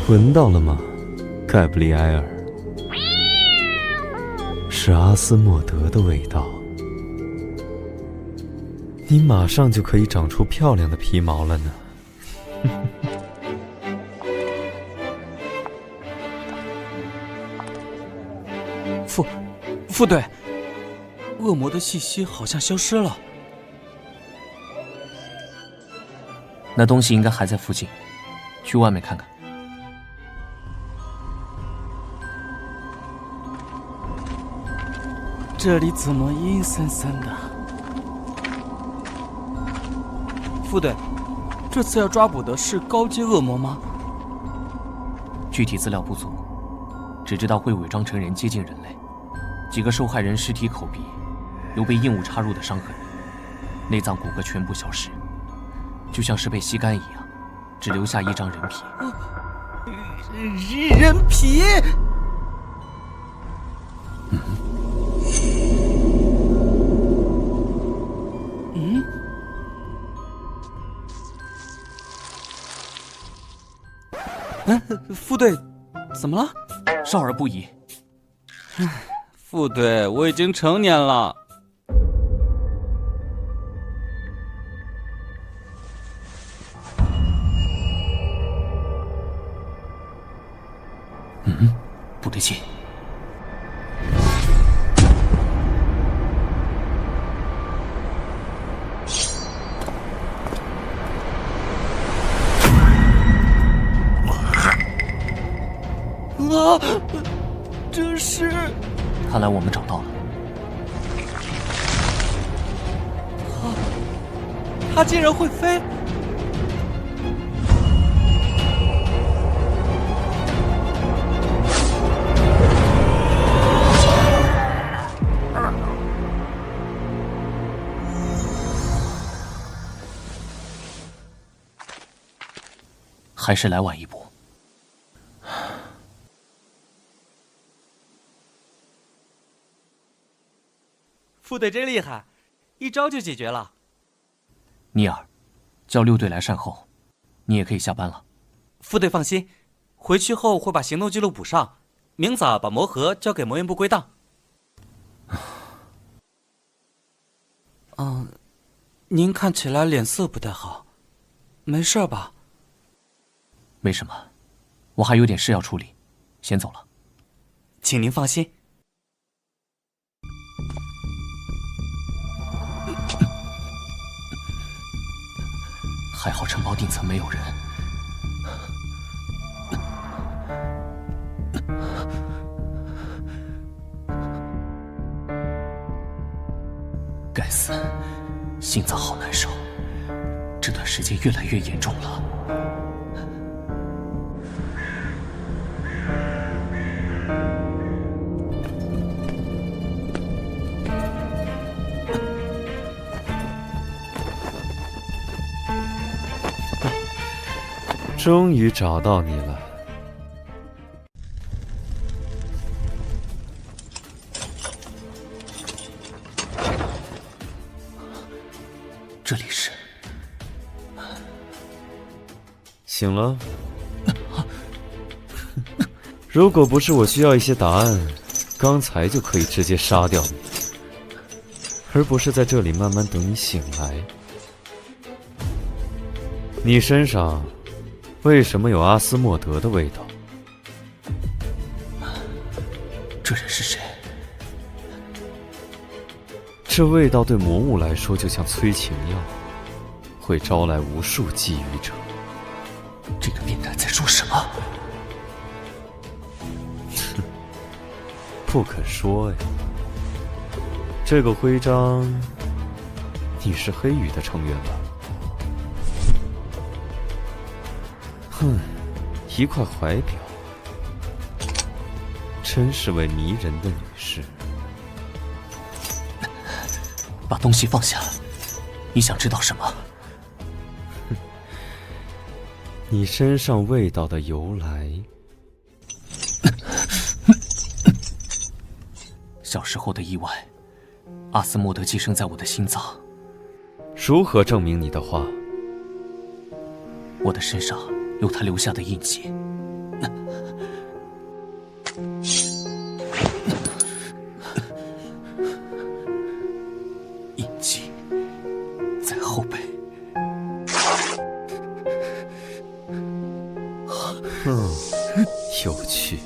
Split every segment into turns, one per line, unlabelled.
闻到了吗，盖布里埃尔？是阿斯莫德的味道。你马上就可以长出漂亮的皮毛了呢。
副队，恶魔的气息好像消失了。
那东西应该还在附近，去外面看看。
这里怎么阴森森的？副队，这次要抓捕的是高阶恶魔吗？
具体资料不足，只知道会伪装成人接近人类。几个受害人尸体口鼻有被硬物插入的伤痕，内脏骨骼全部消失，就像是被吸干一样，只留下一张人皮。
人皮？副队，怎么了？
少儿不宜。
副队，我已经成年了。
不对劲。
啊！这是……
看来我们找到了。
它竟然会飞！
还是来晚一步。
副队真厉害，一招就解决了。
尼尔，叫6队来善后，你也可以下班了。
副队放心，回去后会把行动记录补上，明早把魔盒交给魔焰部归档。您看起来脸色不太好，没事吧？
没什么，我还有点事要处理，先走了。
请您放心。
还好城堡顶层没有人。该死，心脏好难受，这段时间越来越严重了。
终于找到你了。
这里是……
醒了？如果不是我需要一些答案，刚才就可以直接杀掉你，而不是在这里慢慢等你醒来。你身上为什么有阿斯莫德的味道？
这人是谁？
这味道对魔物来说就像催情药，会招来无数觊觎者。
这个变态在说什么？
不可说呀。这个徽章，你是黑羽的成员吧？哼，一块怀表，真是位迷人的女士。
把东西放下，你想知道什么？
你身上味道的由来。
小时候的意外，阿斯莫德寄生在我的心脏。
如何证明你的话？
我的身上有他留下的印记。
有趣。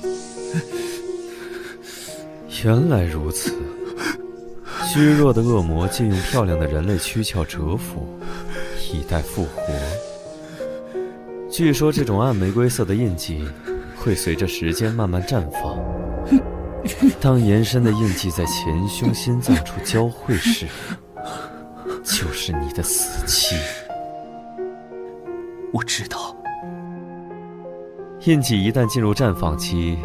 原来如此，虚弱的恶魔借用漂亮的人类躯壳蛰伏，以待复活。据说这种暗玫瑰色的印记会随着时间慢慢绽放，当延伸的印记在前胸心脏处交汇时，就是你的死期。
我知道。
印记一旦进入绽放期，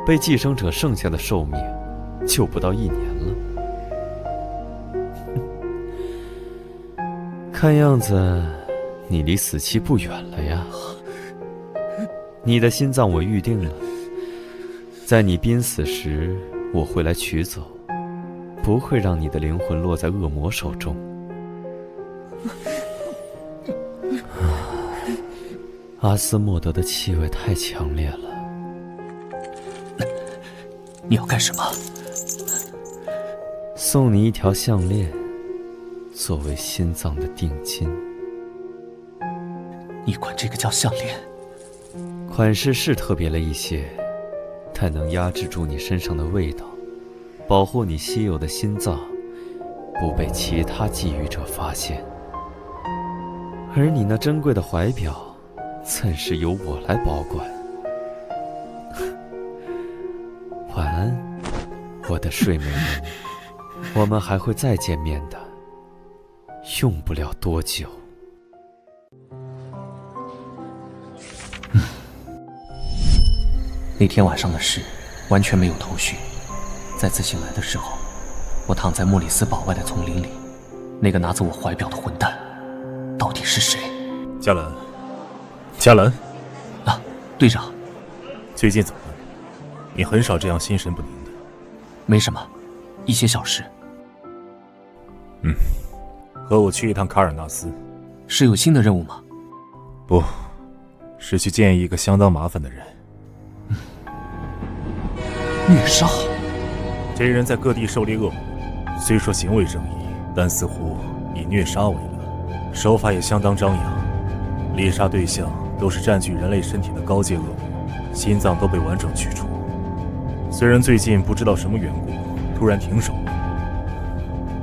被寄生者剩下的寿命就不到1年了。看样子你离死期不远了呀。你的心脏我预定了，在你濒死时我会来取走，不会让你的灵魂落在恶魔手中。阿斯莫德的气味太强烈了。
你要干什么？
送你一条项链，作为心脏的定金。
你管这个叫项链？
款式是特别了一些，但能压制住你身上的味道，保护你稀有的心脏不被其他觊觎者发现。而你那珍贵的怀表暂时由我来保管。晚安，我的睡美人，我们还会再见面的，用不了多久。
那天晚上的事完全没有头绪。再次醒来的时候，我躺在莫里斯堡外的丛林里，那个拿走我怀表的混蛋到底是谁？
加兰，加兰，
啊，队长，
最近怎么了？你很少这样心神不宁的。
没什么，一些小事。
和我去一趟卡尔纳斯。
是有新的任务吗？
不，是去见一个相当麻烦的人。
虐杀？
这人在各地狩猎恶魔，虽说行为正义，但似乎以虐杀为乐，手法也相当张扬。猎杀对象都是占据人类身体的高阶恶魔，心脏都被完整取出。虽然最近不知道什么缘故突然停手了，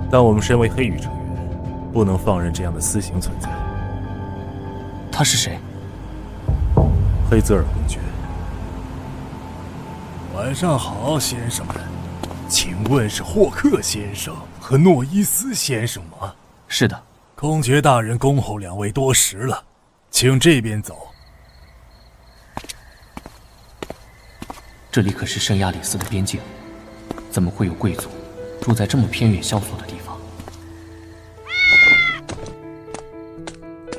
但我们身为黑羽成员，不能放任这样的私刑存在。
他是谁？
黑泽尔公爵。
晚上好，先生们，请问是霍克先生和诺伊斯先生吗？
是的。
公爵大人恭候两位多时了，请这边走。
这里可是圣亚里斯的边境，怎么会有贵族住在这么偏远萧索的地方？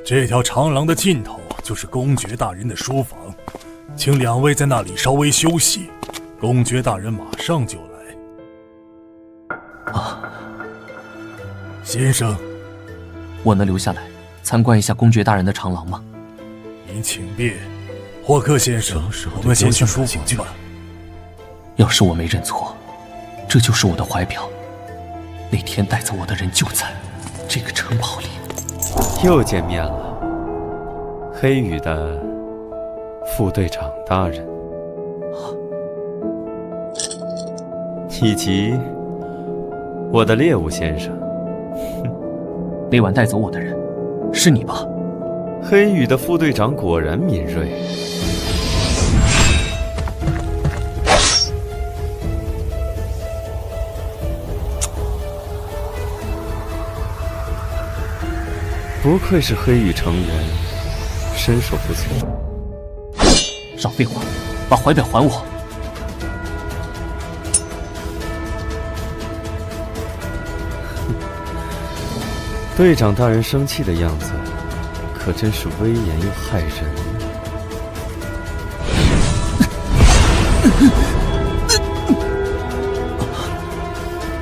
这条长廊的尽头就是公爵大人的书房，请两位在那里稍微休息，公爵大人马上就来。
啊，
先生，
我能留下来参观一下公爵大人的长廊吗？
您请便。霍克先生，我们先去书房吧。
要是我没认错，这就是我的怀表。那天带走我的人就在这个城堡里。
又见面了，黑羽的副队长大人，以及我的猎物先生。
那晚带走我的人是你吧？
黑羽的副队长果然敏锐。不愧是黑羽成员，身手不错。
少废话，把怀表还我！
队长大人生气的样子，可真是威严又骇人。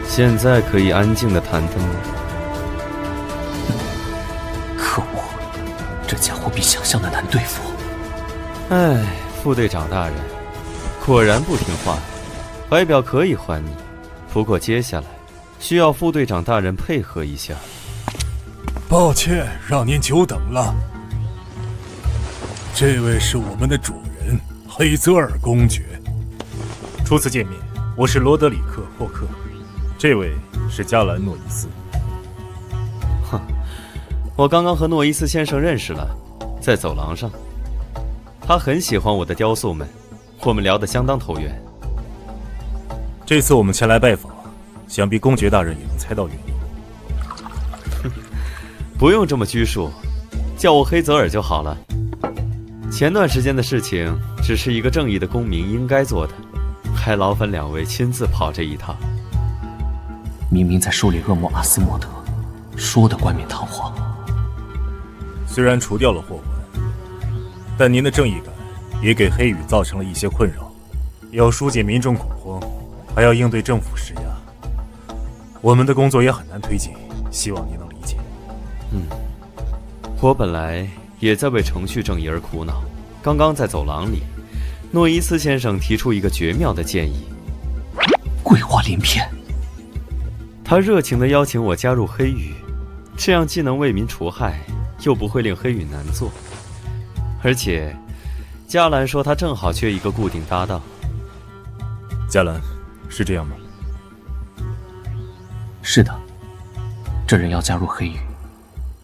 现在可以安静的谈谈吗？
可恶，这家伙比想象的难对付。
哎，副队长大人，果然不听话。怀表可以还你，不过接下来需要副队长大人配合一下。
抱歉，让您久等了。这位是我们的主人，黑泽尔公爵。
初次见面，我是罗德里克·霍克，这位是加兰·诺伊斯。
哼，我刚刚和诺伊斯先生认识了，在走廊上。他很喜欢我的雕塑们，我们聊得相当投缘。
这次我们前来拜访，想必公爵大人也能猜到原因。
不用这么拘束，叫我黑泽尔就好了。前段时间的事情只是一个正义的公民应该做的，还劳烦两位亲自跑这一趟。
明明在狩猎恶魔阿斯莫德，说的冠冕堂皇。
虽然除掉了祸患，但您的正义感也给黑羽造成了一些困扰。要疏解民众恐慌，还要应对政府施压，我们的工作也很难推进，希望您能理解。
我本来也在为程序正义而苦恼。刚刚在走廊里，诺伊斯先生提出一个绝妙的建议，
鬼话连篇。
他热情地邀请我加入黑羽，这样既能为民除害，又不会令黑羽难做。而且，加兰说他正好缺一个固定搭档。
加兰，是这样吗？
是的，这人要加入黑羽，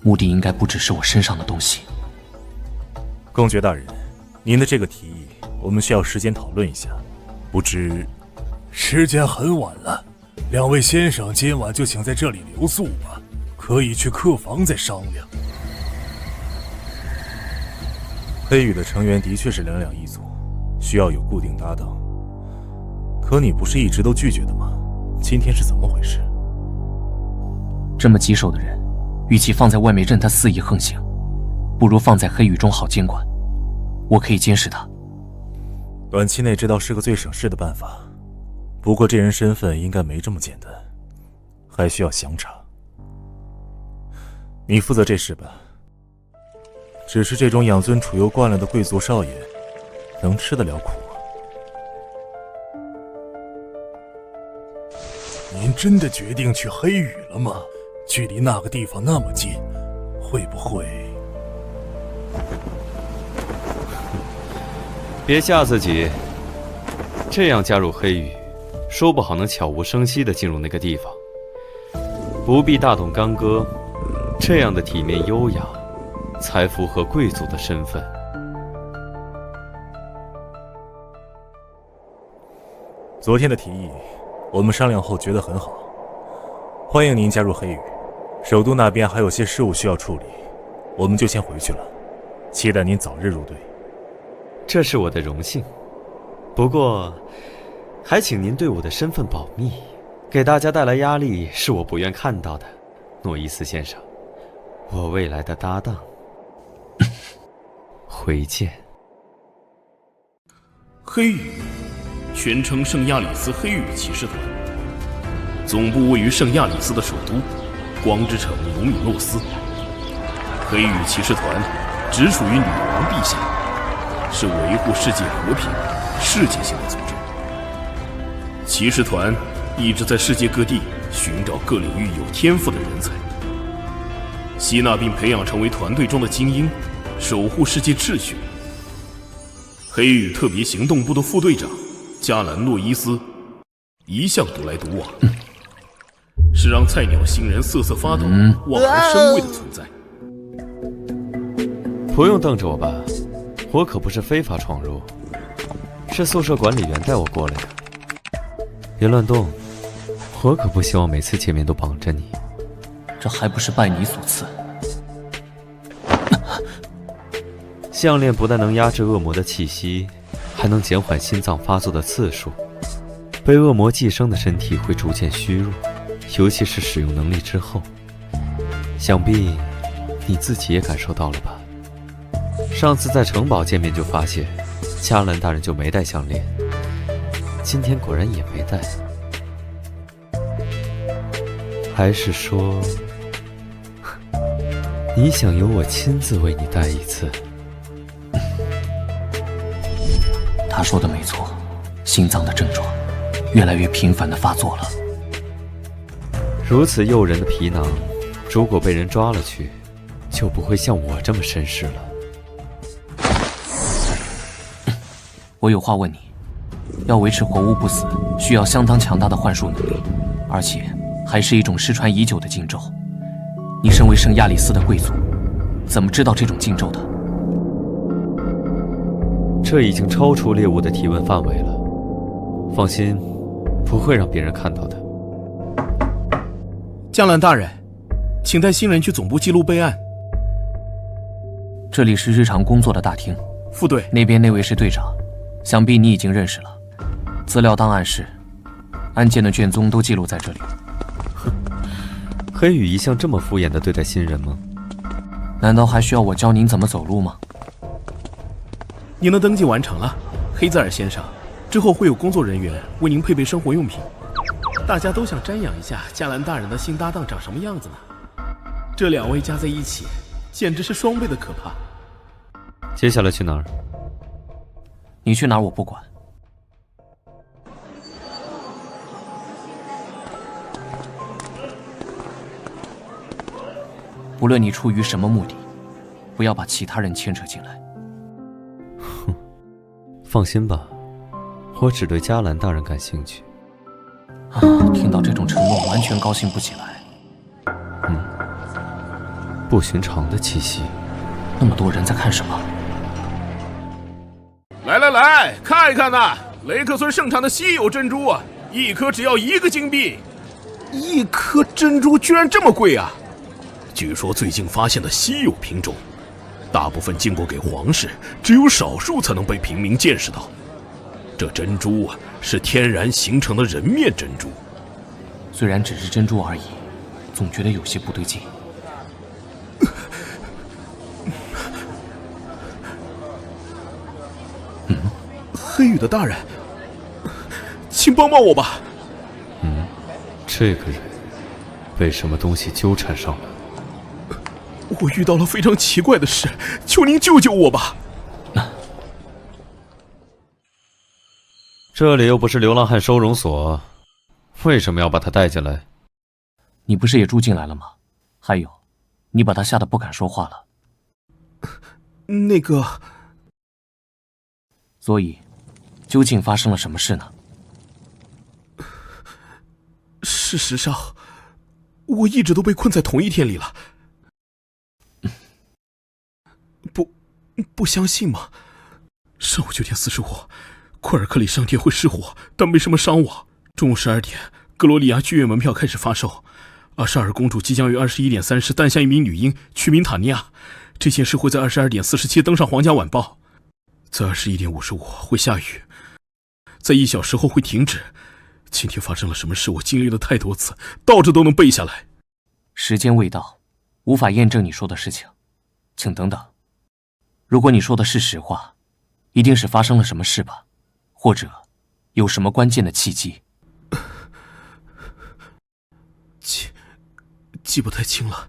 目的应该不只是我身上的东西。
公爵大人，您的这个提议，我们需要时间讨论一下。不知，
时间很晚了，两位先生今晚就请在这里留宿吧，可以去客房再商量。
黑羽的成员的确是两两一组，需要有固定搭档。可你不是一直都拒绝的吗？今天是怎么回事？
这么棘手的人，与其放在外面任他肆意横行，不如放在黑羽中好监管。我可以监视他。
短期内这倒是个最省事的办法，不过这人身份应该没这么简单，还需要详查。你负责这事吧。只是这种养尊处优惯了的贵族少爷，能吃得了苦吗？
您真的决定去黑羽了吗？距离那个地方那么近，会不会……
别吓自己，这样加入黑羽，说不好能悄无声息地进入那个地方，不必大动干戈，这样的体面优雅，才符合贵族的身份。
昨天的提议，我们商量后觉得很好，欢迎您加入黑羽。首都那边还有些事务需要处理，我们就先回去了，期待您早日入队。
这是我的荣幸，不过，还请您对我的身份保密，给大家带来压力是我不愿看到的，诺伊斯先生，我未来的搭档。回见。
黑羽，全称圣亚里斯黑羽骑士团，总部位于圣亚里斯的首都光之城卢米诺斯。黑羽骑士团直属于女王陛下，是维护世界和平、世界性的组织。骑士团一直在世界各地寻找各领域有天赋的人才，吸纳并培养成为团队中的精英，守护世界秩序。黑羽特别行动部的副队长加兰诺伊斯一向独来独往，是让菜鸟新人瑟瑟发抖、望而生畏的存在。
不用瞪着我吧，我可不是非法闯入，是宿舍管理员带我过来的。别乱动，我可不希望每次见面都绑着你。
这还不是拜你所赐？
项链不但能压制恶魔的气息，还能减缓心脏发作的次数。被恶魔寄生的身体会逐渐虚弱，尤其是使用能力之后。想必你自己也感受到了吧？上次在城堡见面就发现，加兰大人就没戴项链，今天果然也没戴。还是说，你想由我亲自为你戴一次？
他说的没错，心脏的症状越来越频繁地发作了。
如此诱人的皮囊，如果被人抓了去，就不会像我这么绅士了。
我有话问你，要维持活物不死，需要相当强大的幻术能力，而且还是一种失传已久的禁咒。你身为圣亚里斯的贵族，怎么知道这种禁咒的？
这已经超出猎物的提问范围了。放心，不会让别人看到的。
江兰大人，请带新人去总部记录备案。
这里是日常工作的大厅。
副队，
那边那位是队长，想必你已经认识了。资料档案室，案件的卷宗都记录在这里。
黑羽一向这么敷衍地对待新人吗？
难道还需要我教您怎么走路吗？
您的登记完成了，黑泽尔先生。之后会有工作人员为您配备生活用品。大家都想瞻仰一下加兰大人的新搭档长什么样子呢？这2位加在一起，简直是双倍的可怕。
接下来去哪儿？
你去哪儿我不管。无论你出于什么目的，不要把其他人牵扯进来。
哼，放心吧，我只对加兰大人感兴趣。
听到这种承诺，完全高兴不起来。
不寻常的气息。
那么多人在看什么？
来，看一看呐，雷克村盛产的稀有珍珠啊，一颗只要1个金币。1颗珍珠居然这么贵啊！据说最近发现的稀有品种，大部分进贡给皇室，只有少数才能被平民见识到。这珍珠啊，是天然形成的人面珍珠。
虽然只是珍珠而已，总觉得有些不对劲。黑羽的大人，请帮帮我吧。
这个人被什么东西纠缠上了？
我遇到了非常奇怪的事，求您救救我吧。
这里又不是流浪汉收容所，为什么要把他带进来？
你不是也住进来了吗？还有，你把他吓得不敢说话了。
那个……
所以，究竟发生了什么事呢？
事实上，我一直都被困在同一天里了。不相信吗？上午9点45，库尔克里商店会失火，但没什么伤亡。中午12点，格罗里亚剧院门票开始发售。阿莎尔公主即将于21点30诞下一名女婴，取名塔尼亚。这件事会在22点47登上皇家晚报。在21点55会下雨，在1小时后会停止。今天发生了什么事？我经历了太多次，倒着都能背下来。
时间未到，无法验证你说的事情，请等等。如果你说的是实话，一定是发生了什么事吧，或者有什么关键的契机。
记不太清了。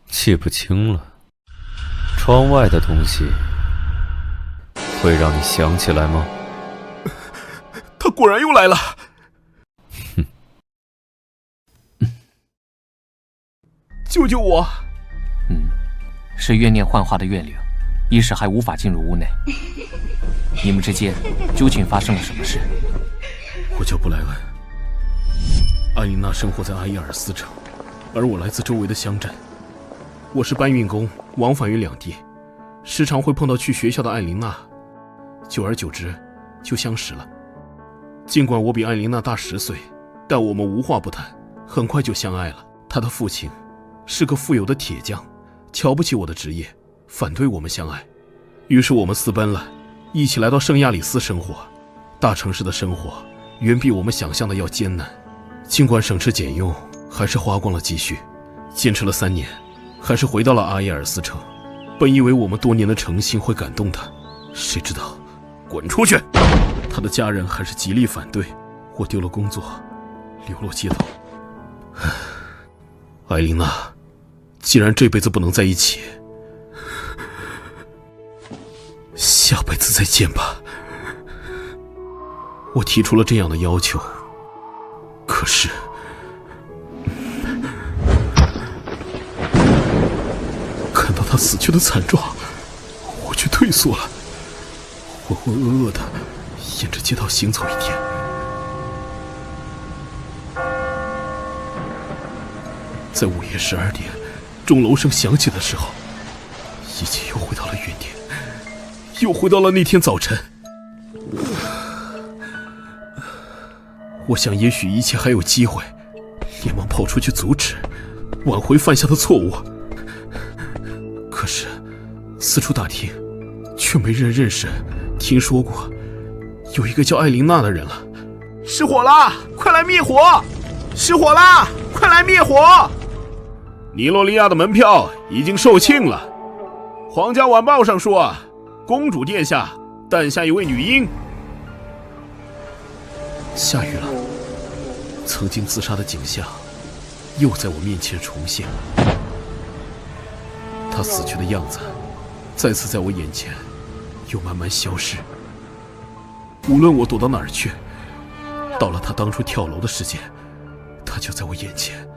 记不清了。窗外的东西会让你想起来吗？
他果然又来了。救救我！
是怨念幻化的怨灵，一时还无法进入屋内。你们之间究竟发生了什么事？
我叫布莱恩，艾琳娜生活在阿伊尔斯城，而我来自周围的乡镇。我是搬运工，往返于两地，时常会碰到去学校的艾琳娜，久而久之就相识了。尽管我比艾琳娜大10岁，但我们无话不谈，很快就相爱了。她的父亲是个富有的铁匠，瞧不起我的职业，反对我们相爱。于是我们私奔了，一起来到圣亚里斯生活。大城市的生活远比我们想象的要艰难，尽管省吃俭用，还是花光了积蓄。坚持了3年，还是回到了阿耶尔斯城。本以为我们多年的诚信会感动他，谁知道滚出去！他的家人还是极力反对，我丢了工作，流落街头。艾琳娜，既然这辈子不能在一起，下辈子再见吧。我提出了这样的要求，可是看到他死去的惨状，我却退缩了。浑浑噩噩的沿着街道行走一天。在午夜12点，钟楼声响起的时候，一切又回到了原点，又回到了那天早晨。我想，也许一切还有机会，连忙跑出去阻止，挽回犯下的错误。可是，四处打听，却没人认识、听说过有一个叫艾琳娜的人了。
失火啦！快来灭火！失火啦！快来灭火！
尼洛利亚的门票已经售罄了。皇家晚报上说，公主殿下诞下一位女婴。
下雨了，曾经自杀的景象又在我面前重现。她死去的样子再次在我眼前又慢慢消失。无论我躲到哪儿去，到了她当初跳楼的时间，她就在我眼前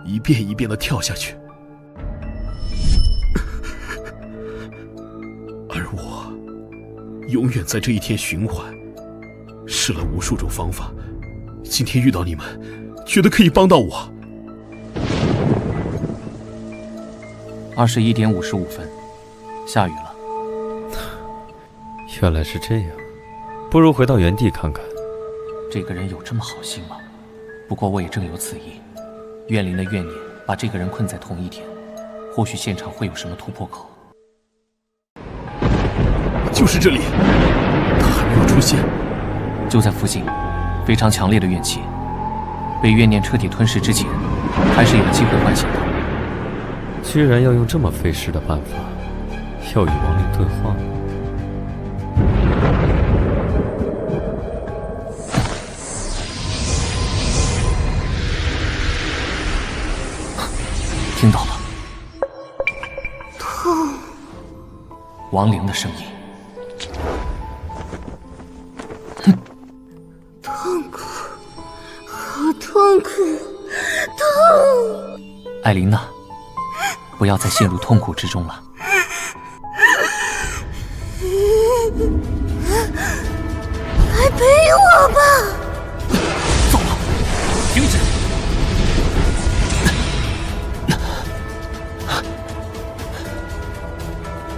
一遍一遍地跳下去。而我永远在这一天循环，试了无数种方法，今天遇到你们，觉得可以帮到我。
21点55分，下雨了。
原来是这样，不如回到原地看看。
这个人有这么好心吗？不过我也正有此意。怨灵的怨念把这个人困在同一天，或许现场会有什么突破口。
就是这里，他还没有出现。
就在附近，非常强烈的怨气，被怨念彻底吞噬之前，还是有机会唤醒的。
居然要用这么费事的办法，要与亡灵对话。
听到了，痛，亡灵的声音。
痛苦，好痛苦，痛！
艾琳娜，不要再陷入痛苦之中了。
来陪我吧！
糟了，停止！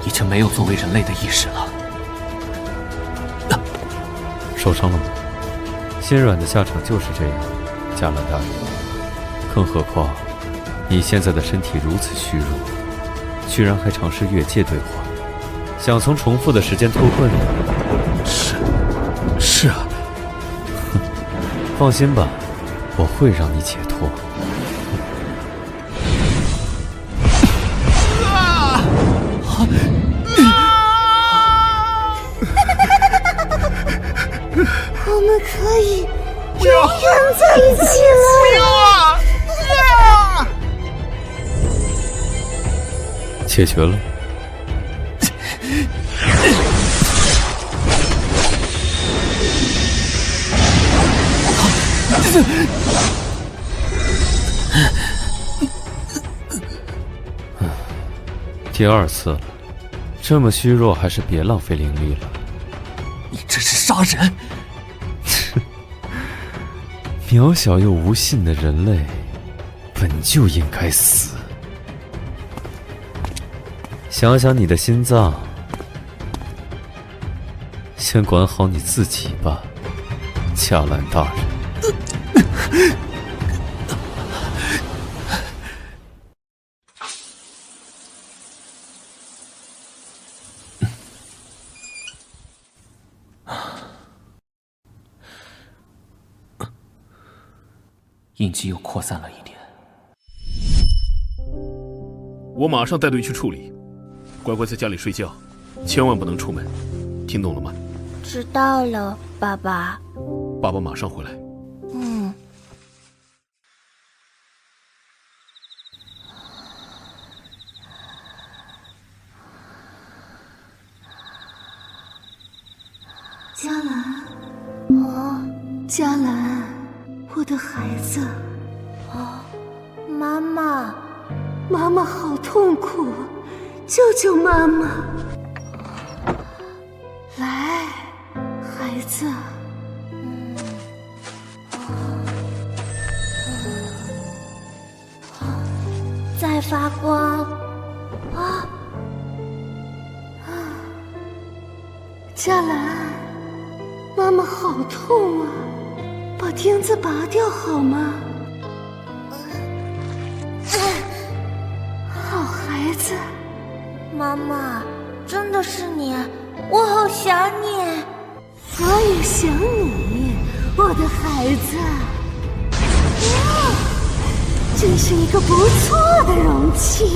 已经没有作为人类的意识了。
受伤了吗？心软的下场就是这样，加兰大人。更何况，你现在的身体如此虚弱，居然还尝试越界对话，想从重复的时间脱困你？
是啊。
放心吧，我会让你解脱。
我们可以永远在一起了。
解决了。第二次了，这么虚弱，还是别浪费灵力了。
你这是杀人！
渺小又无信的人类，本就应该死。想想你的心脏，先管好你自己吧，加兰大人。
印记又扩散了一点。
我马上带队去处理，乖乖在家里睡觉，千万不能出门，听懂了吗？
知道了，爸爸。
爸爸马上回来。
嘉兰，嘉兰，我的孩子。妈妈，妈妈好痛苦，救救妈妈！来，孩子。在发光。啊！嘉兰，妈妈好痛啊！把钉子拔掉好吗？好孩子。
妈妈，真的是你，我好想你。
我也想你，我的孩子。真是一个不错的容器。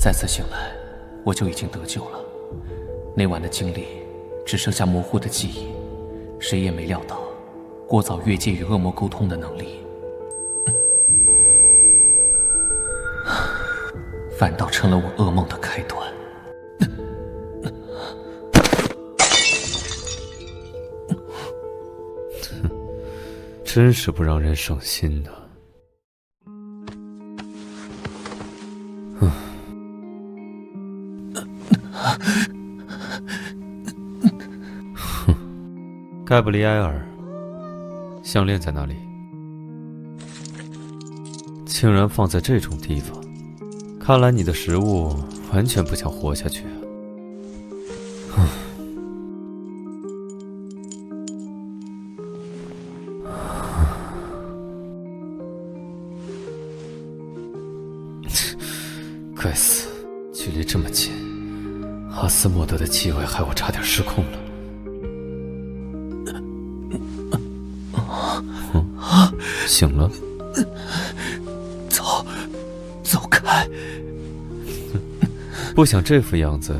再次醒来，我就已经得救了。那晚的经历只剩下模糊的记忆，谁也没料到过早越界与恶魔沟通的能力，反倒成了我噩梦的开端。
真是不让人省心的。盖布里埃尔，项链在哪里？竟然放在这种地方，看来你的食物完全不想活下去啊！该死，距离这么近，阿斯莫德的气味害我差点失控了。醒了，
走开！
不想这副样子，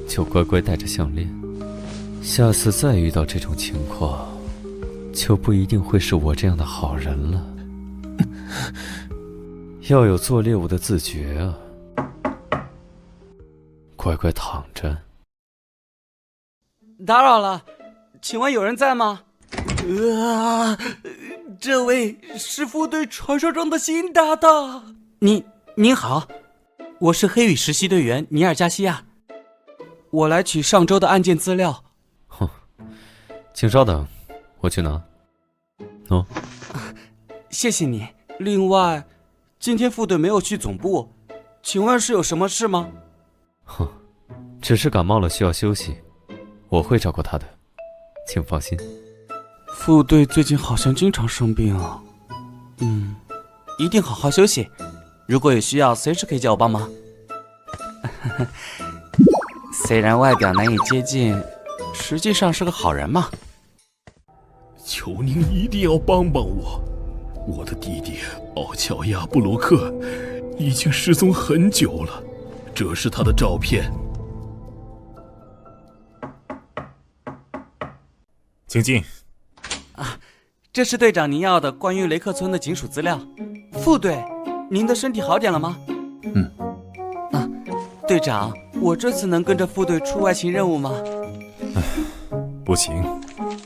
就乖乖戴着项链。下次再遇到这种情况，就不一定会是我这样的好人了。要有做猎物的自觉啊！乖乖躺着。
打扰了，请问有人在吗？这位是副队传说中的新搭档。您好，我是黑羽实习队员尼尔加西亚，我来取上周的案件资料。
哼，请稍等，我去拿。哦，
谢谢你。另外，今天副队没有去总部，请问是有什么事吗？
哼，只是感冒了，需要休息，我会照顾他的，请放心。
副队最近好像经常生病啊。一定好好休息。如果有需要，随时可以叫我帮忙。虽然外表难以接近，实际上是个好人嘛。
求您一定要帮帮我，我的弟弟奥乔亚布罗克已经失踪很久了，这是他的照片。
请进。
这是队长您要的关于雷克村的警署资料。副队，您的身体好点了吗？队长，我这次能跟着副队出外勤任务吗？
不行，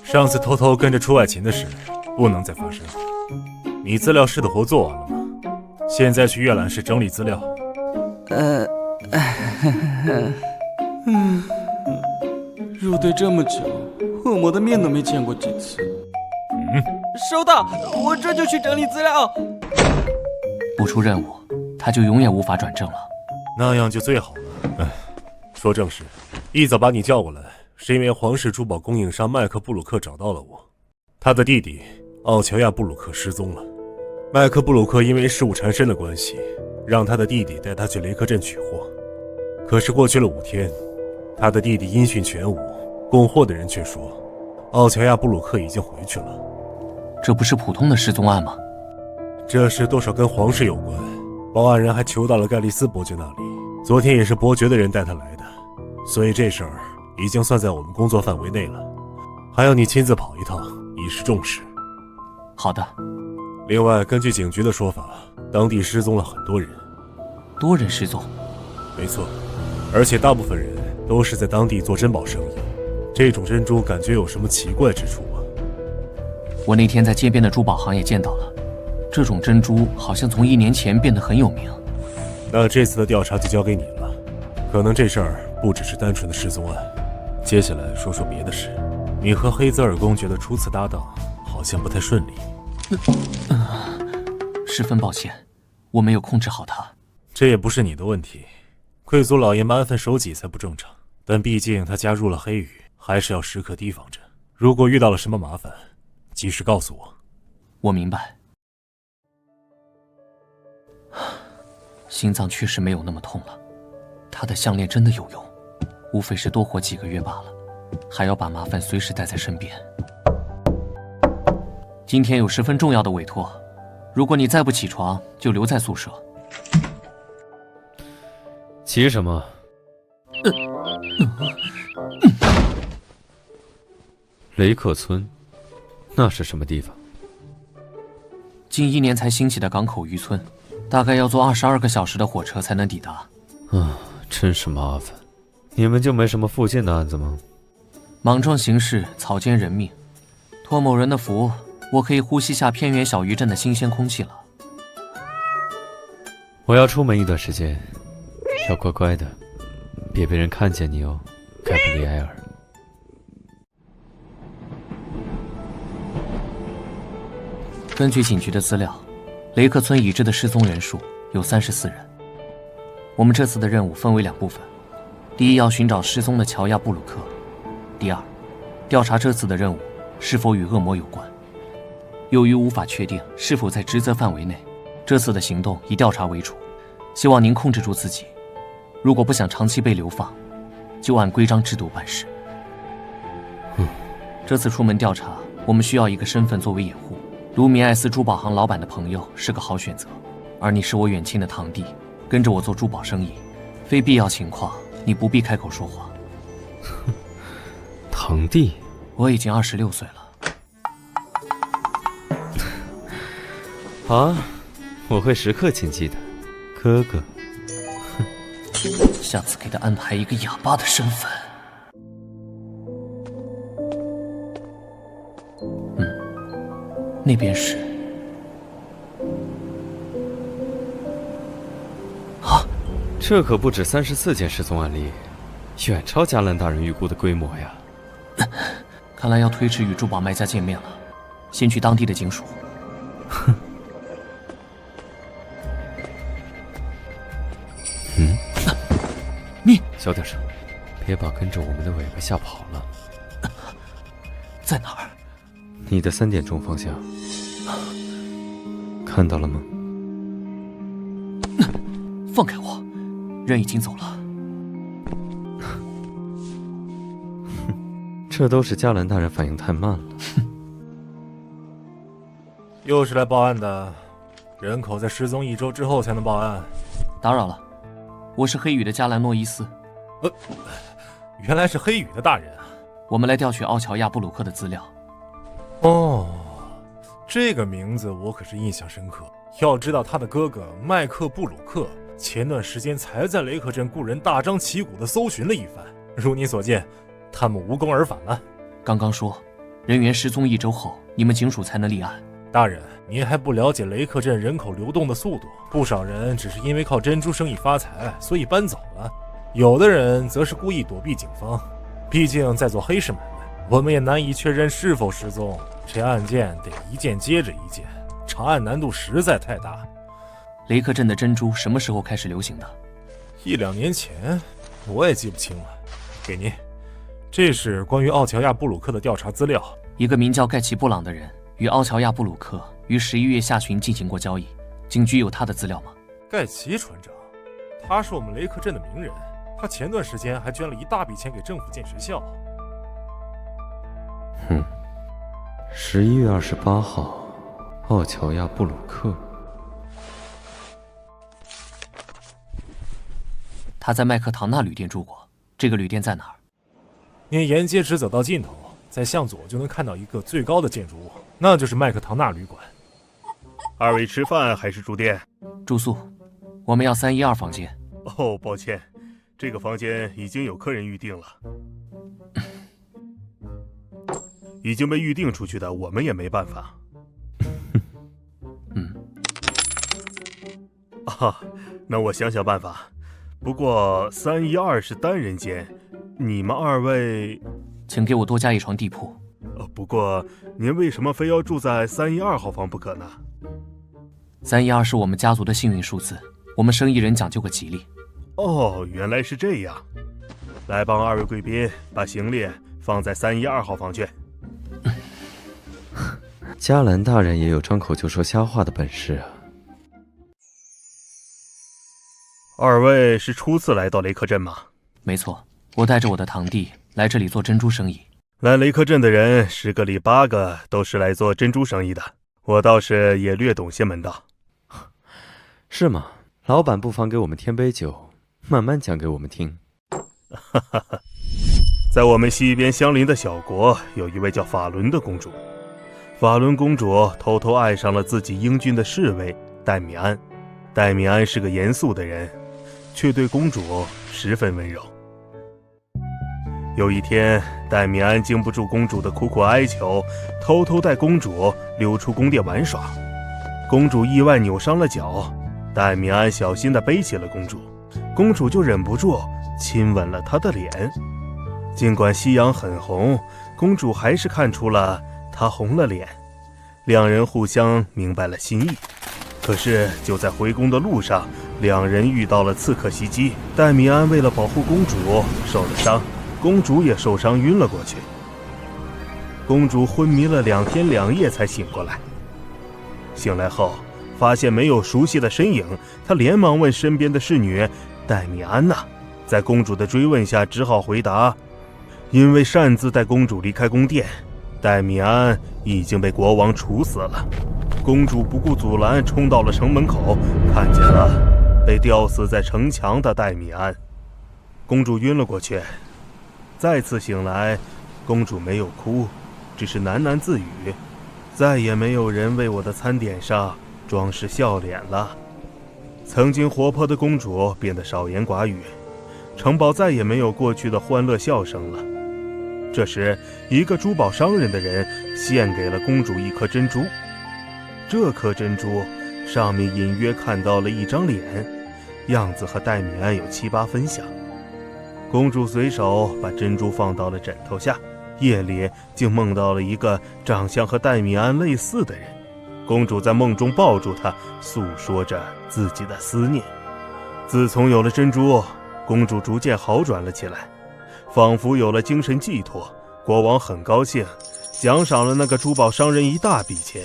上次偷偷跟着出外勤的事不能再发生。你资料室的活做完了吗？现在去阅览室整理资料。
入队这么久，恶魔的面都没见过几次。收到，我这就去整理资料。
不出任务，他就永远无法转正了。
那样就最好了。说正事，一早把你叫过来，是因为皇室珠宝供应商麦克布鲁克找到了我，他的弟弟奥乔亚布鲁克失踪了。麦克布鲁克因为事务缠身的关系，让他的弟弟带他去雷克镇取货。可是过去了5天，他的弟弟音讯全无，供货的人却说奥乔亚布鲁克已经回去了。
这不是普通的失踪案吗？
这事多少跟皇室有关，报案人还求到了盖利斯伯爵那里，昨天也是伯爵的人带他来的，所以这事儿已经算在我们工作范围内了，还要你亲自跑一趟，以示重视。
好的。
另外，根据警局的说法，当地失踪了很多人。
多人失踪？
没错，而且大部分人都是在当地做珍宝生意。这种珍珠感觉有什么奇怪之处吗？
我那天在街边的珠宝行也见到了，这种珍珠好像从1年前变得很有名。
那这次的调查就交给你了，可能这事儿不只是单纯的失踪案。接下来说说别的事，你和黑泽尔公爵的初次搭档好像不太顺利。
十分抱歉，我没有控制好他。
这也不是你的问题，贵族老爷们安分守己才不正常。但毕竟他加入了黑羽，还是要时刻提防着。如果遇到了什么麻烦，及时告诉我。
我明白。心脏确实没有那么痛了，他的项链真的有用，无非是多活几个月罢了，还要把麻烦随时带在身边。今天有十分重要的委托，如果你再不起床，就留在宿舍。
急什么？雷克村，那是什么地方？
近1年才兴起的港口渔村，大概要坐22个小时的火车才能抵达。
真是麻烦。你们就没什么附近的案子吗？
莽撞行事，草菅人命。托某人的福，我可以呼吸下偏远小渔镇的新鲜空气了。
我要出门一段时间，要乖乖的，别被人看见你哦，盖布里埃尔。
根据警局的资料，雷克村已知的失踪人数有34人。我们这次的任务分为2部分：第一，要寻找失踪的乔亚布鲁克；第二，调查这次的任务是否与恶魔有关。由于无法确定是否在职责范围内，这次的行动以调查为主，希望您控制住自己。如果不想长期被流放，就按规章制度办事。这次出门调查，我们需要一个身份作为掩护。卢米埃斯珠宝行老板的朋友是个好选择，而你是我远亲的堂弟，跟着我做珠宝生意，非必要情况你不必开口说话。
堂弟，
我已经26岁了。
好啊，我会时刻谨记的，哥哥。
下次给他安排一个哑巴的身份。那边是
这可不止34件失踪案例，远超加兰大人预估的规模呀。
看来要推迟与珠宝卖家见面了，先去当地的警署。你
小点声，别把跟着我们的尾巴吓跑了。
在哪儿？
你的3点钟方向，看到了吗？
放开我，人已经走了。
这都是加兰大人反应太慢了。
又是来报案的，人口在失踪1周之后才能报案。
打扰了，我是黑羽的加兰诺伊斯。
原来是黑羽的大人啊！
我们来调取奥乔亚布鲁克的资料。
哦，这个名字我可是印象深刻。要知道他的哥哥麦克布鲁克前段时间才在雷克镇雇人大张旗鼓地搜寻了一番，如你所见，他们无功而返了。
刚刚说，人员失踪1周后，你们警署才能立案。
大人，您还不了解雷克镇人口流动的速度，不少人只是因为靠珍珠生意发财，所以搬走了；有的人则是故意躲避警方。毕竟在做黑市买卖，我们也难以确认是否失踪，这案件得一件接着一件，查案难度实在太大。
雷克镇的珍珠什么时候开始流行的
？1、2年前，我也记不清了。给您，这是关于奥乔亚布鲁克的调查资料。
一个名叫盖奇布朗的人与奥乔亚布鲁克于11月下旬进行过交易，警局有他的资料吗？
盖奇船长，他是我们雷克镇的名人，他前段时间还捐了一大笔钱给政府建学校。
11月28号，奥乔亚布鲁克。
他在麦克唐纳旅店住过，这个旅店在哪儿？
您沿街直走到尽头，在向左就能看到一个最高的建筑物，那就是麦克唐纳旅馆。
二位吃饭还是住店？
住宿，我们要312房间。
哦，抱歉，这个房间已经有客人预定了。已经被预定出去的，我们也没办法。那我想想办法。不过312是单人间，你们2位，
请给我多加一床地铺。
不过您为什么非要住在312号房不可呢
？312是我们家族的幸运数字，我们生意人讲究个吉利。
哦，原来是这样。来帮2位贵宾把行李放在312号房去。
嘉兰大人也有张口就说瞎话的本事啊。
2位是初次来到雷克镇吗？
没错，我带着我的堂弟来这里做珍珠生意。
来雷克镇的人10个里8个都是来做珍珠生意的，我倒是也略懂些门道。
是吗？老板不妨给我们添杯酒，慢慢讲给我们听。
在我们西边相邻的小国，有一位叫法伦的公主。法伦公主偷偷爱上了自己英俊的侍卫戴米安。戴米安是个严肃的人，却对公主十分温柔。有一天，戴米安经不住公主的苦苦哀求，偷偷带公主溜出宫殿玩耍。公主意外扭伤了脚，戴米安小心地背起了公主，公主就忍不住亲吻了他的脸。尽管夕阳很红，公主还是看出了他红了脸。两人互相明白了心意。可是就在回宫的路上，两人遇到了刺客袭击。戴米安为了保护公主受了伤，公主也受伤晕了过去。公主昏迷了2天2夜才醒过来。醒来后发现没有熟悉的身影，她连忙问身边的侍女戴米安呐。在公主的追问下，只好回答，因为擅自带公主离开宫殿，戴米安已经被国王处死了。公主不顾阻拦，冲到了城门口，看见了被吊死在城墙的戴米安。公主晕了过去。再次醒来，公主没有哭，只是喃喃自语，再也没有人为我的餐点上装饰笑脸了。曾经活泼的公主变得少言寡语，城堡再也没有过去的欢乐笑声了。这时，一个珠宝商人的人献给了公主一颗珍珠。这颗珍珠上面隐约看到了一张脸，样子和戴米安有7、8分像。公主随手把珍珠放到了枕头下，夜里竟梦到了一个长相和戴米安类似的人。公主在梦中抱住他，诉说着自己的思念。自从有了珍珠，公主逐渐好转了起来，仿佛有了精神寄托。国王很高兴，奖赏了那个珠宝商人一大笔钱。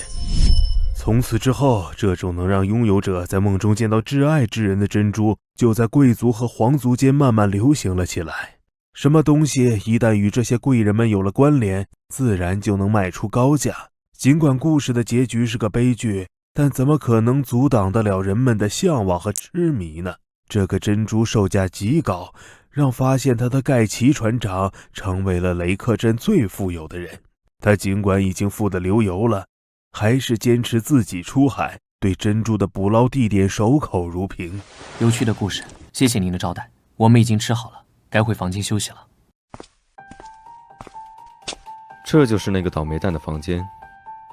从此之后，这种能让拥有者在梦中见到挚爱之人的珍珠，就在贵族和皇族间慢慢流行了起来。什么东西一旦与这些贵人们有了关联，自然就能卖出高价。尽管故事的结局是个悲剧，但怎么可能阻挡得了人们的向往和痴迷呢？这个珍珠售价极高，让发现它的盖奇船长成为了雷克镇最富有的人。他尽管已经富得流油了，还是坚持自己出海，对珍珠的捕捞地点守口如瓶。
有趣的故事，谢谢您的招待，我们已经吃好了，该回房间休息了。
这就是那个倒霉蛋的房间，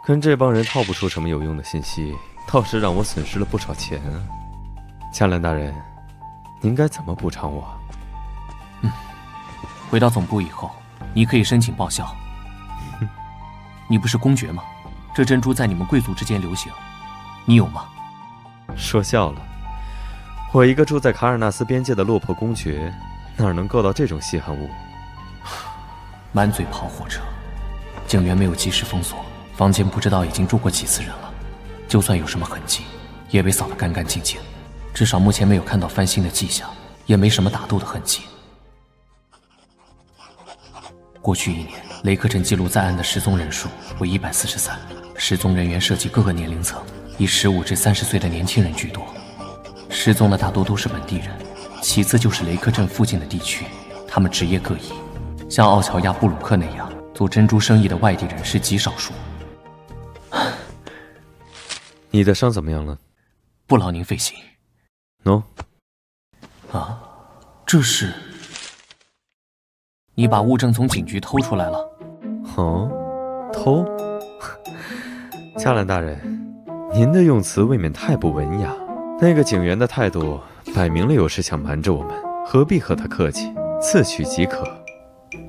跟这帮人套不出什么有用的信息，倒是让我损失了不少钱啊。嘉兰大人，您该怎么补偿我？
回到总部以后，你可以申请报销。你不是公爵吗？这珍珠在你们贵族之间流行，你有吗？
说笑了，我一个住在卡尔纳斯边界的落魄公爵，哪能够到这种稀罕物？
满嘴跑火车，警员没有及时封锁，房间不知道已经住过几次人了。就算有什么痕迹，也被扫得干干净净。至少目前没有看到翻新的迹象，也没什么打斗的痕迹。过去1年，雷克镇记录在案的失踪人数为143，失踪人员涉及各个年龄层，以15至30岁的年轻人居多。失踪的大多都是本地人，其次就是雷克镇附近的地区，他们职业各异。像奥乔亚布鲁克那样做珍珠生意的外地人是极少数。
你的伤怎么样了？
不劳您费心。
喏、
啊，这是你把物证从警局偷出来了？
哦，偷？嘉兰大人，您的用词未免太不文雅。那个警员的态度摆明了有事想瞒着我们，何必和他客气？自取即可。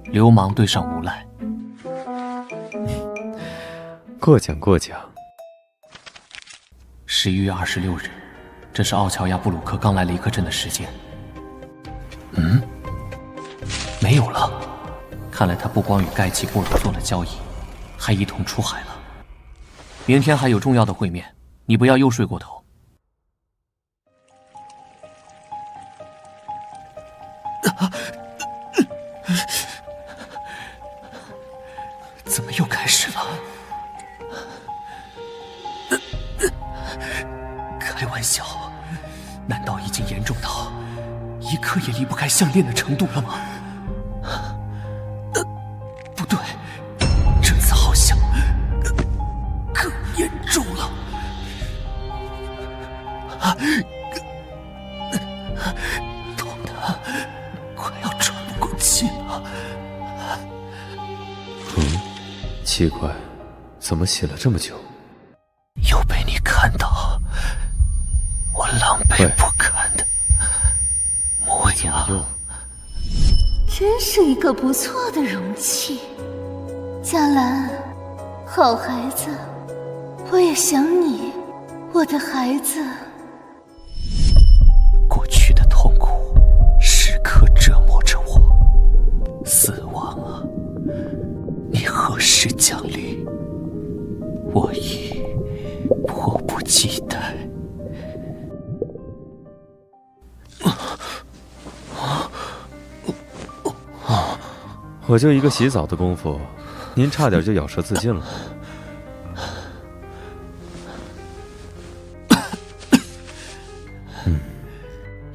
流氓对上无赖。
过奖过奖。
11月26日，这是奥乔亚布鲁克刚来雷克镇的时间。没有了。看来他不光与盖奇布鲁做了交易，还一同出海了。明天还有重要的会面，你不要又睡过头。怎么又开始了？开玩笑，难道已经严重到一刻也离不开项链的程度了吗？不对，这次好像更严重了。痛得快要喘不过气了。
奇怪，怎么洗了这么久？
又被你看到我狼狈不堪的模样。
真是一个不错的容器，嘉兰，好孩子，我也想你，我的孩子。
过去的痛苦时刻折磨着我，死亡啊，你何时降临？我已迫不及待。
我就一个洗澡的功夫，您差点就咬舌自尽了。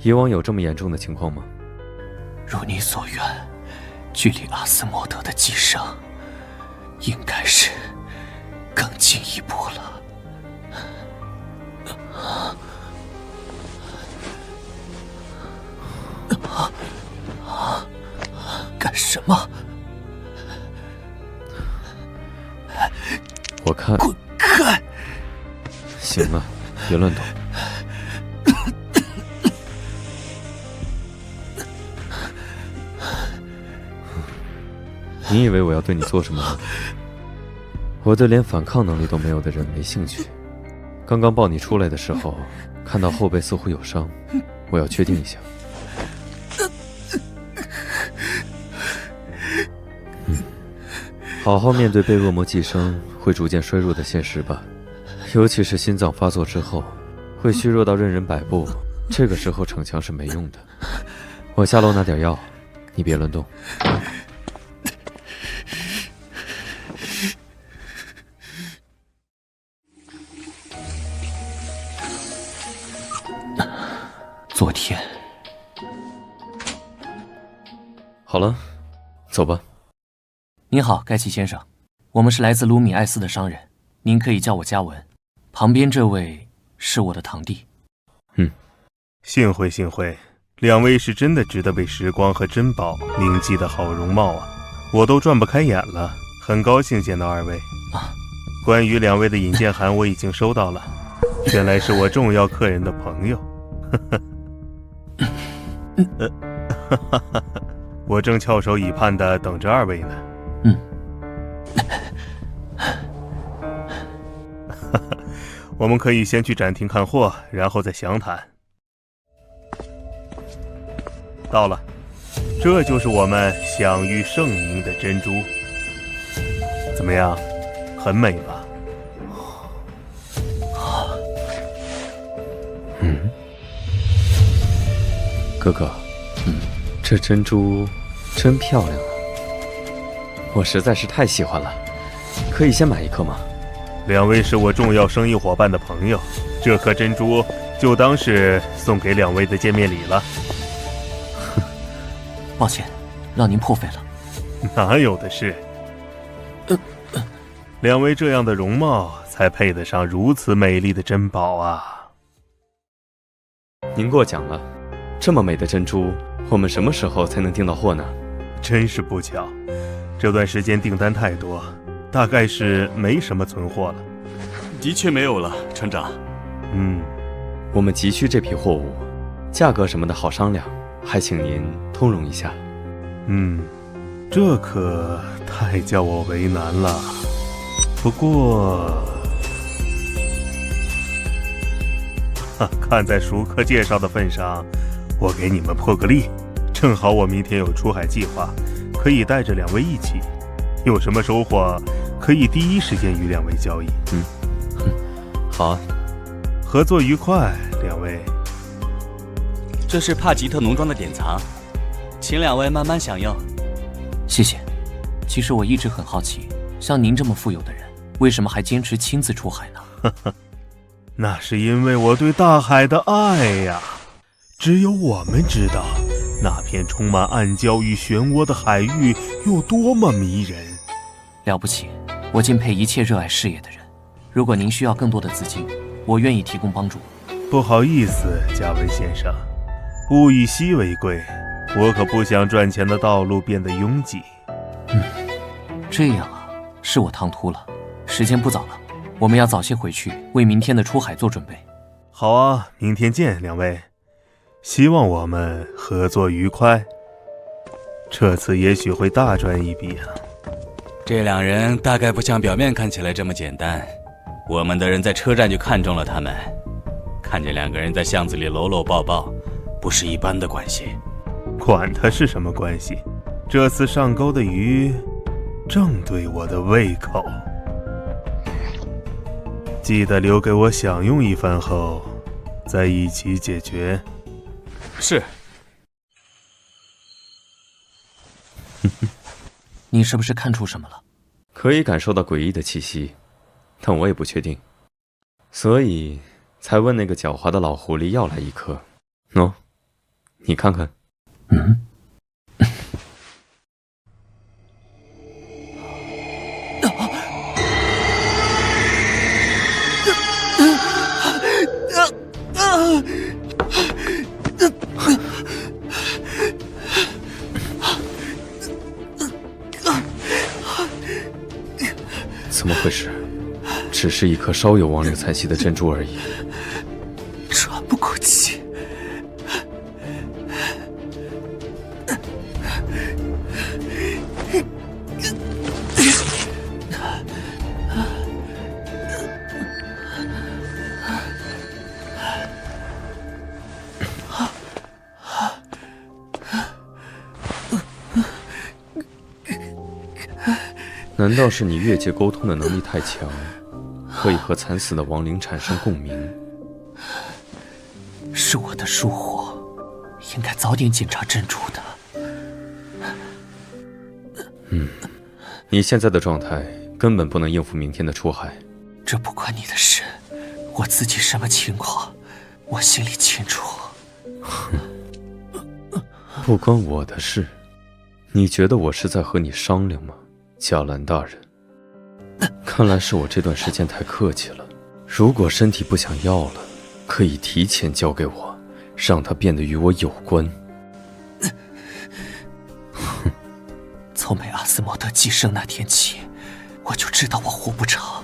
以往有这么严重的情况吗？
如你所愿，距离阿斯莫德的寄生，应该是更进一步了。干什么？
我看……
滚开！
行了，别乱动。你以为我要对你做什么吗？我对连反抗能力都没有的人没兴趣。刚刚抱你出来的时候，看到后背似乎有伤，我要确定一下。好好面对被恶魔寄生会逐渐衰弱的现实吧，尤其是心脏发作之后，会虚弱到任人摆布，这个时候逞强是没用的。我下楼拿点药，你别乱动。
昨天，
好了，走吧。
您好，盖奇先生，我们是来自卢米埃斯的商人，您可以叫我嘉文。旁边这位是我的堂弟。
幸会幸会，两位是真的值得被时光和珍宝铭记的好容貌啊！我都转不开眼了，很高兴见到二位。关于两位的引荐函我已经收到了，原来是我重要客人的朋友。我正翘首以盼地等着二位呢。我们可以先去展厅看货，然后再详谈。到了，这就是我们享誉盛名的珍珠，怎么样，很美吧？
哥哥，这珍珠真漂亮啊！我实在是太喜欢了，可以先买一颗吗？
两位是我重要生意伙伴的朋友，这颗珍珠就当是送给两位的见面礼了。
抱歉，让您破费了。
哪有的事？两位这样的容貌，才配得上如此美丽的珍宝啊！
您过奖了，这么美的珍珠，我们什么时候才能订到货呢？
真是不巧，这段时间订单太多，大概是没什么存货了。
的确没有了，船长。
我们急需这批货物，价格什么的好商量，还请您通融一下。
这可太叫我为难了。不过，看在熟客介绍的份上，我给你们破个例。正好我明天有出海计划，可以带着2位一起，有什么收获，可以第一时间与2位交易。
好啊，
合作愉快，2位。
这是帕吉特农庄的典藏，请2位慢慢享用。
谢谢。其实我一直很好奇，像您这么富有的人，为什么还坚持亲自出海呢？
那是因为我对大海的爱呀。只有我们知道，那片充满暗礁与漩涡的海域有多么迷人。
了不起，我敬佩一切热爱事业的人。如果您需要更多的资金，我愿意提供帮助。
不好意思，加文先生，物以稀为贵，我可不想赚钱的道路变得拥挤。
这样啊，是我唐突了。时间不早了，我们要早些回去，为明天的出海做准备。
好啊，明天见，2位。希望我们合作愉快。这次也许会大赚一笔啊。
这2人大概不像表面看起来这么简单。我们的人在车站就看中了他们，看见2个人在巷子里搂搂抱抱，不是一般的关系。
管他是什么关系，这次上钩的鱼正对我的胃口。记得留给我享用一番后，再一起解决。
是。
你是不是看出什么了？
可以感受到诡异的气息，但我也不确定，所以才问那个狡猾的老狐狸要来一颗。喏，你看看。怎么回事？只是一颗稍有亡灵残息的珍珠而已。
喘不过气。
难道是你越界沟通的能力太强，可以和惨死的亡灵产生共鸣？
是我的疏忽，应该早点检查珍珠的。
你现在的状态根本不能应付明天的出海。
这不关你的事，我自己什么情况，我心里清楚。
不关我的事？你觉得我是在和你商量吗？加兰大人，看来是我这段时间太客气了。如果身体不想要了，可以提前交给我，让它变得与我有关。
从被阿斯莫德寄生那天起，我就知道我活不长，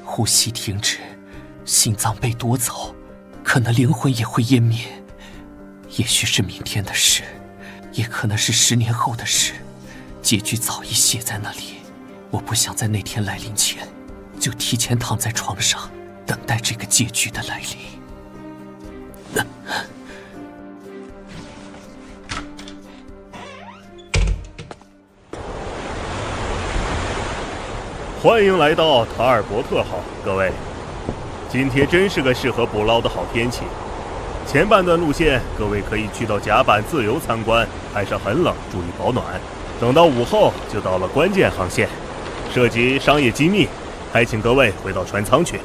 呼吸停止，心脏被夺走，可能灵魂也会湮灭。也许是明天的事，也可能是10年后的事。结局早已写在那里，我不想在那天来临前就提前躺在床上，等待这个结局的来临。
欢迎来到塔尔伯特号，各位，今天真是个适合捕捞的好天气。前半段路线，各位可以去到甲板自由参观，海上很冷，注意保暖。等到午后就到了关键航线，涉及商业机密，还请各位回到船舱去。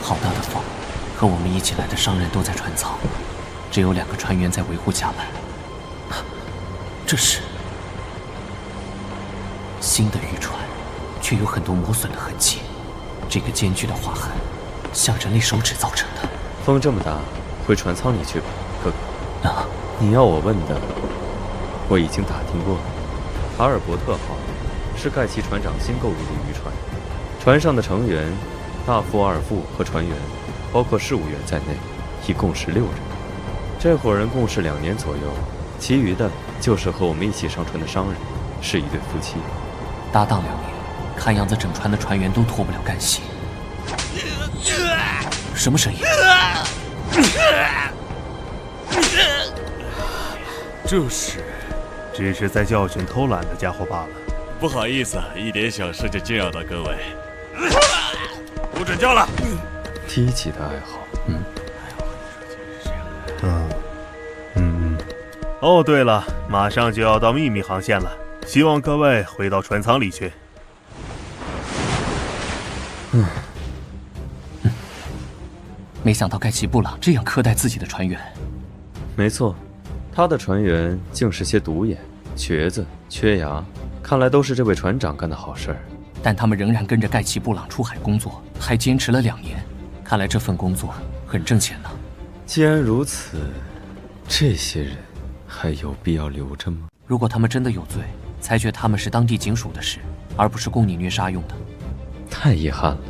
好大的风，和我们一起来的商人都在船舱，只有2个船员在维护甲板。这是新的渔船，却有很多磨损的痕迹。这个艰巨的划痕，像人类手指造成的。
风这么大，回船舱里去吧，哥哥。你要我问的，我已经打听过了。哈尔伯特号是盖奇船长新购入的渔船，船上的成员大副、二副和船员，包括事务员在内，一共16人。这伙人共事2年左右，其余的就是和我们一起上船的商人，是一对夫妻。
搭档2年，看样子整船的船员都脱不了干系。什么声音？
只是在教训偷懒的家伙罢了。
不好意思，一点小事就惊扰到各位。
不准叫了。
低级的爱好。
哦，对了，马上就要到秘密航线了，希望各位回到船舱里去。
没想到盖奇布朗这样苛待自己的船员。
没错，他的船员竟是些独眼、瘸子、缺牙，看来都是这位船长干的好事儿。
但他们仍然跟着盖奇布朗出海工作，还坚持了2年，看来这份工作很挣钱呢。
既然如此，这些人还有必要留着吗？
如果他们真的有罪，裁决他们是当地警署的事，而不是供你虐杀用的。
太遗憾了，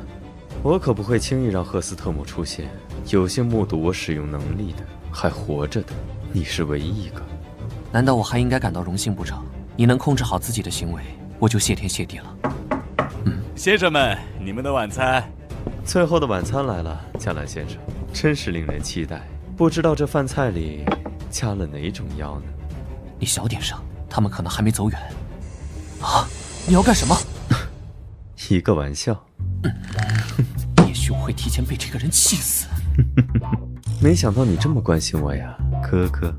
我可不会轻易让赫斯特姆出现。有幸目睹我使用能力的，还活着的，你是唯一一个。
难道我还应该感到荣幸不成？你能控制好自己的行为，我就谢天谢地了。
先生们，你们的晚餐。
最后的晚餐来了，加兰先生，真是令人期待。不知道这饭菜里加了哪种药呢？
你小点声，他们可能还没走远。啊！你要干什么？
一个玩笑。
也许我会提前被这个人气死。
没想到你这么关心我呀，哥哥。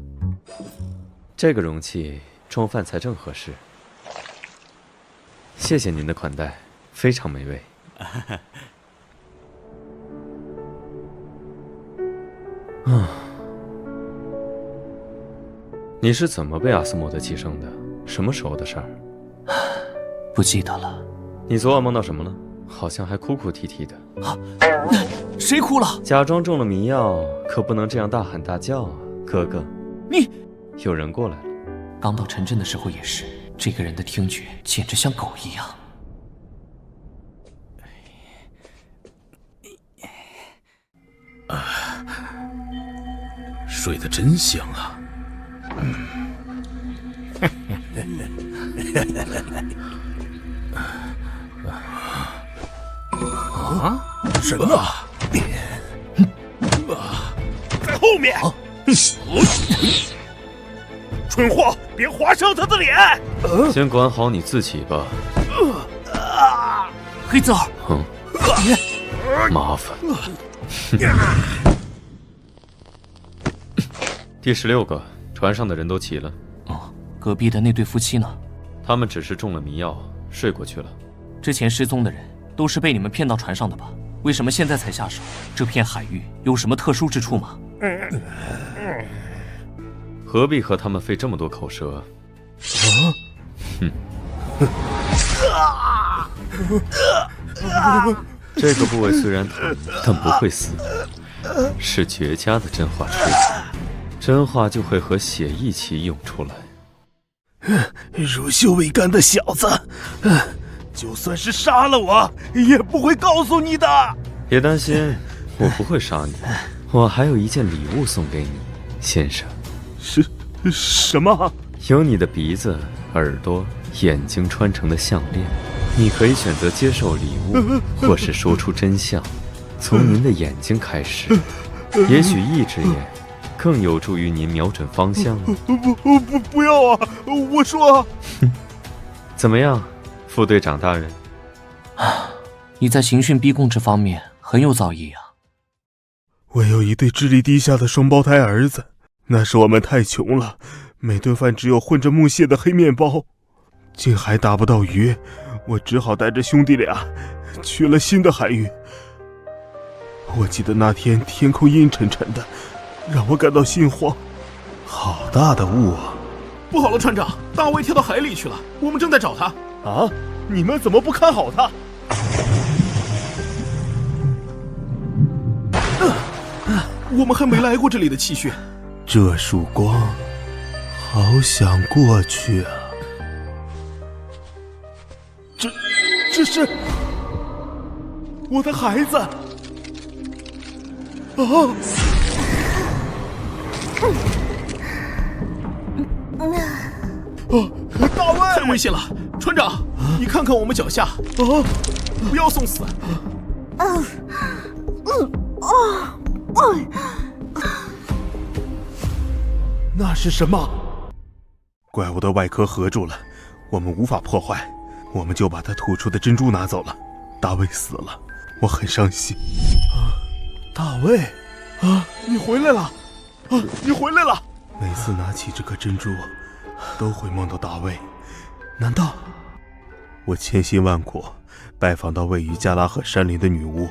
这个容器装饭菜正合适。谢谢您的款待，非常美味。你是怎么被阿斯莫德寄生的？什么时候的事儿？
不记得了。
你昨晚梦到什么了？好像还哭哭啼啼的。
啊！谁哭了？
假装中了迷药，可不能这样大喊大叫啊，哥哥。
你……
有人过来了。
刚到城镇的时候也是，这个人的听觉简直像狗一样。
睡得真香啊！
啊！什么？
在后面！蠢货，别划伤他的脸！
先管好你自己吧。
黑子儿，
麻烦。第16个，船上的人都齐了。
哦，隔壁的那对夫妻呢？
他们只是中了迷药，睡过去了。
之前失踪的人都是被你们骗到船上的吧？为什么现在才下手？这片海域有什么特殊之处吗？
何必和他们费这么多口舌？这个部位虽然疼，但不会死，是绝佳的真化处理。真话就会和血一起涌出来。
乳臭未干的小子，就算是杀了我，也不会告诉你的。
别担心，我不会杀你。我还有一件礼物送给你，先生。
什么？
有你的鼻子、耳朵、眼睛穿成的项链。你可以选择接受礼物，或是说出真相。从您的眼睛开始，也许一只眼更有助于您瞄准方向。
不要啊！我说，
怎么样，副队长大人？
你在刑讯逼供这方面很有造诣啊。
我有一对智力低下的双胞胎儿子，那时我们太穷了，每顿饭只有混着木屑的黑面包，近海打不到鱼，我只好带着兄弟俩去了新的海域。我记得那天天空阴沉沉的，让我感到心慌。好大的雾啊！
不好了，船长，大卫跳到海里去了，我们正在找他。
啊！你们怎么不看好他？
我们还没来过这里的气穴。
这束光，好想过去啊！
这是我的孩子啊！
大卫，太危险了！船长，你看看我们脚下，不要送死！
那是什么？
怪物的外壳合住了，我们无法破坏，我们就把它吐出的珍珠拿走了。大卫死了，我很伤心。
大卫，你回来了！你回来了！
每次拿起这颗珍珠，都会梦到大卫。难道我千辛万苦拜访到位于加拉赫山林的女巫，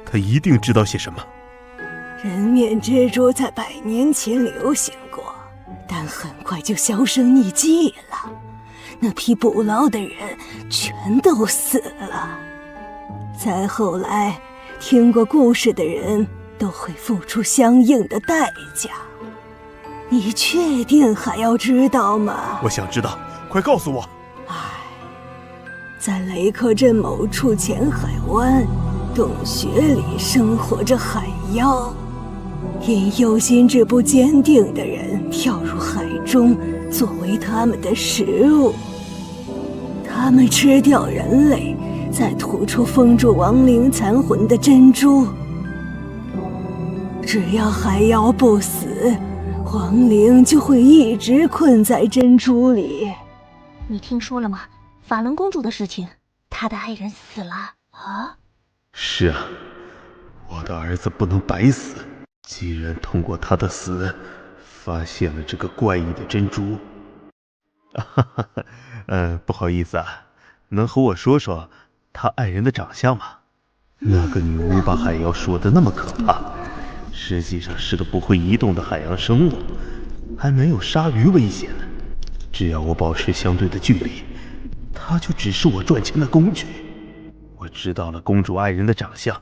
她一定知道些什么？
人面蜘蛛在100年前流行过，但很快就销声匿迹了。那批捕捞的人全都死了。再后来，听过故事的人都会付出相应的代价。你确定还要知道吗？
我想知道，快告诉我。
在雷克镇某处浅海湾洞穴里生活着海妖，因有心智不坚定的人跳入海中作为他们的食物。他们吃掉人类，再吐出封住亡灵残魂的珍珠。只要海妖不死，亡灵就会一直困在珍珠里。
你听说了吗？法伦公主的事情，她的爱人死了啊！
是啊，我的儿子不能白死。既然通过他的死，发现了这个怪异的珍珠，不好意思啊，能和我说说他爱人的长相吗？那个女巫把海妖说的那么可怕，实际上是个不会移动的海洋生物，还没有鲨鱼危险呢。只要我保持相对的距离，它就只是我赚钱的工具。我知道了公主爱人的长相，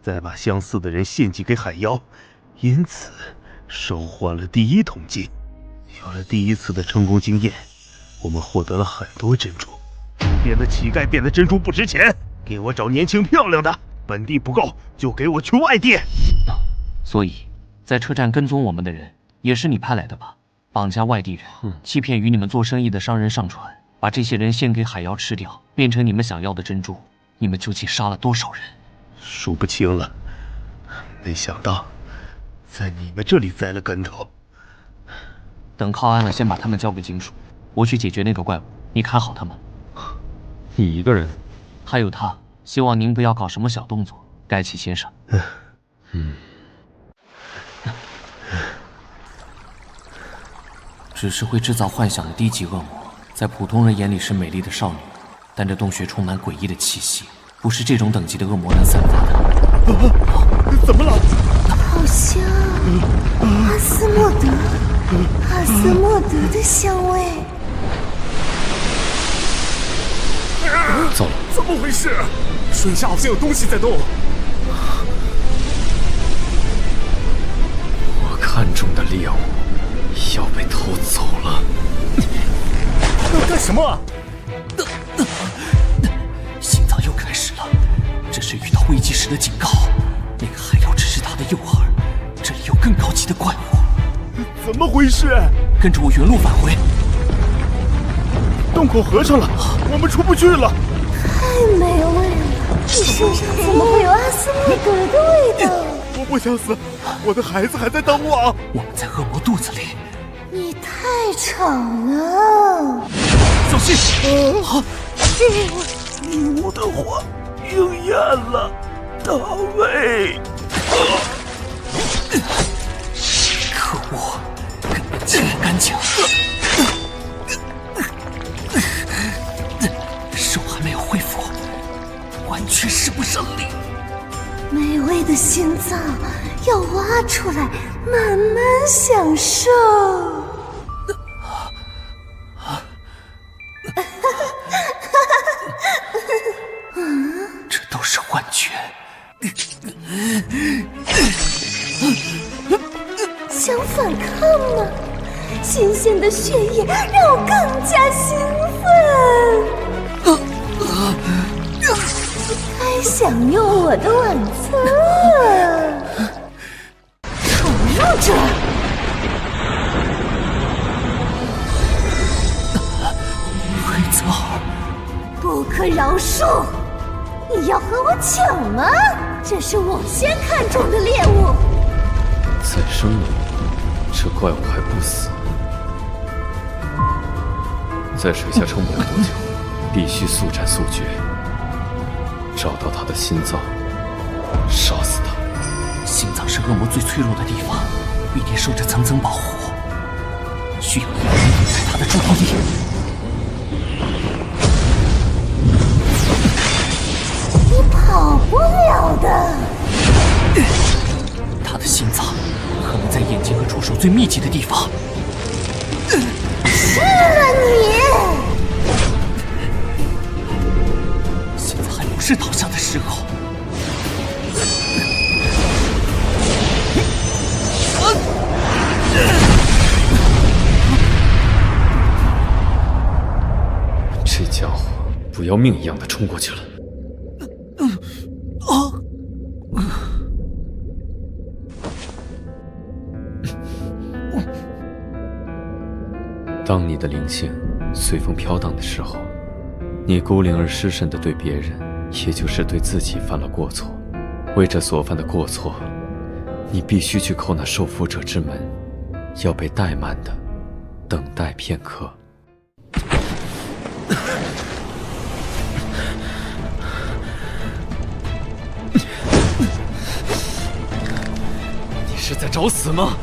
再把相似的人献祭给海妖，因此收获了第1桶金。有了第1次的成功经验，我们获得了很多珍珠。变得乞丐变得珍珠不值钱，给我找年轻漂亮的，本地不够就给我去外地。
所以在车站跟踪我们的人也是你派来的吧？绑架外地人，欺骗与你们做生意的商人上船，把这些人献给海妖吃掉，变成你们想要的珍珠。你们究竟杀了多少人？
数不清了，没想到在你们这里栽了跟头。
等靠岸了，先把他们交给金属，我去解决那个怪物，你看好他们。
你一个人？
还有他，希望您不要搞什么小动作，盖奇先生。只是会制造幻想的低级恶魔，在普通人眼里是美丽的少女，但这洞穴充满诡异的气息，不是这种等级的恶魔能散发的。
怎么了？
好像阿斯莫德的香味。
糟了，
怎么回事？水下好像有东西在动。
我看中的猎物要被偷走了。
要干什么？
心脏又开始了，这是遇到危机时的警告。那个海妖只是他的诱饵，这里有更高级的怪物。
怎么回事？
跟着我原路返回。
洞口合上了，我们出不去了。
太美味了！你身上怎么会有阿斯莫德的味道？
我不想死，我的孩子还在等我。
我们在恶魔肚子里。
你太吵了！
小心！
女巫的火应验了，大卫！
可恶，根本清不干净。手还没有恢复，完全使不上力。
美味的心脏要挖出来，慢慢享受。
这都是幻觉。
想反抗吗？新鲜的血液让我更加兴奋。享用我的晚餐？闯入者！
会走，
不可饶恕！你要和我抢吗？这是我先看中的猎物。
再生了，这怪物还不死。在水下撑不了多久，必须速战速决，找到他的心脏，杀死他。
心脏是恶魔最脆弱的地方，必定受着层层保护，需要一人引开他的注意力。
你跑不了的。
他的心脏可能在眼睛和触手最密集的地方。
吃了你！
现在还不是倒下的时候。
这家伙不要命一样的冲过去了。当你的灵性随风飘荡的时候，你孤零而失神的对别人，也就是对自己犯了过错。为这所犯的过错，你必须去叩那受缚者之门，要被怠慢的等待片刻。你是在找死吗？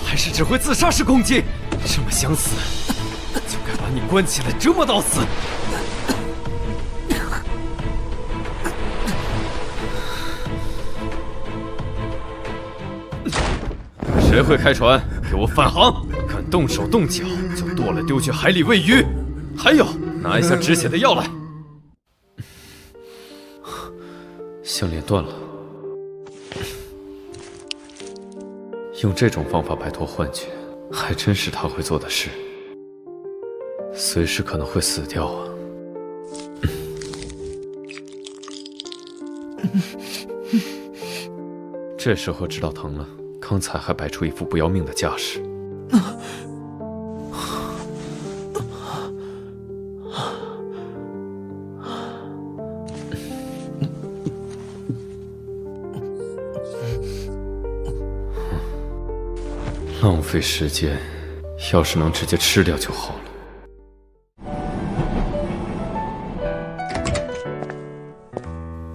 还是只会自杀式攻击？这么想死，就该把你关起来折磨到死。谁会开船？给我返航！敢动手动脚，就剁了丢去海里喂鱼。还有，拿一下止血的药来。项链断了，用这种方法摆脱幻觉，还真是他会做的事。随时可能会死掉啊！这时候知道疼了，刚才还摆出一副不要命的架势。浪费时间，要是能直接吃掉就好了。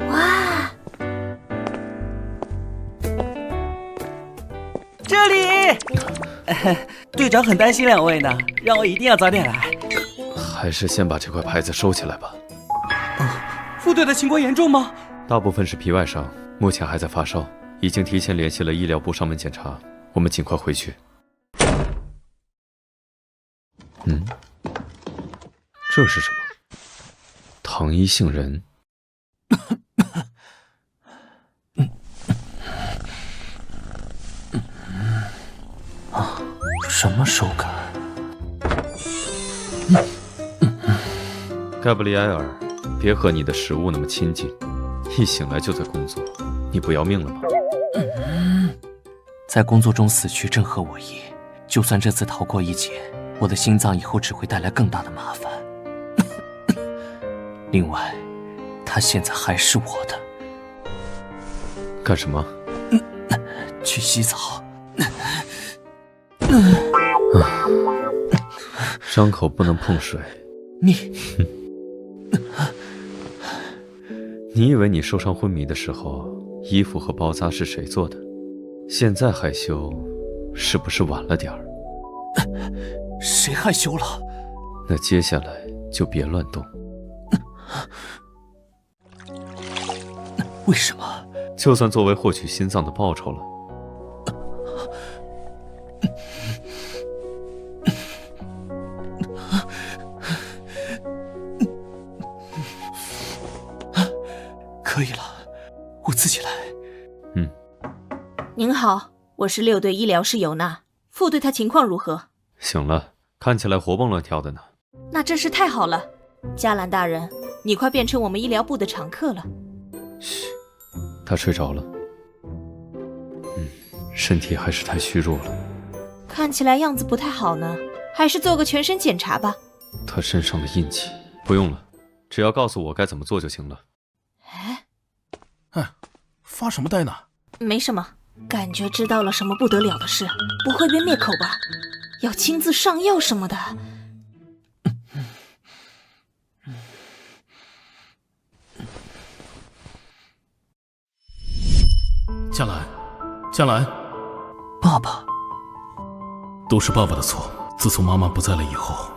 哇！这里，队长很担心两位呢，让我一定要早点来。
还是先把这块牌子收起来吧。
副队的情况严重吗？
大部分是皮外伤，目前还在发烧，已经提前联系了医疗部上门检查。我们尽快回去。这是什么？糖衣杏仁。
什么手感？
盖布里埃尔，别和你的食物那么亲近，一醒来就在工作，你不要命了吗？
在工作中死去正合我意，就算这次逃过一劫，我的心脏以后只会带来更大的麻烦。另外，它现在还是我的。
干什么？
去洗澡。
伤口不能碰水。你以为你受伤昏迷的时候，衣服和包扎是谁做的？现在害羞，是不是晚了点儿？
谁害羞了？
那接下来就别乱动。
为什么？
就算作为获取心脏的报酬了。
可以了，我自己来。
您好，我是6队医疗师尤娜，副队他情况如何？
醒了，看起来活蹦乱跳的呢。
那真是太好了，加兰大人，你快变成我们医疗部的常客了。
嘘，他睡着了。身体还是太虚弱了。
看起来样子不太好呢，还是做个全身检查吧。
他身上的印记不用了，只要告诉我该怎么做就行了。
哎，发什么呆呢？
没什么，感觉知道了什么不得了的事，不会被灭口吧？要亲自上药什么的。
嘉兰，嘉兰，
爸爸，
都是爸爸的错。自从妈妈不在了以后，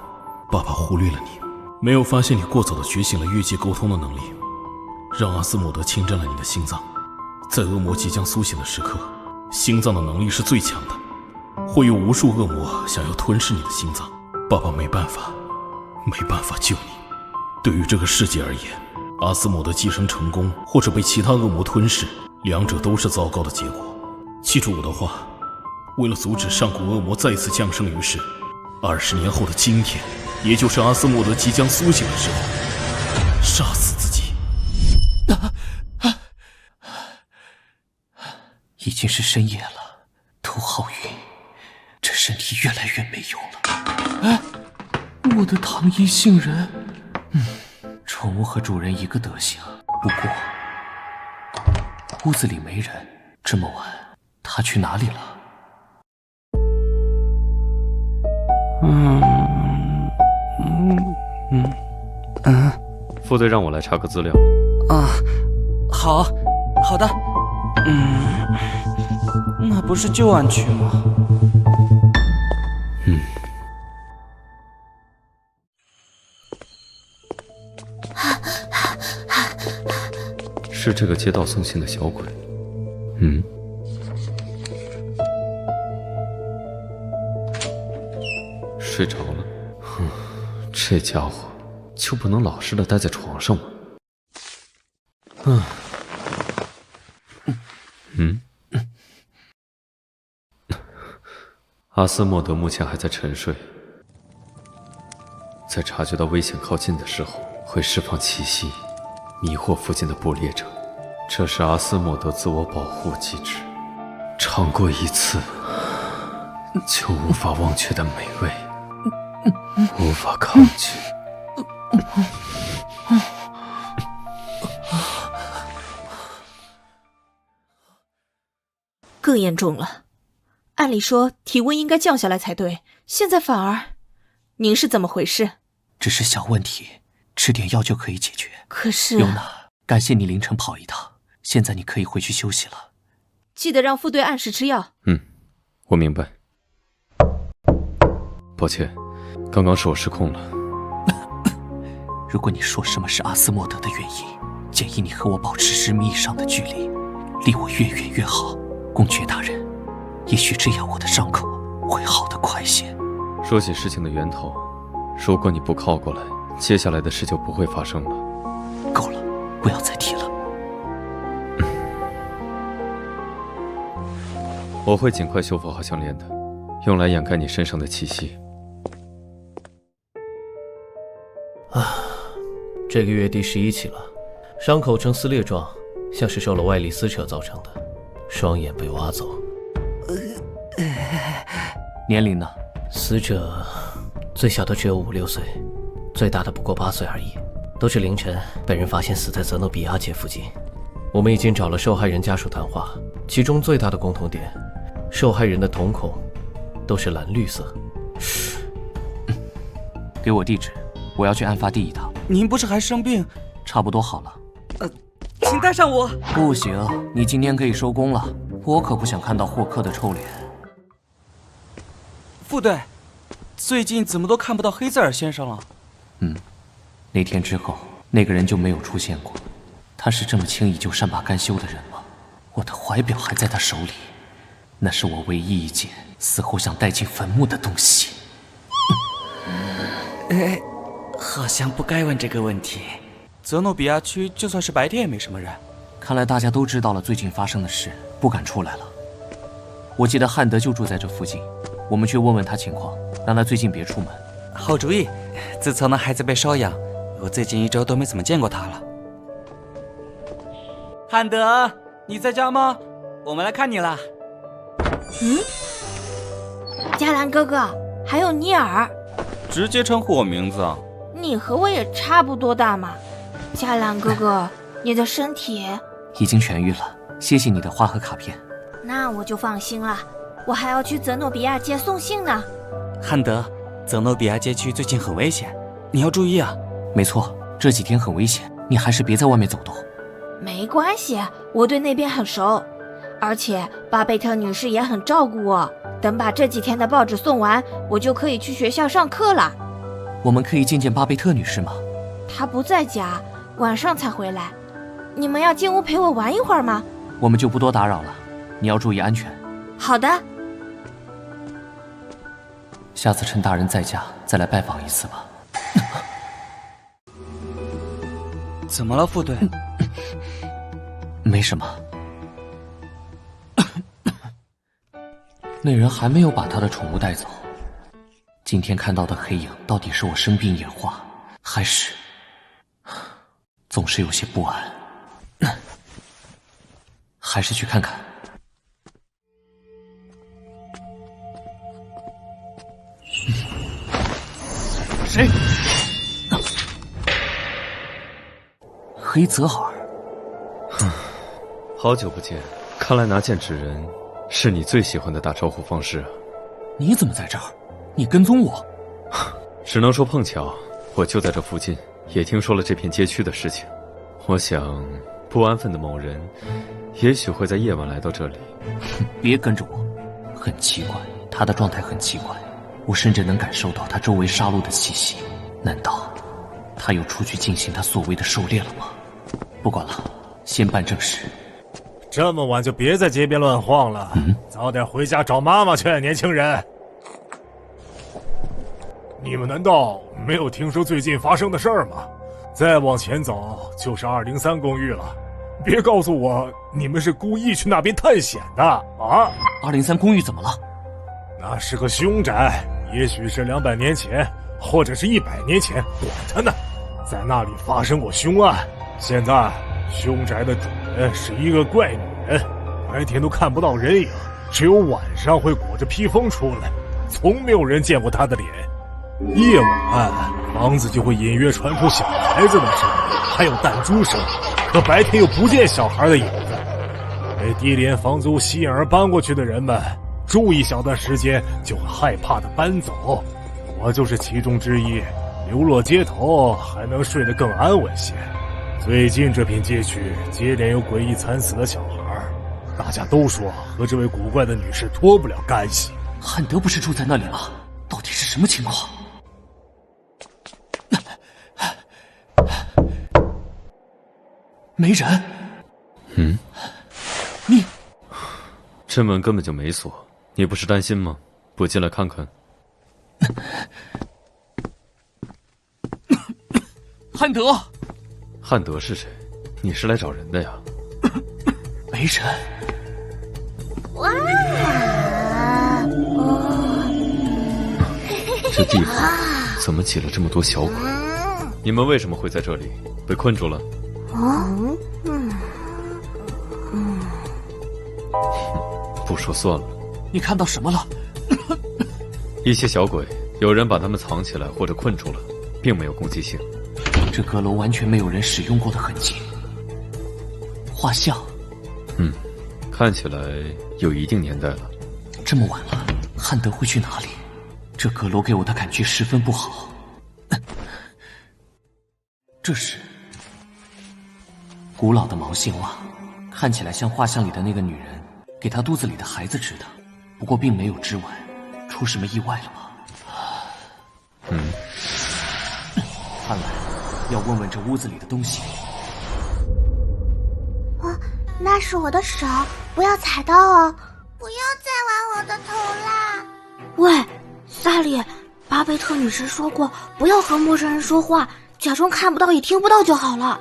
爸爸忽略了你，没有发现你过早的觉醒了越界沟通的能力，让阿斯莫德侵占了你的心脏。在恶魔即将苏醒的时刻，心脏的能力是最强的，会有无数恶魔想要吞噬你的心脏。爸爸没办法救你。对于这个世界而言，阿斯莫德寄生成功或者被其他恶魔吞噬，两者都是糟糕的结果。记住我的话，为了阻止上古恶魔再次降生于世，20年后的今天，也就是阿斯莫德即将苏醒的时候，杀死自己。
已经是深夜了，头好晕，这身体越来越没用了。我的糖衣杏仁，宠物和主人一个德行。不过屋子里没人，这么晚，他去哪里了？
副队让我来查个资料。
好的。那不是旧案区吗？
是这个街道送信的小鬼。睡着了。这家伙就不能老实的待在床上吗？阿斯莫德目前还在沉睡，在察觉到危险靠近的时候，会释放气息，迷惑附近的捕猎者。这是阿斯莫德自我保护机制，尝过一次就无法忘却的美味，无法抗拒。
更严重了，按理说体温应该降下来才对，现在反而……您是怎么回事？
只是小问题，吃点药就可以解决。
可是……
尤娜，感谢你凌晨跑一趟，现在你可以回去休息了。
记得让副队按时吃药。
我明白。抱歉，刚刚是我失控了。
如果你说什么是阿斯莫德的原因，建议你和我保持10米以上的距离，离我越远越好。公爵大人，也许这样我的伤口会好得快些。
说起事情的源头，如果你不靠过来，接下来的事就不会发生了。
够了，不要再提了。
我会尽快修复好项链的，用来掩盖你身上的气息。
这个月第11起了，伤口呈撕裂状，像是受了外力撕扯造成的，双眼被挖走。
年龄呢？
死者最小的只有5、6岁，最大的不过8岁而已。都是凌晨被人发现死在泽诺比亚街附近。我们已经找了受害人家属谈话，其中最大的共同点，受害人的瞳孔都是蓝绿色。
给我地址，我要去案发地一趟。
您不是还生病？
差不多好了。
请带上我。
不行，你今天可以收工了，我可不想看到霍克的臭脸。
副队，最近怎么都看不到黑泽尔先生了？
那天之后，那个人就没有出现过。他是这么轻易就善罢甘休的人吗？我的怀表还在他手里，那是我唯一一件死后想带进坟墓的东西。
好像不该问这个问题。泽诺比亚区就算是白天也没什么人。
看来大家都知道了最近发生的事，不敢出来了。我记得汉德就住在这附近，我们去问问他情况，让他最近别出门。
好主意。自从那孩子被收养，我最近1周都没怎么见过他了。汉德，你在家吗？我们来看你了。
加兰哥哥，还有尼尔，
直接称呼我名字啊？
你和我也差不多大嘛。加兰哥哥，你的身体
已经痊愈了，谢谢你的花和卡片。
那我就放心了，我还要去泽诺比亚街送信呢。
汉德，泽诺比亚街区最近很危险，你要注意啊。
没错，这几天很危险，你还是别在外面走动。
没关系，我对那边很熟，而且巴贝特女士也很照顾我。等把这几天的报纸送完，我就可以去学校上课了。
我们可以见见巴贝特女士吗？
她不在家，晚上才回来。你们要进屋陪我玩一会儿吗？
我们就不多打扰了，你要注意安全。
好的。
下次趁大人在家再来拜访一次吧。
怎么了，副队？
没什么。那人还没有把他的宠物带走。今天看到的黑影，到底是我生病演化，还是……总是有些不安。还是去看看。
谁？
黑泽尔。
好久不见，看来拿剑指人是你最喜欢的打招呼方式啊。
你怎么在这儿？你跟踪我？
只能说碰巧，我就在这附近，也听说了这片街区的事情。我想，不安分的某人，也许会在夜晚来到这里。
别跟着我，很奇怪，他的状态很奇怪，我甚至能感受到他周围杀戮的气息。难道他又出去进行他所谓的狩猎了吗？不管了，先办正事。
这么晚就别在街边乱晃了，早点回家找妈妈去，年轻人。你们难道没有听说最近发生的事儿吗？再往前走就是203公寓了。别告诉我你们是故意去那边探险的啊
！203公寓怎么了？
那是个凶宅，也许是200年前，或者是100年前，管他呢。在那里发生过凶案。现在凶宅的主人是一个怪女人，白天都看不到人影，只有晚上会裹着披风出来，从没有人见过她的脸。夜晚房子就会隐约传出小孩子的声音，还有弹珠声，可白天又不见小孩的影子。被低廉房租吸引而搬过去的人们，住一小段时间就会害怕的搬走。我就是其中之一，流落街头还能睡得更安稳些。最近这片街区接连有诡异惨死的小孩，大家都说和这位古怪的女士脱不了干系。
汉德不是住在那里吗？到底是什么情况？没人。你
这门根本就没锁，你不是担心吗？不进来看看？
汉德。
汉德是谁？你是来找人的呀？
没人。
哇！
这地方怎么挤了这么多小鬼？你们为什么会在这里？被困住了？不说算了。
你看到什么了？
一些小鬼，有人把他们藏起来或者困住了，并没有攻击性。
这阁楼完全没有人使用过的痕迹。画像，
看起来有一定年代了。
这么晚了，汉德会去哪里？这阁楼给我的感觉十分不好。这是古老的毛线袜，看起来像画像里的那个女人给她肚子里的孩子织的，不过并没有织完。出什么意外了吗？看来要问问这屋子里的东西。
那是我的手，不要踩到哦！不要再玩我的头啦！喂，萨莉，巴贝特女士说过，不要和陌生人说话，假装看不到也听不到就好了。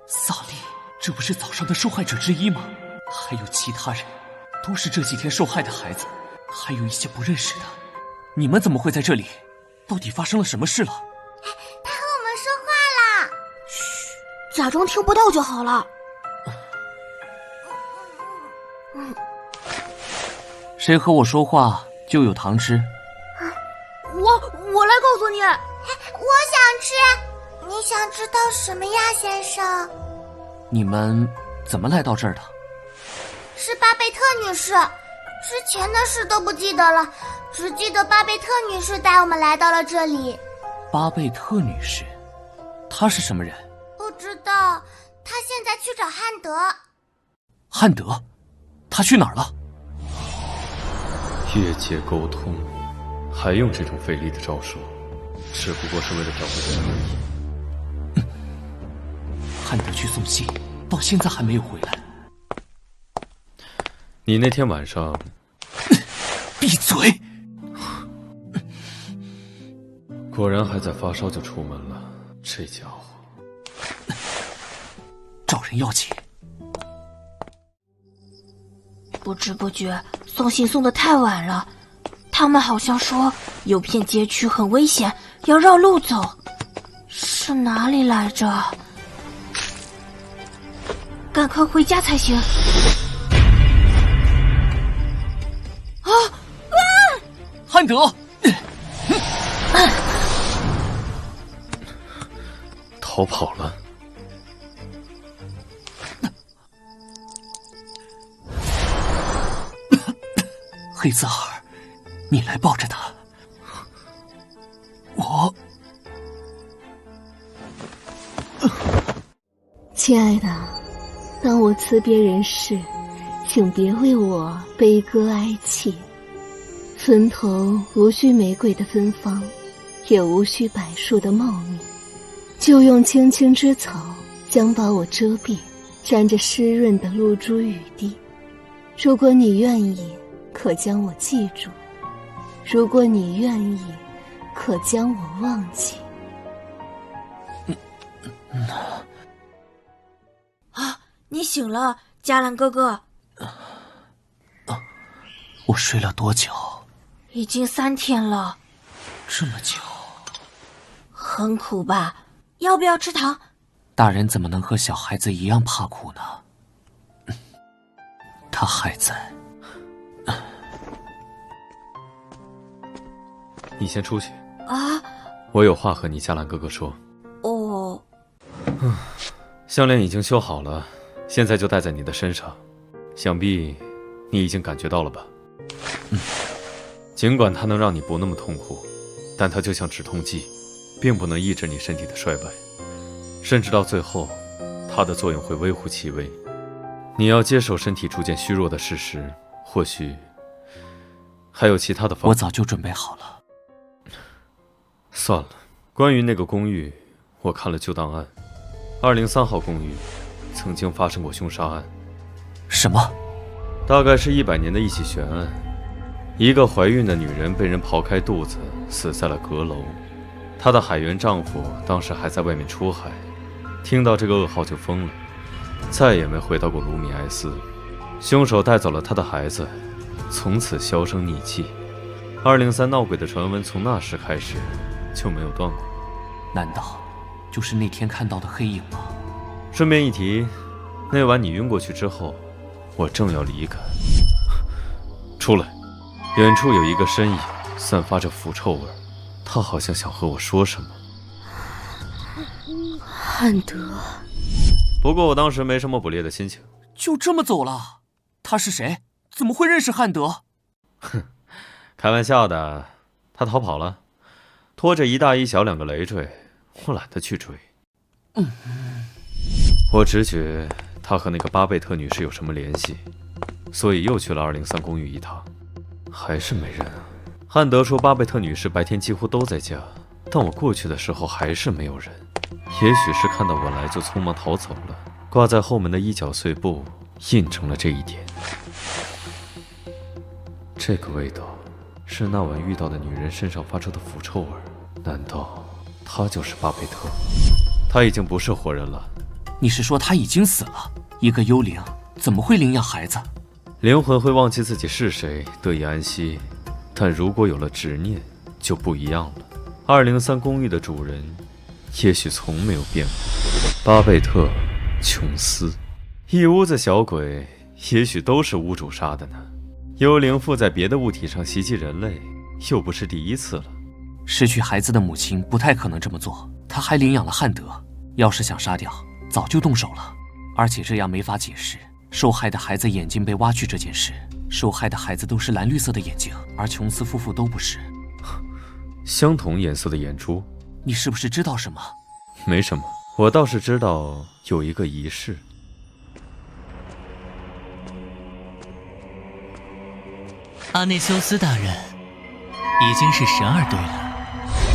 萨莉，这不是早上的受害者之一吗？还有其他人，都是这几天受害的孩子，还有一些不认识的。你们怎么会在这里？到底发生了什么事了？
他和我们说话啦！嘘，假装听不到就好了。
谁和我说话就有糖吃。
我来告诉你，我想吃。你想知道什么呀，先生？
你们怎么来到这儿的？
是巴贝特女士，之前的事都不记得了，只记得巴贝特女士带我们来到了这里。
巴贝特女士，她是什么人？
不知道，她现在去找汉德。
汉德？他去哪儿了？
越界沟通，还用这种费力的招数，只不过是为了找个人而已。
汉德去送信，到现在还没有回来。
你那天晚上……
闭嘴！
果然还在发烧就出门了，这家伙。
找人要钱。
不知不觉送信送得太晚了，他们好像说有片街区很危险，要绕路走，是哪里来着？赶快回家才行。
汉德，
逃跑了。
黑泽尔，你来抱着他。我，
亲爱的，当我辞别人世，请别为我悲歌哀泣。村头无需玫瑰的芬芳，也无需柏树的茂密，就用青青之草将把我遮蔽，沾着湿润的露珠雨滴。如果你愿意，可将我记住；如果你愿意，可将我忘记。
啊，你醒了，加兰哥哥。
我睡了多久？
已经3天了。
这么久？
很苦吧？要不要吃糖？
大人怎么能和小孩子一样怕苦呢？他还在。
你先出去
啊！
我有话和你加兰哥哥说。
哦。
项链已经修好了，现在就戴在你的身上，想必你已经感觉到了吧？尽管它能让你不那么痛苦，但它就像止痛剂，并不能抑制你身体的衰败，甚至到最后，它的作用会微乎其微。你要接受身体逐渐虚弱的事实，或许还有其他的方法。
我早就准备好了。
算了，关于那个公寓，我看了旧档案，203号公寓曾经发生过凶杀案。
什么？
大概是100年的一起悬案。一个怀孕的女人被人刨开肚子，死在了阁楼。她的海员丈夫当时还在外面出海，听到这个噩耗就疯了，再也没回到过卢米埃斯。凶手带走了她的孩子，从此销声匿迹。203闹鬼的传闻从那时开始就没有断过。
难道就是那天看到的黑影吗？
顺便一提，那晚你晕过去之后，我正要离开。出来，远处有一个身影，散发着腐臭味，他好像想和我说什么。
汉德。
不过我当时没什么捕猎的心情。
就这么走了？他是谁？怎么会认识汉德？
哼，开玩笑的，他逃跑了，拖着一大一小2个累赘，我懒得去追。我直觉他和那个巴贝特女士有什么联系，所以又去了203公寓一趟，还是没人啊。汉德说巴贝特女士白天几乎都在家，但我过去的时候还是没有人。也许是看到我来就匆忙逃走了，挂在后门的衣角碎布印证了这一点。这个味道是那晚遇到的女人身上发出的腐臭味，难道她就是巴贝特？她已经不是活人了。
你是说她已经死了？一个幽灵怎么会领养孩子？
灵魂会忘记自己是谁，得以安息，但如果有了执念就不一样了。203公寓的主人也许从没有变过，巴贝特·琼斯。一屋子小鬼，也许都是屋主杀的呢。幽灵附在别的物体上袭击人类，又不是第一次了。
失去孩子的母亲不太可能这么做，她还领养了汉德，要是想杀掉，早就动手了。而且这样没法解释受害的孩子眼睛被挖去这件事。受害的孩子都是蓝绿色的眼睛，而琼斯夫妇都不是。
相同颜色的眼珠？
你是不是知道什么？
没什么，我倒是知道有一个仪式。
阿内修斯大人，已经是12对了，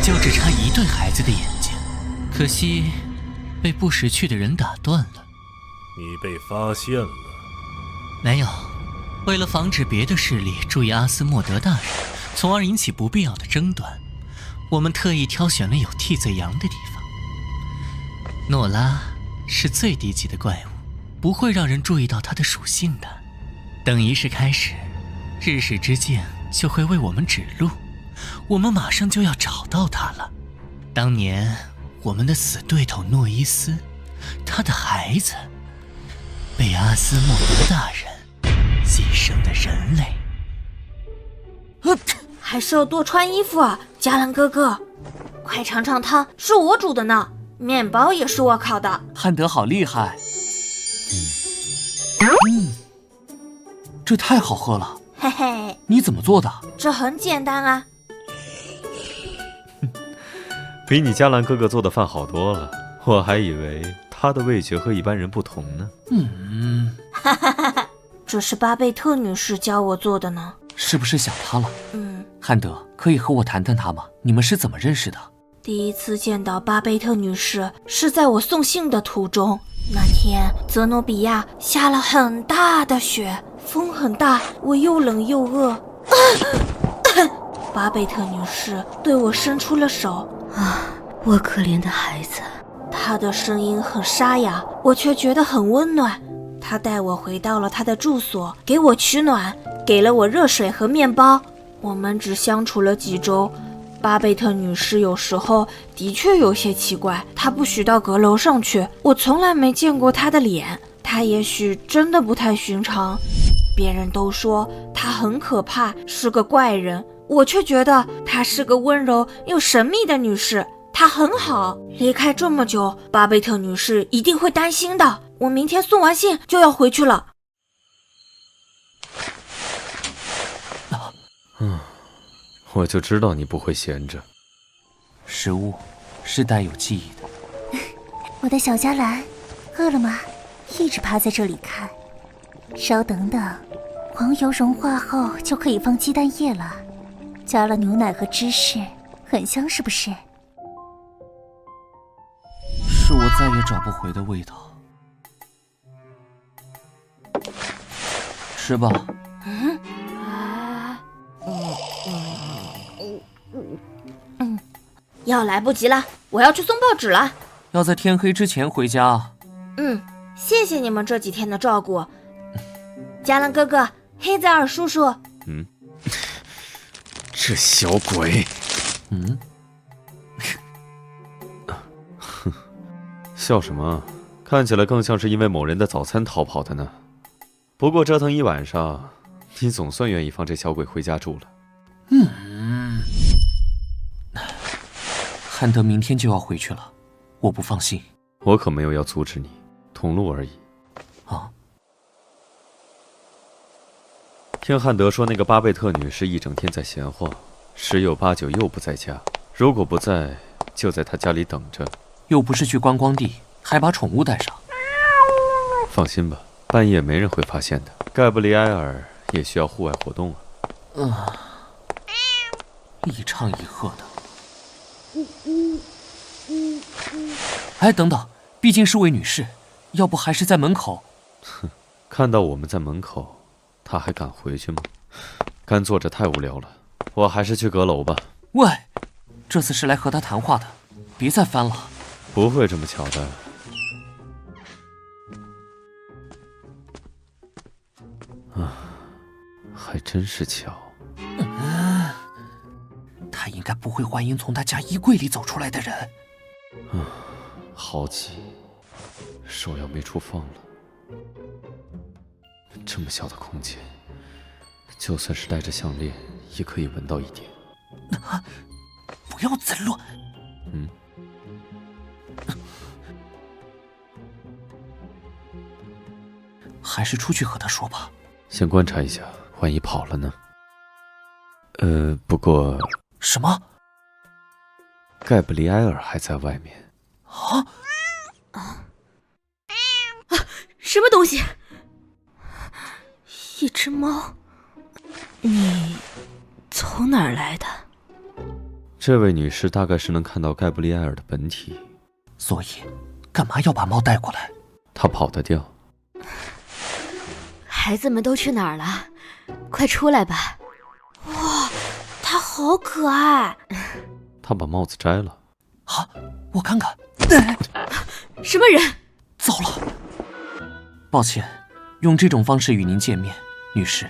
就只差1对孩子的眼睛，可惜被不识趣的人打断了。
你被发现了？
没有，为了防止别的势力注意阿斯莫德大人，从而引起不必要的争端，我们特意挑选了有替罪羊的地方。诺拉是最低级的怪物，不会让人注意到它的属性的。等仪式开始，日食之剑就会为我们指路，我们马上就要找到它了。当年我们的死对头诺伊斯，他的孩子被阿斯莫德大人牺牲的人类。
还是要多穿衣服啊，加兰哥哥，快尝尝汤，是我煮的呢，面包也是我烤的。
汉德好厉害。这太好喝了。
嘿嘿，
你怎么做的？
这很简单啊。
比你加兰哥哥做的饭好多了，我还以为他的味觉和一般人不同呢。
哈哈哈哈，这是巴贝特女士教我做的呢。
是不是想他了？汉德，可以和我谈谈他吗？你们是怎么认识的？
第一次见到巴贝特女士是在我送信的途中。那天泽诺比亚下了很大的雪，风很大，我又冷又饿。巴贝特女士对我伸出了手。
我可怜的孩子。
她的声音很沙哑，我却觉得很温暖。她带我回到了她的住所，给我取暖，给了我热水和面包。我们只相处了几周。巴贝特女士有时候的确有些奇怪，她不许到阁楼上去，我从来没见过她的脸，她也许真的不太寻常。别人都说她很可怕，是个怪人，我却觉得她是个温柔又神秘的女士，她很好。离开这么久，巴贝特女士一定会担心的。我明天送完信就要回去了。
我就知道你不会闲着。
食物是带有记忆的。
我的小加兰，饿了吗？一直趴在这里看。稍等等，黄油融化后就可以放鸡蛋液了，加了牛奶和芝士，很香是不是？
是我再也找不回的味道。吃吧。
要来不及了，我要去送报纸了。
要在天黑之前回家。
谢谢你们这几天的照顾。加兰哥哥，黑泽尔叔叔。
这小鬼。笑什么？看起来更像是因为某人的早餐逃跑的呢。不过折腾一晚上，你总算愿意放这小鬼回家住了。
汉德明天就要回去了，我不放心。
我可没有要阻止你，同路而已。听汉德说，那个巴贝特女士一整天在闲话，十有八九又不在家。如果不在，就在她家里等着。
又不是去观光地，还把宠物带上。
放心吧，半夜没人会发现的。盖布里埃尔也需要户外活动啊。
一唱一和的。哎，等等，毕竟是位女士，要不还是在门口。
看到我们在门口，她还敢回去吗？干坐着太无聊了，我还是去阁楼吧。
喂，这次是来和他谈话的，别再翻了。
不会这么巧的。还真是巧。
他应该不会欢迎从他家衣柜里走出来的人。
好挤，手要没处放了。这么小的空间，就算是戴着项链，也可以闻到一点。
不要再乱。还是出去和他说吧。
先观察一下，万一跑了呢？不过……
什么？
盖布里埃尔还在外面。
什么东西？一只猫？你从哪儿来的？
这位女士大概是能看到盖布里埃尔的本体，
所以干嘛要把猫带过来？
她跑得掉。
孩子们都去哪儿了？快出来吧！哇，它好可爱！
她把帽子摘了。
啊，我看看。
什么人？
糟了！抱歉，用这种方式与您见面，女士。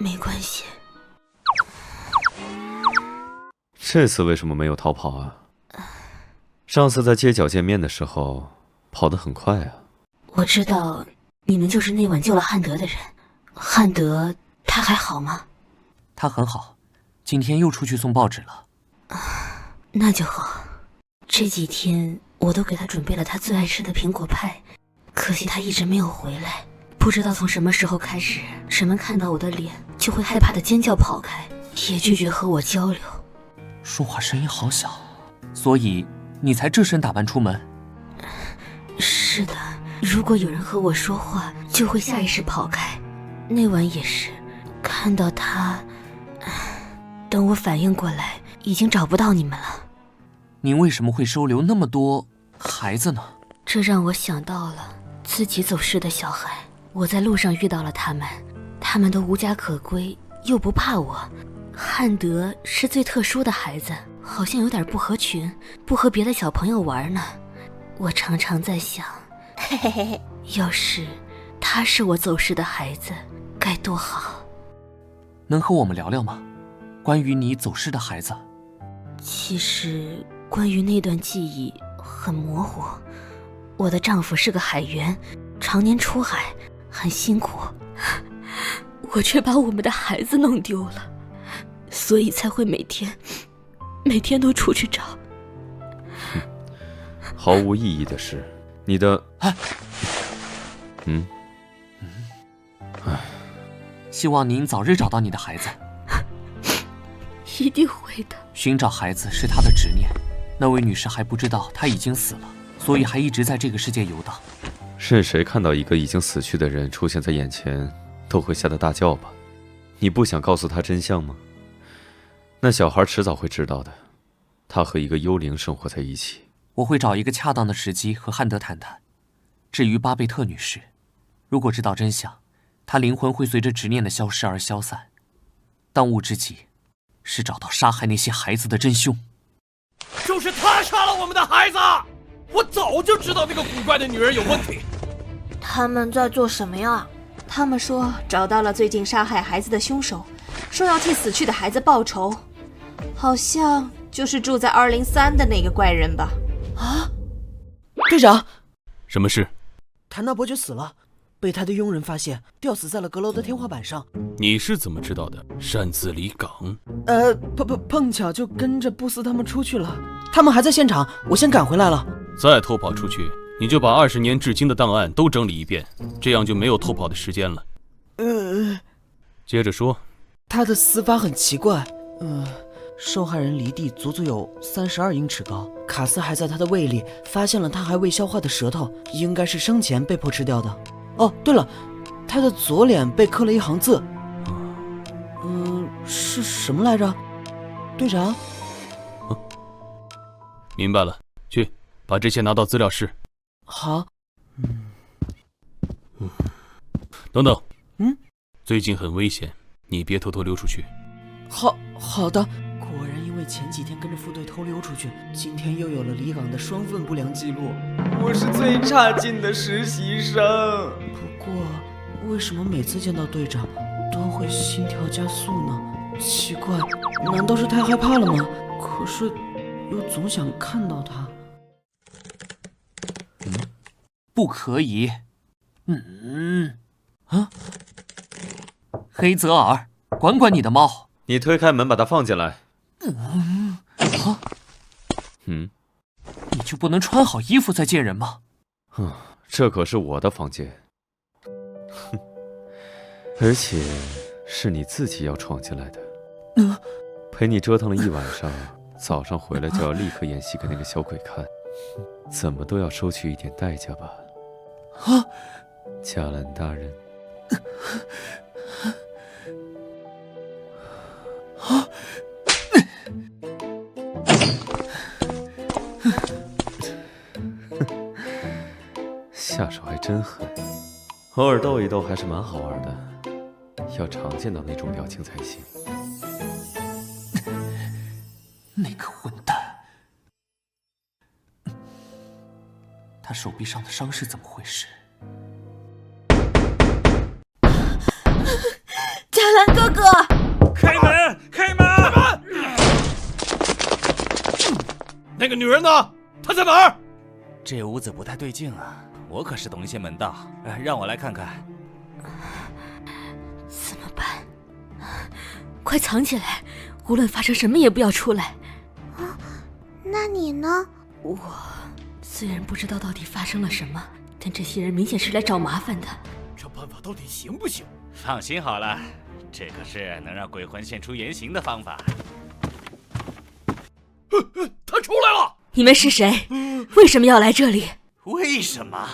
没关系。
这次为什么没有逃跑啊？上次在街角见面的时候，跑得很快啊。
我知道你们就是那晚救了汉德的人。汉德他还好吗？
他很好，今天又出去送报纸了。
那就好。这几天我都给他准备了他最爱吃的苹果派，可惜他一直没有回来。不知道从什么时候开始，人们看到我的脸就会害怕的尖叫跑开，也拒绝和我交流。
说话声音好小，所以你才这身打扮出门？
是的，如果有人和我说话，就会下意识跑开。那晚也是，看到他，等我反应过来，已经找不到你们了。
您为什么会收留那么多孩子呢？
这让我想到了自己走失的小孩。我在路上遇到了他们，他们都无家可归，又不怕我。汉德是最特殊的孩子，好像有点不合群，不和别的小朋友玩呢。我常常在想，要是他是我走失的孩子，该多好。
能和我们聊聊吗？关于你走失的孩子。
其实关于那段记忆很模糊。我的丈夫是个海员，常年出海，很辛苦，我却把我们的孩子弄丢了，所以才会每天都出去找。
毫无意义的是，你的……
希望您早日找到你的孩子。
一定会的。
寻找孩子是他的执念，那位女士还不知道他已经死了，所以还一直在这个世界游荡。
是谁看到一个已经死去的人出现在眼前，都会吓得大叫吧？你不想告诉他真相吗？那小孩迟早会知道的，他和一个幽灵生活在一起。
我会找一个恰当的时机和汉德谈谈。至于巴贝特女士，如果知道真相，她灵魂会随着执念的消失而消散。当务之急是找到杀害那些孩子的真凶。
就是他杀了我们的孩子！我早就知道那个古怪的女人有问题。
他们在做什么呀？
他们说找到了最近杀害孩子的凶手，说要替死去的孩子报仇，好像就是住在203的那个怪人吧？
啊，队长，
什么事？
谭纳伯爵死了，被他的佣人发现，吊死在了阁楼的天花板上。
你是怎么知道的？擅自离港？
碰巧就跟着布斯他们出去了，他们还在现场，我先赶回来了。
再偷跑出去，你就把20年至今的档案都整理一遍，这样就没有偷跑的时间了。接着说。
他的死法很奇怪，受害人离地足足有32英尺高，卡斯还在他的胃里发现了他还未消化的舌头，应该是生前被迫吃掉的。哦，对了，他的左脸被刻了一行字，是什么来着？队长？
明白了，去把这些拿到资料室。
好。
等等，最近很危险，你别偷偷溜出去。
好的。果然因为前几天跟着副队偷溜出去，今天又有了离港的双份不良记录。我是最差劲的实习生。不过，为什么每次见到队长都会心跳加速呢？奇怪，难道是太害怕了吗？可是又总想看到他。
不可以。啊！黑泽尔，管管你的猫！
你推开门，把它放进来。
你就不能穿好衣服再见人吗？
这可是我的房间，哼，而且是你自己要闯进来的。陪你折腾了一晚上，早上回来就要立刻演戏给那个小鬼看，怎么都要收取一点代价吧？加兰大人。下手还真狠，偶尔斗一斗还是蛮好玩的，要常见到那种表情才行。
那个混蛋，他手臂上的伤是怎么回事？
嘉兰哥哥，
开门！开门！
那个女人呢？她在哪儿？
这屋子不太对劲啊，我可是懂一些门道，让我来看看。
怎么办？快藏起来，无论发生什么也不要出来。
那你呢？
我虽然不知道到底发生了什么，但这些人明显是来找麻烦的。
这办法到底行不行？
放心好了，这可是能让鬼魂现出原形的方法。
他出来了！
你们是谁？为什么要来这里？
为什么？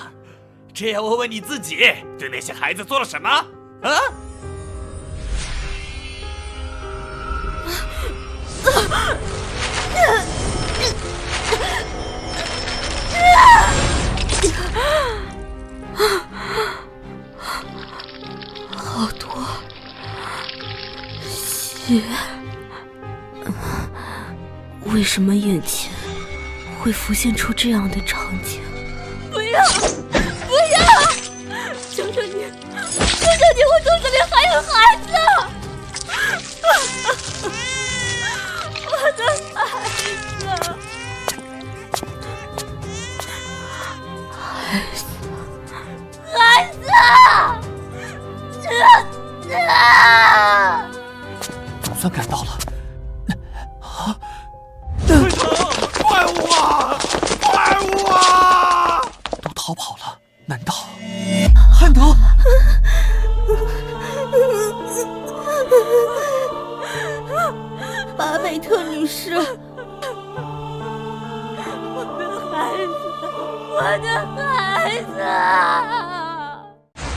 这要问问你自己，对那些孩子做了什么？啊？
好多血，为什么眼前会浮现出这样的场景？不要！不要！求求你，求求你，我肚子里还有孩子！我的孩子！孩子！
总算赶到了。
怪物啊！怪物啊！
都逃跑了，难道汉德？
巴贝特女士，
我的孩子，我的孩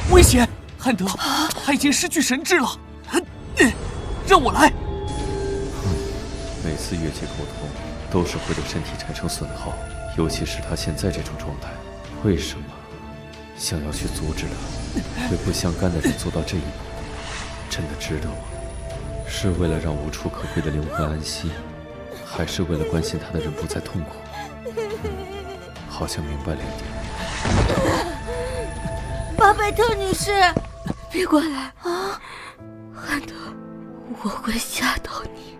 子！
危险！汉德，他已经失去神智了。让我来。
每次越界沟通都是会对身体产生损耗，尤其是他现在这种状态。为什么想要去阻止他，为不相干的人做到这一步？真的值得吗？是为了让无处可归的灵魂安息，还是为了关心他的人不再痛苦？好像明白了一点。
巴贝特女士，
别过来啊！汉德，我会吓到你。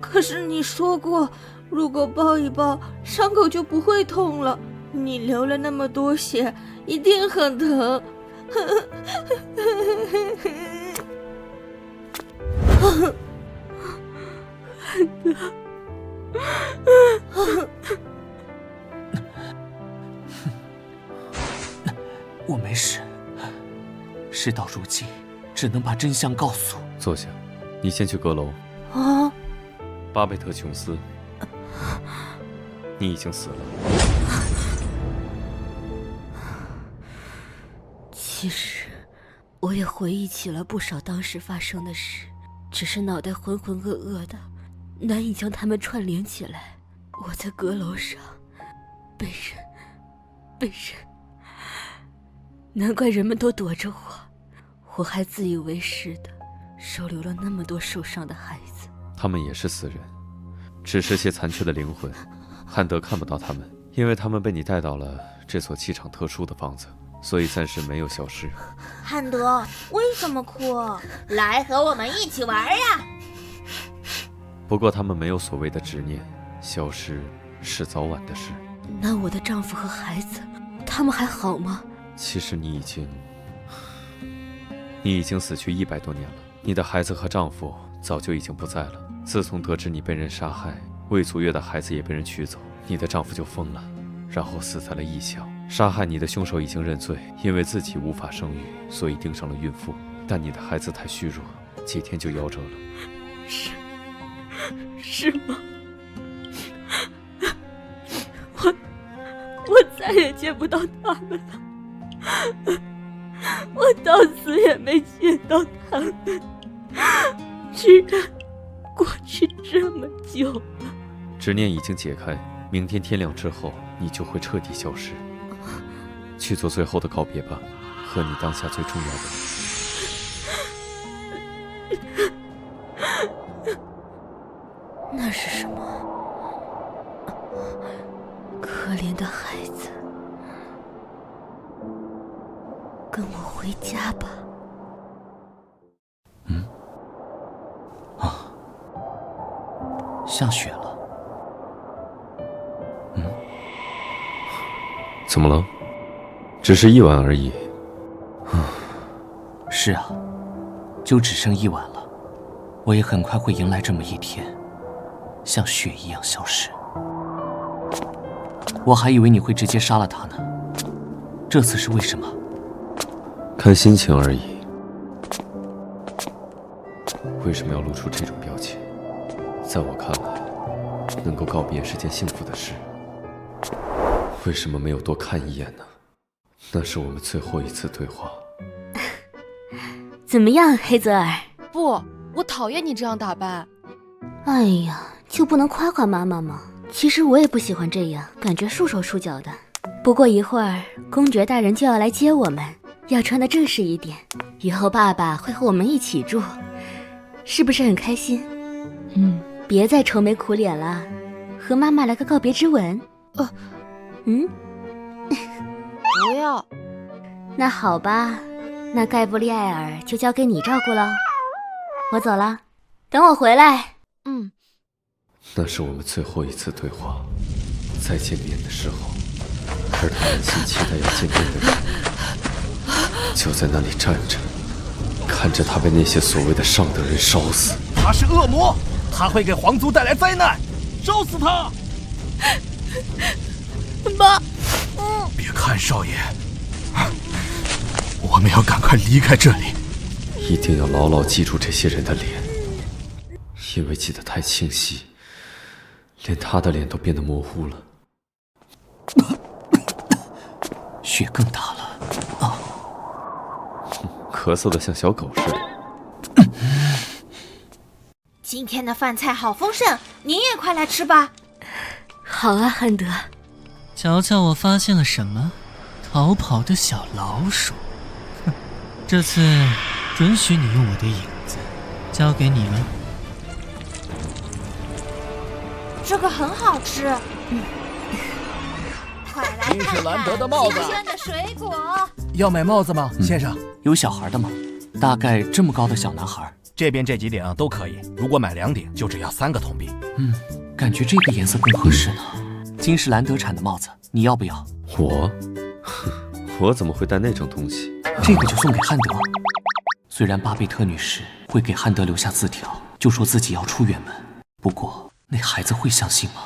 可是你说过，如果抱一抱，伤口就不会痛了。你流了那么多血，一定很疼。
汉德，
我没事。事到如今，只能把真相告诉。
坐下，你先去阁楼。
啊！
巴贝特·琼斯，你已经死了。
其实，我也回忆起了不少当时发生的事，只是脑袋浑浑噩噩的，难以将它们串联起来。我在阁楼上，被人，难怪人们都躲着我，我还自以为是的收留了那么多受伤的孩子。
他们也是死人，只是些残缺的灵魂。汉德看不到他们，因为他们被你带到了这所气场特殊的房子，所以暂时没有消失。
汉德，为什么哭？来和我们一起玩呀！
不过他们没有所谓的执念，消失是早晚的事。
那我的丈夫和孩子，他们还好吗？
其实你已经你已经死去100多年了，你的孩子和丈夫早就已经不在了。自从得知你被人杀害，魏祖月的孩子也被人取走，你的丈夫就疯了，然后死在了异乡。杀害你的凶手已经认罪，因为自己无法生育，所以盯上了孕妇。但你的孩子太虚弱，几天就夭折了。
是吗？我再也见不到他们了，我到死也没见到他们，居然过去这么久了。
执念已经解开，明天天亮之后，你就会彻底消失。去做最后的告别吧，和你当下最重要的
人。那是什么？可怜的孩子，跟我回家吧。
下雪了。
怎么了？只是1晚而已。
是啊，就只剩1晚了。我也很快会迎来这么一天，像雪一样消失。我还以为你会直接杀了他呢，这次是为什么？
看心情而已。为什么要露出这种表情？在我看来，能够告别是件幸福的事。为什么没有多看一眼呢？那是我们最后一次对话。
怎么样，黑泽尔？
不，我讨厌你这样打扮。
哎呀，就不能夸夸妈妈吗？其实我也不喜欢这样，感觉束手束脚的。不过一会儿，公爵大人就要来接我们，要穿得正式一点。以后爸爸会和我们一起住，是不是很开心？别再愁眉苦脸了，和妈妈来个告别之吻。
不要。
那好吧，那盖布利埃尔就交给你照顾了。我走了，等我回来。
那是我们最后一次对话，再见面的时候，而他满心期待要见面的人，就在那里站着，看着他被那些所谓的上等人烧死。
他是恶魔，他会给皇族带来灾难，烧死他！
妈，
别看少爷，我们要赶快离开这里。
一定要牢牢记住这些人的脸，因为记得太清晰，连他的脸都变得模糊了。
雪更大了
咳嗽的像小狗似的。
今天的饭菜好丰盛，您也快来吃吧。
好啊，汉德。
瞧瞧我发现了什么？逃跑的小老鼠。哼，这次准许你用我的影子，交给你了。
这个很好吃。快来看看
金士兰德的帽子，
新鲜的水果。
要买帽子吗，先生？
有小孩的吗？大概这么高的小男孩。
这边这几顶都可以，如果买2顶，就只要3个铜币。
感觉这个颜色更合适呢。金士兰德产的帽子，你要不要？
我怎么会戴那种东西？
这个就送给汉德。虽然巴贝特女士会给汉德留下字条，就说自己要出远门，不过那孩子会相信吗？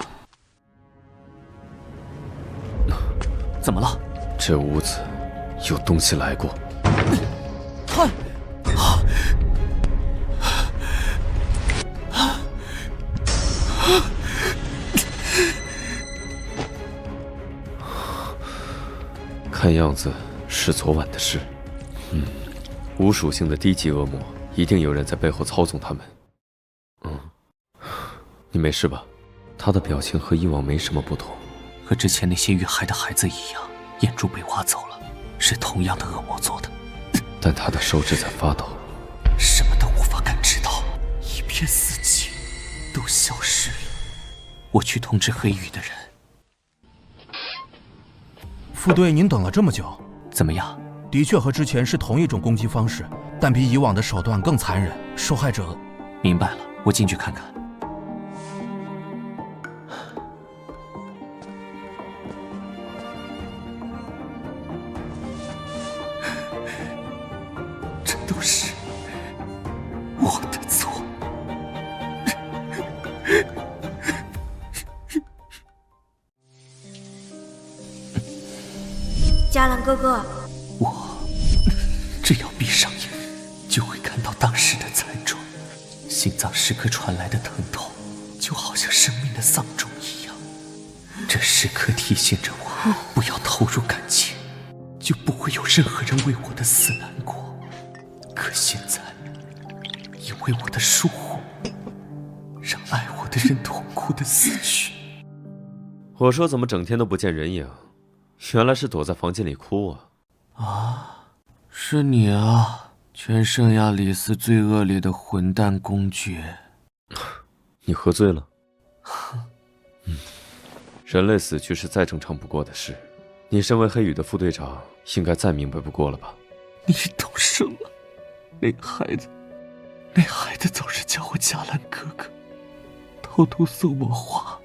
怎么了？
这屋子有东西来过。
看，
看样子是昨晚的事。无属性的低级恶魔，一定有人在背后操纵他们。你没事吧？他的表情和以往没什么不同，
和之前那些遇害的孩子一样，眼珠被挖走了，是同样的恶魔做的。
但他的手指在发抖，
什么都无法感知到，一片死寂，都消失了。我去通知黑羽的人。
副队，您等了这么久，
怎么样？
的确和之前是同一种攻击方式，但比以往的手段更残忍。受害者……
明白了，我进去看看。这都是
嘉兰哥哥，
只要闭上眼，就会看到当时的惨状，心脏时刻传来的疼痛，就好像生命的丧钟一样。这时刻提醒着我，不要投入感情，就不会有任何人为我的死难过。可现在，因为我的疏忽，让爱我的人痛苦的死去。
我说怎么整天都不见人影，原来是躲在房间里哭啊！
啊，是你啊，全圣亚里斯最恶劣的混蛋公爵！
你喝醉了？人类死去是再正常不过的事，你身为黑羽的副队长，应该再明白不过了吧？
你懂事了，那孩子总是叫我嘉兰哥哥，偷偷送我花。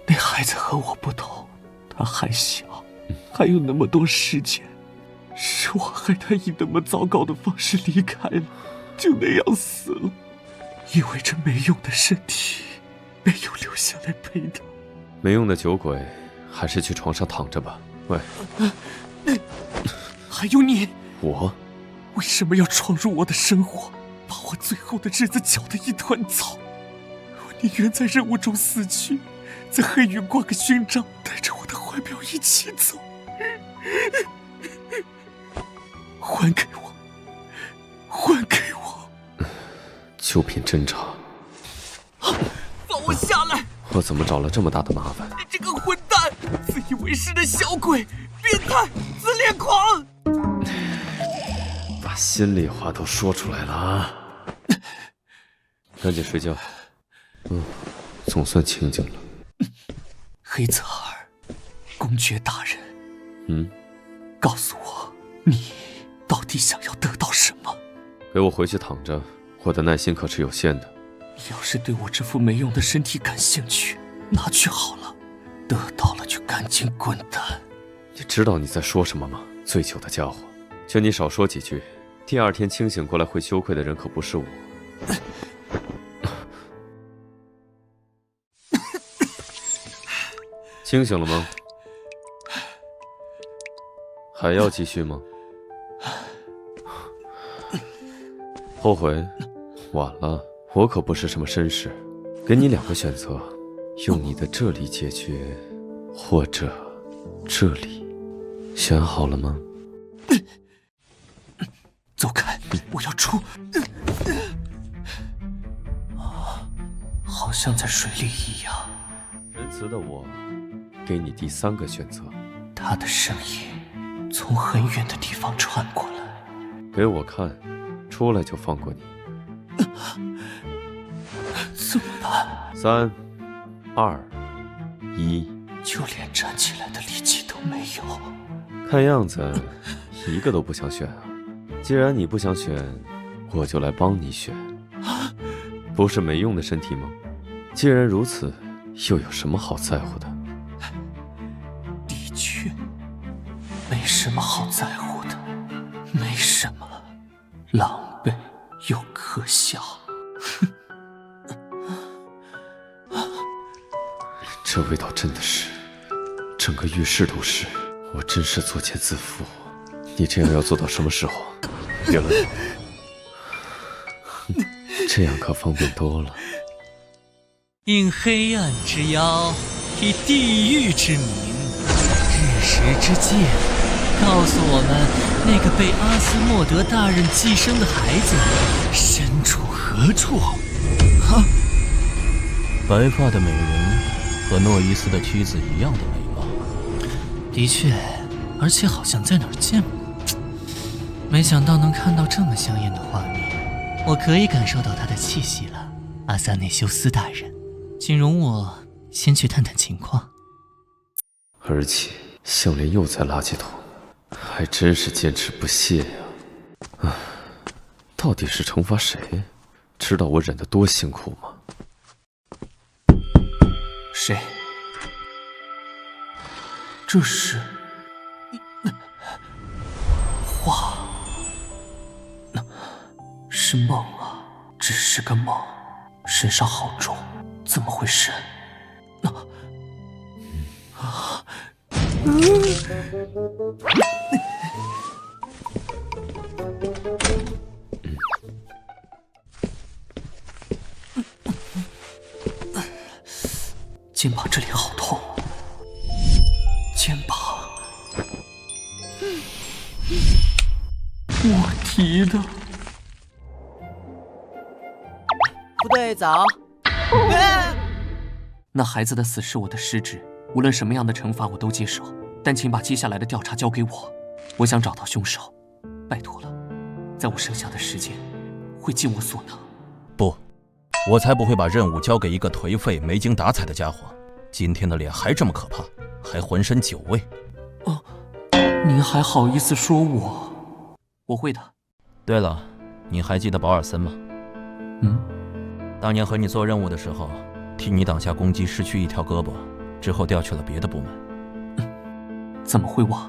那孩子和我不同，他还小，还有那么多时间，是我害他以那么糟糕的方式离开了，就那样死了，因为这没用的身体没有留下来陪他。
没用的酒鬼，还是去床上躺着吧。喂，
还有你，
我
为什么要闯入我的生活，把我最后的日子搅得一团糟？我宁愿在任务中死去，在黑羽挂个勋章，带着我的怀表一起走。还给我，还给我！
就凭侦查，
放我下来！
我怎么找了这么大的麻烦？
你这个混蛋，自以为是的小鬼，变态，自恋狂！
把心里话都说出来了啊！赶紧睡觉。总算清静了。
黑泽尔，公爵大人，告诉我，你到底想要得到什么？
给我回去躺着，我的耐心可是有限的。
要是对我这副没用的身体感兴趣，拿去好了，得到了就赶紧滚蛋。
你知道你在说什么吗？醉酒的家伙，劝你少说几句，第二天清醒过来会羞愧的人可不是我。清醒了吗？还要继续吗？后悔？晚了，我可不是什么绅士。给你2个选择，用你的这里解决，或者这里，选好了吗？
走开！我要出。好像在水里一样。
仁慈的我，给你第3个选择。
他的声音从很远的地方传过来。
给我看，出来就放过你。
怎么办
？3、2、1，
就连站起来的力气都没有。
看样子一个都不想选啊！既然你不想选，我就来帮你选。不是没用的身体吗？既然如此，又有什么好在乎的？
的确，没什么好在乎的，没什么，狼狈又可笑。
这味道真的是，整个浴室都是，我真是作茧自缚。你这样要做到什么时候？别了，这样可方便多了。
应黑暗之妖，以地狱之名，日食之戒，告诉我们那个被阿斯莫德大人寄生的孩子身处何处？
白发的美人和诺伊斯的妻子一样的美貌。
的确，而且好像在哪儿见过。没想到能看到这么香艳的画面，我可以感受到她的气息了。阿萨内修斯大人，请容我先去探探情况。
而且项链又在垃圾桶，还真是坚持不懈呀！到底是惩罚谁？知道我忍得多辛苦吗？
谁？这是画，是梦啊，只是个梦。身上好重，怎么回事？肩膀这里好痛，肩膀，我提的。
副队早。
那孩子的死是我的失职，无论什么样的惩罚我都接受，但请把接下来的调查交给我。我想找到凶手，拜托了，在我剩下的时间，会尽我所能。
不，我才不会把任务交给一个颓废、没精打采的家伙。今天的脸还这么可怕，还浑身酒味。
哦，您还好意思说我？我会的。
对了，你还记得保尔森吗？当年和你做任务的时候，替你挡下攻击，失去一条胳膊，之后调去了别的部门。
怎么会忘？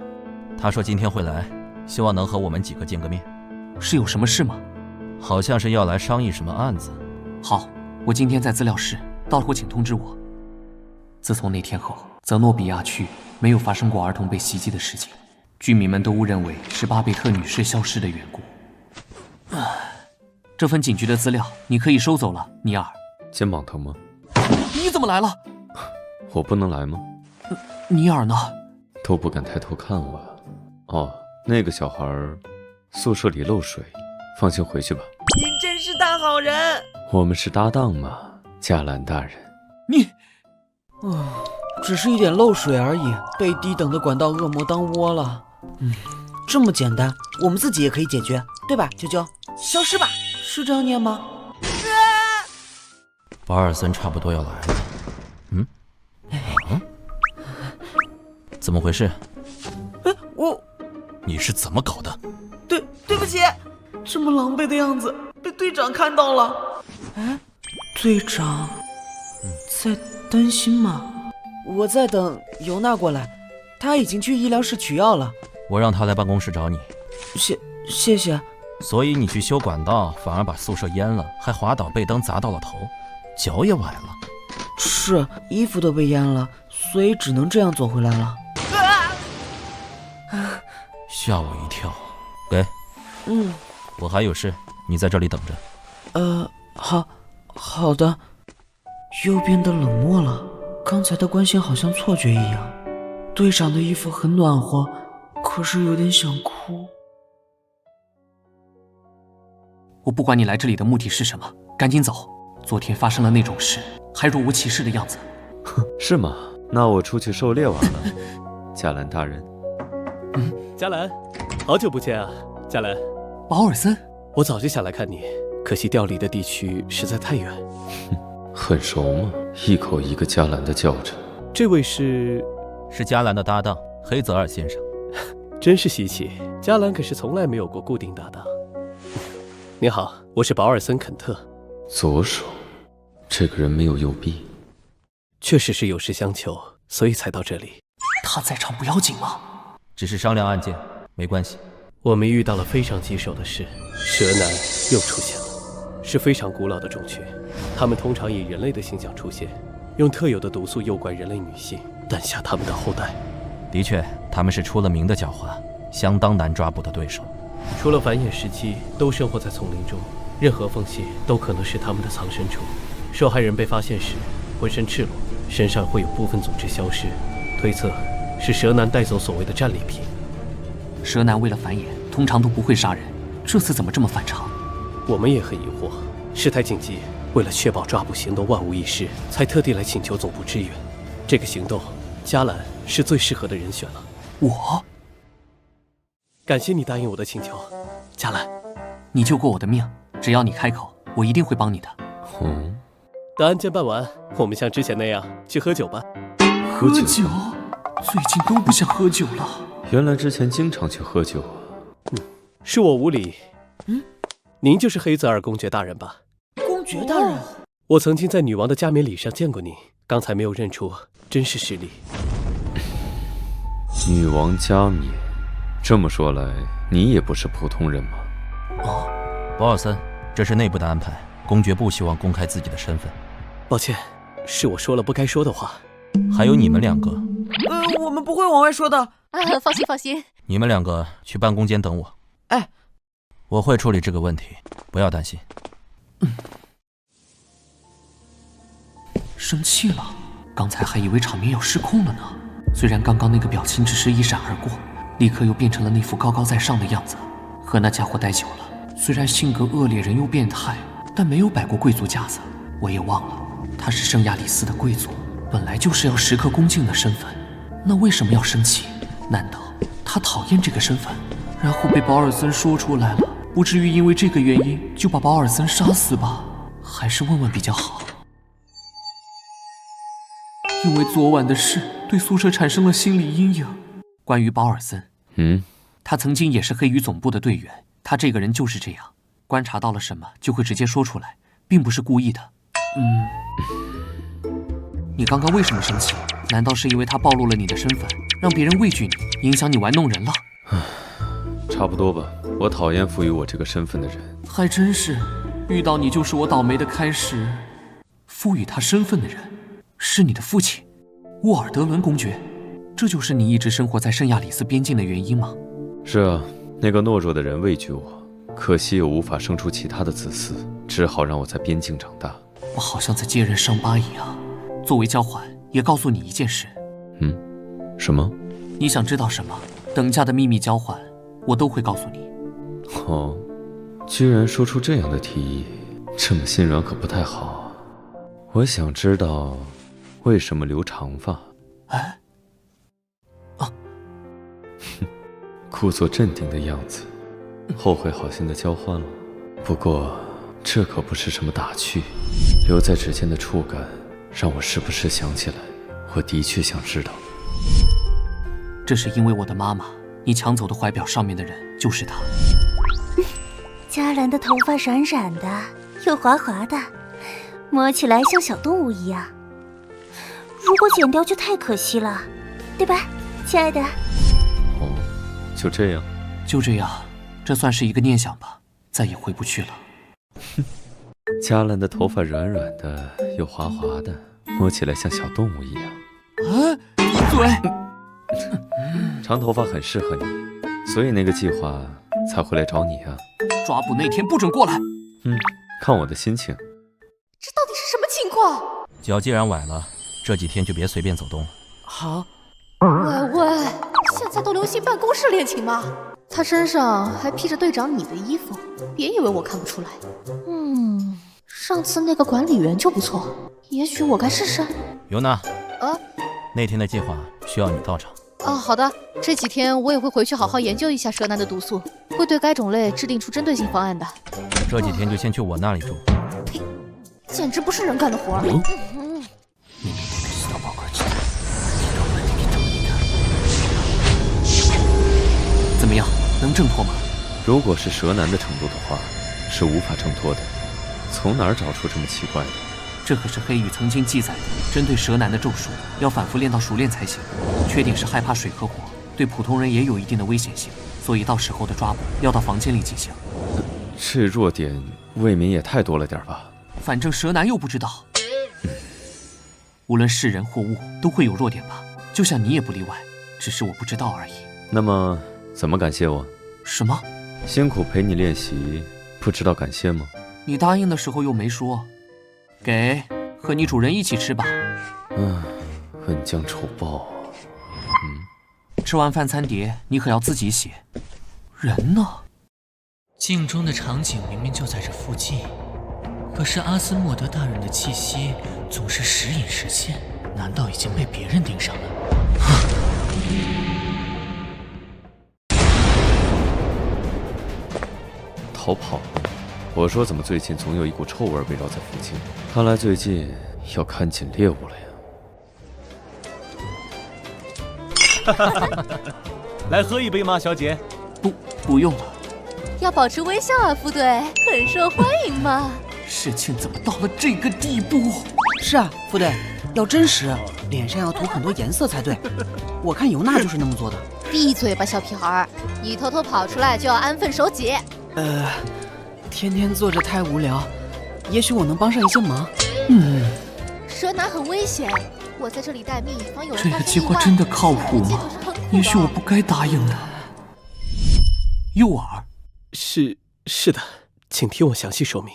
他说今天会来，希望能和我们几个见个面。
是有什么事吗？
好像是要来商议什么案子。
好，我今天在资料室，到后请通知我。自从那天后，泽诺比亚区没有发生过儿童被袭击的事情，居民们都误认为是巴贝特女士消失的缘故。这份警局的资料你可以收走了，尼尔。
肩膀疼吗？
你怎么来了？
我不能来吗？
尼尔呢？
都不敢抬头看我。哦，那个小孩宿舍里漏水，放心回去吧。
您真是大好人。
我们是搭档嘛，加兰大人。
你，
只是一点漏水而已，被低等的管道恶魔当窝了。这么简单，我们自己也可以解决，对吧，啾啾？消失吧，是这样念吗？
保尔森差不多要来了。怎么回事？你是怎么搞的？
对不起，这么狼狈的样子被队长看到了。队长在担心吗？我在等尤娜过来，她已经去医疗室取药了。
我让她来办公室找你。
谢谢。
所以你去修管道，反而把宿舍淹了，还滑倒被灯砸到了头，脚也崴了。
是，衣服都被淹了，所以只能这样走回来了。
吓我一跳。给。我还有事，你在这里等着。
好的。又变得冷漠了，刚才的关心好像错觉一样。队长的衣服很暖和，可是有点想哭。
我不管你来这里的目的是什么，赶紧走。昨天发生了那种事，还若无其事的样子。
是吗？那我出去狩猎完了。加兰大人。
加兰，好久不见啊，加兰。
保尔森，
我早就想来看你，可惜调离的地区实在太远。
很熟吗？一口一个加兰的叫着。
这位是
加兰的搭档黑泽尔先生。
真是稀奇，加兰可是从来没有过固定搭档。你好，我是保尔森·肯特。
左手，这个人没有右臂。
确实是有事相求，所以才到这里。
他在场不要紧吗？
只是商量案件，没关系。
我们遇到了非常棘手的事，蛇男又出现了，是非常古老的种群。他们通常以人类的形象出现，用特有的毒素诱拐人类女性，诞下他们的后代。
的确，他们是出了名的狡猾，相当难抓捕的对手。
除了繁衍时期都生活在丛林中，任何缝隙都可能是他们的藏身处。受害人被发现时浑身赤裸，身上会有部分组织消失，推测是蛇男带走所谓的战利品。
蛇男为了繁衍通常都不会杀人，这次怎么这么反常？
我们也很疑惑。事态紧急，为了确保抓捕行动万无一失，才特地来请求总部支援。这个行动，加兰是最适合的人选了。
我
感谢你答应我的请求，
加兰，你救过我的命，只要你开口，我一定会帮你的。
等案件办完，我们像之前那样去喝酒吧。
喝酒？最近都不想喝酒了。
原来之前经常去喝酒啊。
是我无礼。您就是黑泽尔公爵大人吧？
公爵大人，
我曾经在女王的加冕礼上见过你，刚才没有认出，真是失礼。
女王加冕，这么说来，你也不是普通人吗？
保尔森，这是内部的安排，公爵不希望公开自己的身份。
抱歉，是我说了不该说的话。
还有你们两个。
我们不会往外说的。
啊，放心放心。
你们两个去办公间等我。
哎，
我会处理这个问题，不要担心。
生气了？刚才还以为场面要失控了呢。虽然刚刚那个表情只是一闪而过，立刻又变成了那副高高在上的样子。和那家伙待久了，虽然性格恶劣，人又变态，但没有摆过贵族架子。我也忘了，他是圣亚里斯的贵族，本来就是要时刻恭敬的身份。那为什么要生气？难道他讨厌这个身份，然后被保尔森说出来了？不至于因为这个原因就把保尔森杀死吧？还是问问比较好。因为昨晚的事，对宿舍产生了心理阴影。关于保尔森，他曾经也是黑羽总部的队员，他这个人就是这样，观察到了什么就会直接说出来，并不是故意的。你刚刚为什么生气？难道是因为他暴露了你的身份，让别人畏惧你，影响你玩弄人了？
差不多吧。我讨厌赋予我这个身份的人。
还真是，遇到你就是我倒霉的开始。赋予他身份的人是你的父亲，沃尔德伦公爵。这就是你一直生活在圣亚里斯边境的原因吗？
是啊，那个懦弱的人畏惧我，可惜又无法生出其他的子嗣，只好让我在边境长大。
我好像在揭人伤疤一样。作为交换，也告诉你一件事。
什么？
你想知道什么？等价的秘密交换，我都会告诉你。
哦，居然说出这样的提议，这么心软可不太好。我想知道，为什么留长发？故作镇定的样子，后悔好心的交换了。不过，这可不是什么打趣，留在指尖的触感，让我时不时想起来。我的确想知道。
这是因为我的妈妈，你抢走的怀表上面的人就是她。
嘉兰的头发软软的，又滑滑的，摸起来像小动物一样。如果剪掉就太可惜了，对吧，亲爱的？
哦，就这样？
就这样，这算是一个念想吧，再也回不去了。
嘉兰的头发软软的，又滑滑的，摸起来像小动物一样。
闭嘴！
长头发很适合你，所以那个计划才会来找你啊。
抓捕那天不准过来。
看我的心情。
这到底是什么情况？
脚既然崴了，这几天就别随便走动了。
好。
喂，现在都流行办公室恋情吗？他身上还披着队长你的衣服，别以为我看不出来。上次那个管理员就不错，也许我该试试。
尤娜，那天的计划需要你到场。
好的，这几天我也会回去好好研究一下蛇男的毒素，会对该种类制定出针对性方案的。
这几天就先去我那里住。
呸，简直不是人干的活。
怎么样，能挣脱吗？
如果是蛇男的程度的话，是无法挣脱的。从哪儿找出这么奇怪的？
这可是黑羽曾经记载的针对蛇男的咒术，要反复练到熟练才行。缺点是害怕水和火，对普通人也有一定的危险性，所以到时候的抓捕要到房间里进行。
这弱点未免也太多了点吧？
反正蛇男又不知道。无论是人或物都会有弱点吧，就像你也不例外，只是我不知道而已。
那么怎么感谢我？
什么？
辛苦陪你练习，不知道感谢吗？
你答应的时候又没说。给，和你主人一起吃吧。
恩将仇报啊。
吃完饭餐碟你可要自己洗。人呢？
镜中的场景明明就在这附近，可是阿斯莫德大人的气息总是时隐时现，难道已经被别人盯上了？
逃跑了？我说怎么最近总有一股臭味围绕在附近？看来最近要看紧猎物了呀。
来喝一杯吗，小姐？
不用了。
要保持微笑啊，副队，很受欢迎嘛。
事情怎么到了这个地步？
是啊，副队，要真实，脸上要涂很多颜色才对。我看尤娜就是那么做的。
闭嘴吧，小屁孩！你偷偷跑出来就要安分守己。
天天坐着太无聊，也许我能帮上一些忙。
蛇男很危险，我在这里待命，防有人
这个计划真的靠谱吗？也许我不该答应的。诱饵？
是的，请听我详细说明。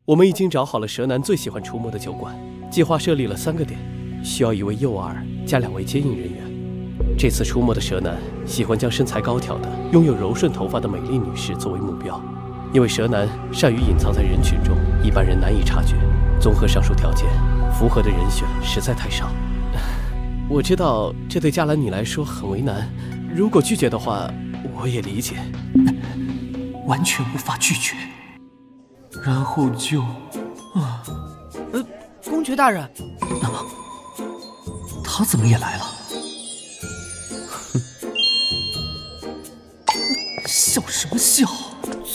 我们已经找好了蛇男最喜欢出没的酒馆，计划设立了3个点，需要1位诱饵加2位接应人员。这次出没的蛇男喜欢将身材高挑的、拥有柔顺头发的美丽女士作为目标，因为蛇男善于隐藏在人群中，一般人难以察觉。综合上述条件，符合的人选实在太少。我知道这对嘉兰你来说很为难，如果拒绝的话，我也理解。
完全无法拒绝。然后就……
公爵大人，
那么他怎么也来了？笑什么笑？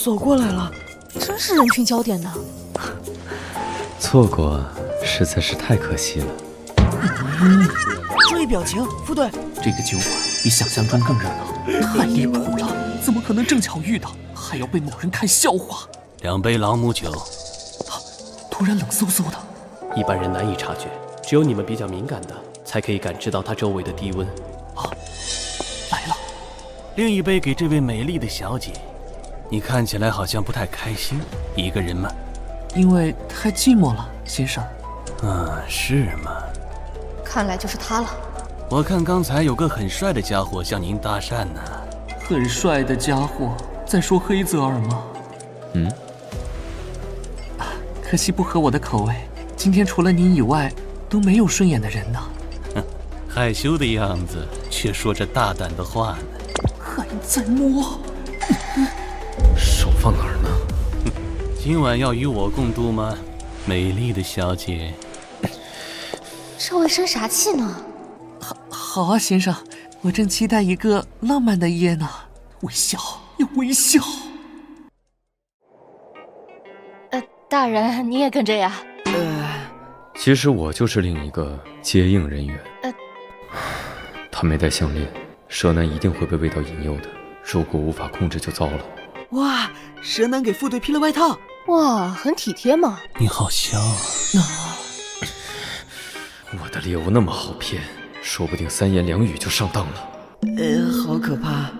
走过来了，
真是人群焦点呢。
错过实在是太可惜了。
注意表情，副队。
这个酒馆比想象中更热闹，太离谱了！怎么可能正巧遇到，还要被某人看笑话
？2杯朗姆酒。
突然冷飕飕的，
一般人难以察觉，只有你们比较敏感的，才可以感知到它周围的低温。
来了。
另1杯给这位美丽的小姐。你看起来好像不太开心，一个人吗？
因为太寂寞了，先生。
是吗？
看来就是他了。
我看刚才有个很帅的家伙向您搭讪呢。
很帅的家伙在说黑泽尔吗？可惜不合我的口味。今天除了您以外，都没有顺眼的人呢。
害羞的样子，却说着大胆的话呢。
还在摸？
手放哪儿呢？
今晚要与我共度吗，美丽的小姐？
这位生啥气呢？
好啊，先生，我正期待一个浪漫的夜呢。微笑，要微笑。
大人，你也跟着呀？
其实我就是另一个接应人员。他没带项链，蛇男一定会被味道引诱的。如果无法控制，就糟了。
哇，蛇男给副队披了外套。
哇，很体贴嘛。
你好香啊！
我的猎物那么好骗，说不定3言2语就上当了。
好可怕！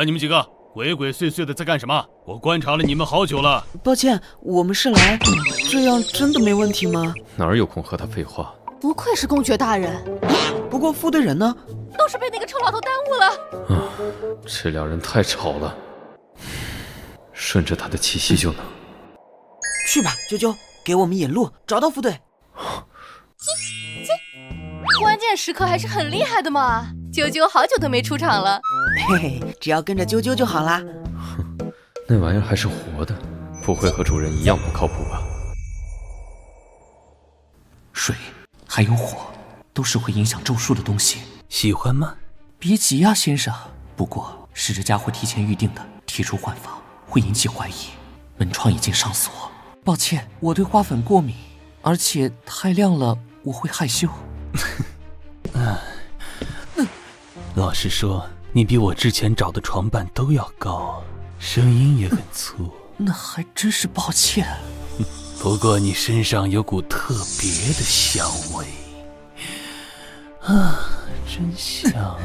你们几个鬼鬼祟祟的在干什么？我观察了你们好久了。
抱歉，我们是来……这样真的没问题吗？
哪有空和他废话？
不愧是公爵大人。
不过副队人呢？
都是被那个臭老头耽误了。
这2人太吵了，顺着他的气息就能。
去吧，啾啾，给我们引路，找到副队。
关键时刻还是很厉害的嘛。啾啾好久都没出场了。
嘿嘿，只要跟着啾啾就好啦。
那玩意儿还是活的，不会和主人一样不靠谱吧？
水还有火，都是会影响咒术的东西。
喜欢吗？
别急啊，先生。不过是这家伙提前预定的，提出换房会引起怀疑。门窗已经上锁。抱歉，我对花粉过敏，而且太亮了我会害羞。
老实说，你比我之前找的床伴都要高，声音也很粗。
那还真是抱歉。
不过你身上有股特别的香味，真香啊，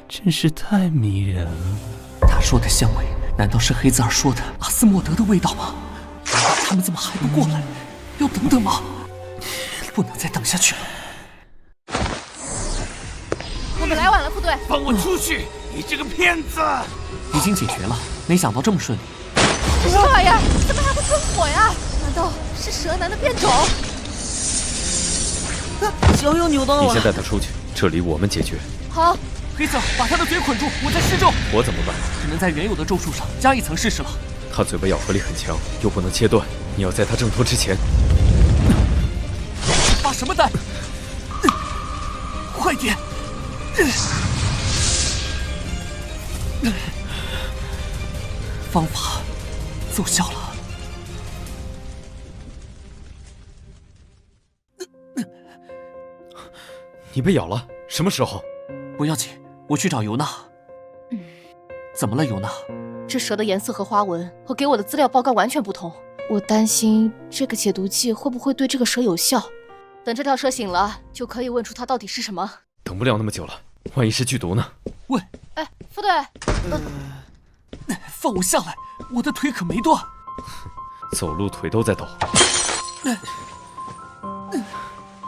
真是太迷人了。
他说的香味，难道是黑泽尔说的阿斯莫德的味道吗？他们怎么还不过来？要等等吗？不能再等下去了。
我们来晚了，副队。
放我出去！你这个骗子！
已经解决了，没想到这么顺利。
这是啥呀？怎么还会喷火呀？难道是蛇男的变种？
脚又扭到了。
你先带他出去，这里我们解决。
好。
黑子，把他的嘴捆住，我在施咒。
我怎么办？
只能在原有的咒术上加一层试试了。
他嘴巴咬合力很强，又不能切断，你要在他挣脱之前。
发什么呆？快点！方法奏效了。
你被咬了？什么时候？
不要紧，我去找尤娜。怎么了，尤娜？
这蛇的颜色和花纹和给我的资料报告完全不同，我担心这个解毒剂会不会对这个蛇有效。等这条蛇醒了，就可以问出它到底是什么。
等不了那么久了，万一是剧毒呢？
喂，
哎，副队，
放我下来，我的腿可没断。
走路腿都在抖。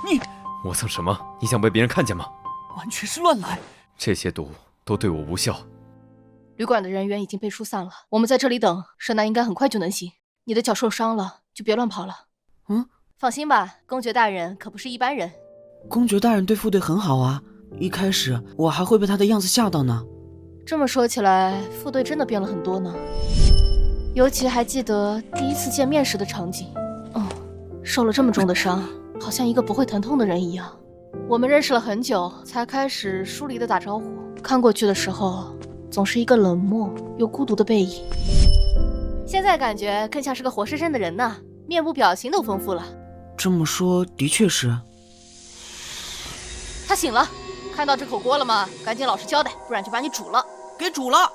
你，
我蹭什么？你想被别人看见吗？
完全是乱来。
这些毒都对我无效。
旅馆的人员已经被疏散了，我们在这里等，蛇男应该很快就能醒。你的脚受伤了，就别乱跑了。放心吧，公爵大人可不是一般人。
公爵大人对副队很好啊，一开始我还会被他的样子吓到呢。
这么说起来，副队真的变了很多呢。尤其还记得第一次见面时的场景。受了这么重的伤，好像一个不会疼痛的人一样。我们认识了很久，才开始疏离的打招呼，看过去的时候，总是一个冷漠又孤独的背影。现在感觉更像是个活生生的人呢，面部表情都丰富了。
这么说，的确是。
他醒了，看到这口锅了吗？赶紧老实交代，不然就把你煮了。
给煮了。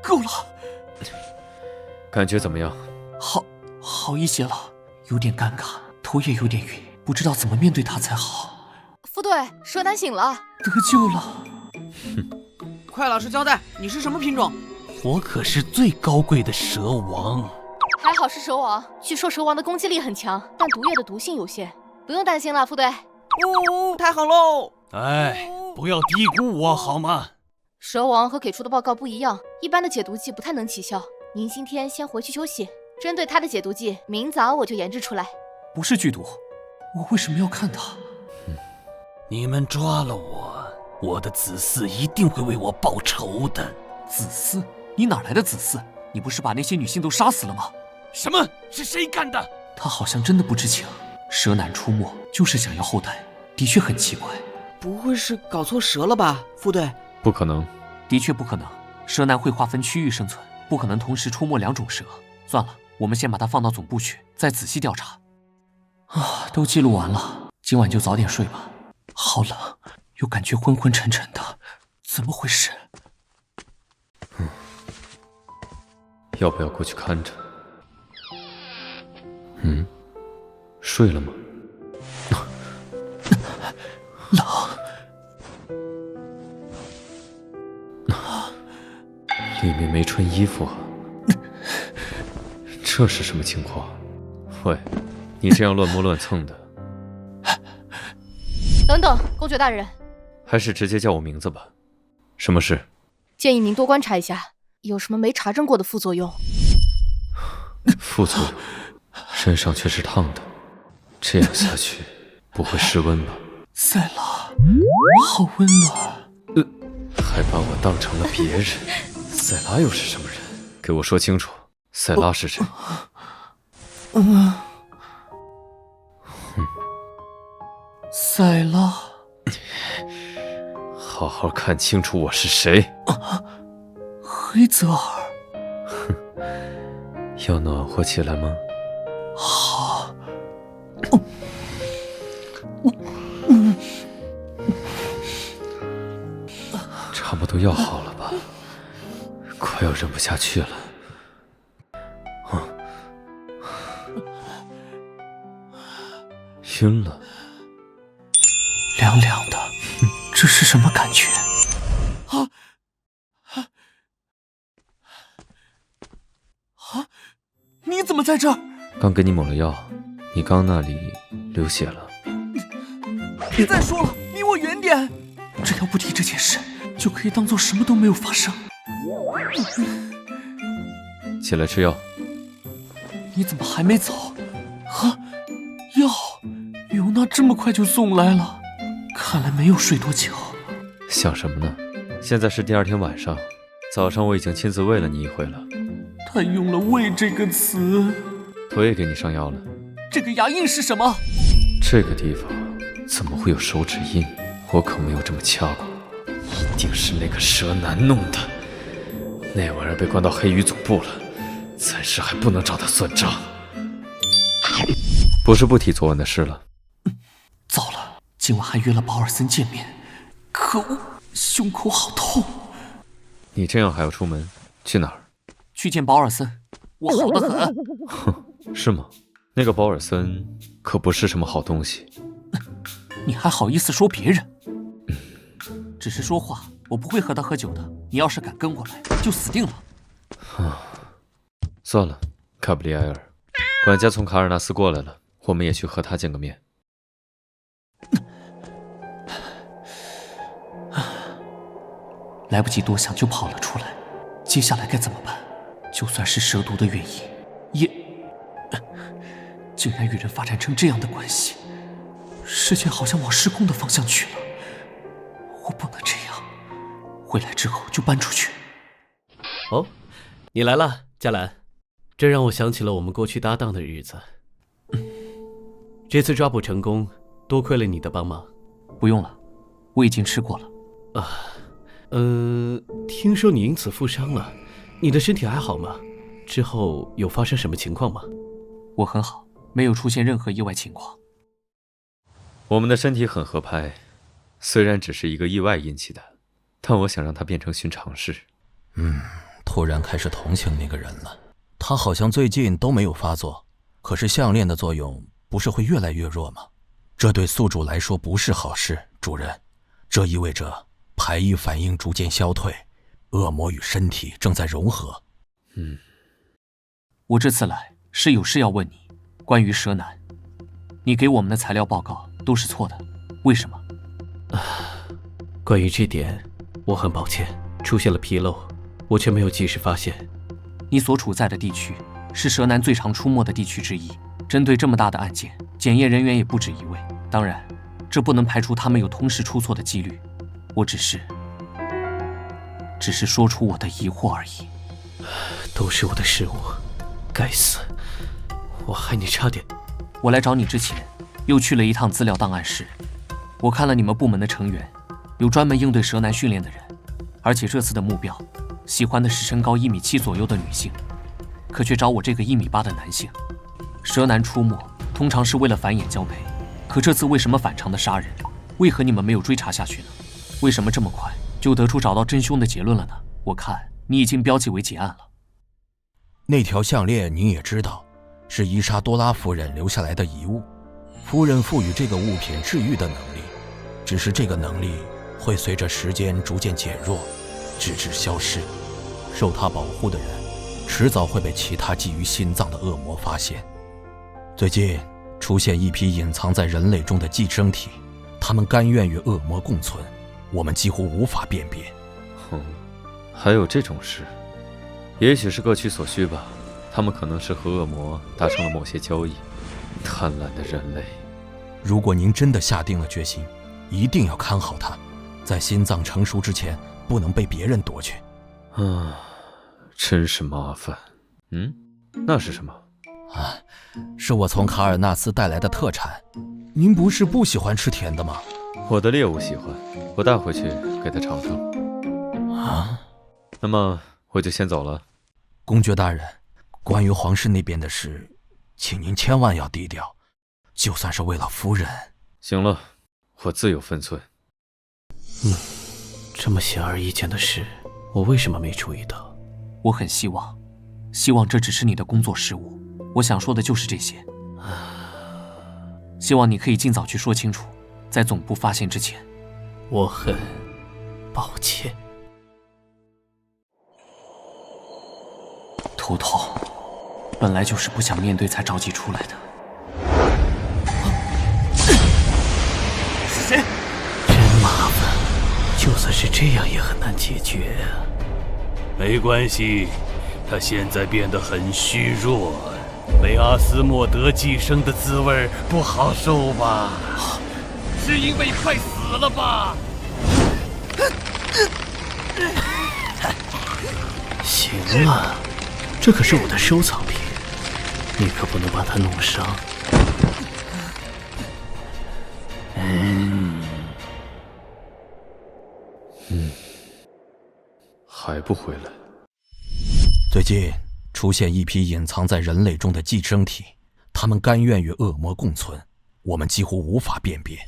够了。
感觉怎么样？
好一些了，有点尴尬，头也有点晕，不知道怎么面对他才好。
副队，蛇男醒了，
得救了。
快老实交代，你是什么品种？
我可是最高贵的蛇王。
还好是蛇王，据说蛇王的攻击力很强，但毒液的毒性有限，不用担心了，副队。
太好喽！
哎，不要低估我好吗？
蛇王和给出的报告不一样，一般的解毒剂不太能起效。您今天先回去休息，针对他的解毒剂，明早我就研制出来。
不是剧毒，我为什么要看他？
你们抓了我，我的子嗣一定会为我报仇的。
子嗣？你哪来的子嗣？你不是把那些女性都杀死了吗？
什么？是谁干的？
他好像真的不知情。蛇男出没就是想要后代，的确很奇怪。
不会是搞错蛇了吧，副队？
不可能，
的确不可能。蛇男会划分区域生存，不可能同时出没2种蛇。算了，我们先把它放到总部去，再仔细调查。都记录完了，今晚就早点睡吧。好冷，又感觉昏昏沉沉的，怎么回事？
要不要过去看着？睡了吗？
冷。
里面没穿衣服啊，这是什么情况？喂，你这样乱摸乱蹭的。
等等，公爵大人，
还是直接叫我名字吧。什么事？
建议您多观察一下，有什么没查证过的副作用。
副作用？身上却是烫的，这样下去不会失温吧？
塞拉，好温暖。
还把我当成了别人。塞拉又是什么人？给我说清楚，塞拉是谁？
塞拉，
好好看清楚我是谁。
黑泽尔。
要暖和起来吗？
好。
差不多要好了吧？快要忍不下去了。晕了。
凉凉的，这是什么感觉？你怎么在这儿？
刚给你抹了药，你刚那里流血了。
别再说了，离我远点！只要不提这件事，就可以当做什么都没有发生。
起来吃药。
你怎么还没走？药，尤娜这么快就送来了，看来没有睡多久。
想什么呢？现在是第2天晚上，早上我已经亲自喂了你一回了。
他用了“喂”这个词。
我也给你上药了。
这个牙印是什么？
这个地方怎么会有手指印？我可没有这么掐过，一定是那个蛇男弄的。那玩意儿被关到黑羽总部了，暂时还不能找他算账。不是不提昨晚的事了。
糟了，今晚还约了保尔森见面，可恶，胸口好痛。
你这样还要出门？去哪儿？
去见保尔森，我好得很。
哼，是吗？那个保尔森可不是什么好东西。
你还好意思说别人？只是说话，我不会和他喝酒的。你要是敢跟过来，就死定了。
算了，卡布里埃尔，管家从卡尔纳斯过来了，我们也去和他见个面。
来不及多想就跑了出来，接下来该怎么办？就算是蛇毒的原因，也竟然与人发展成这样的关系，世界好像往失控的方向去了。我不能这样，回来之后就搬出去。
哦，你来了，嘉兰，这让我想起了我们过去搭档的日子。这次抓捕成功，多亏了你的帮忙。
不用了，我已经吃过了。
听说你因此负伤了，你的身体还好吗？之后有发生什么情况吗？
我很好，没有出现任何意外情况。
我们的身体很合拍，虽然只是一个意外引起的，但我想让它变成寻常事。
突然开始同情那个人了。他好像最近都没有发作，可是项链的作用不是会越来越弱吗？这对宿主来说不是好事，主人。这意味着排异反应逐渐消退，恶魔与身体正在融合。
我这次来是有事要问你，关于蛇男，你给我们的材料报告都是错的，为什么？
关于这点，我很抱歉，出现了纰漏，我却没有及时发现。
你所处在的地区是蛇男最常出没的地区之一，针对这么大的案件，检验人员也不止一位。当然，这不能排除他们有同时出错的几率。我只是说出我的疑惑而已。
都是我的失误，该死，我害你差点。
我来找你之前，又去了一趟资料档案室。我看了你们部门的成员，有专门应对蛇男训练的人，而且这次的目标，喜欢的是身高1.7米左右的女性，可却找我这个1.8米的男性。蛇男出没通常是为了繁衍交配，可这次为什么反常的杀人？为何你们没有追查下去呢？为什么这么快就得出找到真凶的结论了呢？我看你已经标记为结案了。
那条项链你也知道，是伊莎多拉夫人留下来的遗物。夫人赋予这个物品治愈的能力，只是这个能力会随着时间逐渐减弱，直至消失。受她保护的人，迟早会被其他觊觎心脏的恶魔发现。最近出现一批隐藏在人类中的寄生体，他们甘愿与恶魔共存，我们几乎无法辨别。
还有这种事？也许是各取所需吧。他们可能是和恶魔达成了某些交易。贪婪的人类。
如果您真的下定了决心，一定要看好它，在心脏成熟之前，不能被别人夺去。
真是麻烦。那是什么？
是我从卡尔纳斯带来的特产。您不是不喜欢吃甜的吗？
我的猎物喜欢，我带回去给他尝尝。那么我就先走了。
公爵大人，关于皇室那边的事，请您千万要低调，就算是为了夫人。
行了，我自有分寸。
这么显而易见的事，我为什么没注意到？
我很希望这只是你的工作失误。我想说的就是这些。希望你可以尽早去说清楚，在总部发现之前。
我很抱歉。
头痛，本来就是不想面对才着急出来的。
是谁？
真麻烦，就算是这样也很难解决啊。
没关系，他现在变得很虚弱，被阿斯莫德寄生的滋味不好受吧？
是因为快死了吧？
行了，这可是我的收藏品，你可不能把它弄伤。
还不回来？
最近出现一批隐藏在人类中的寄生体，他们甘愿与恶魔共存，我们几乎无法辨别。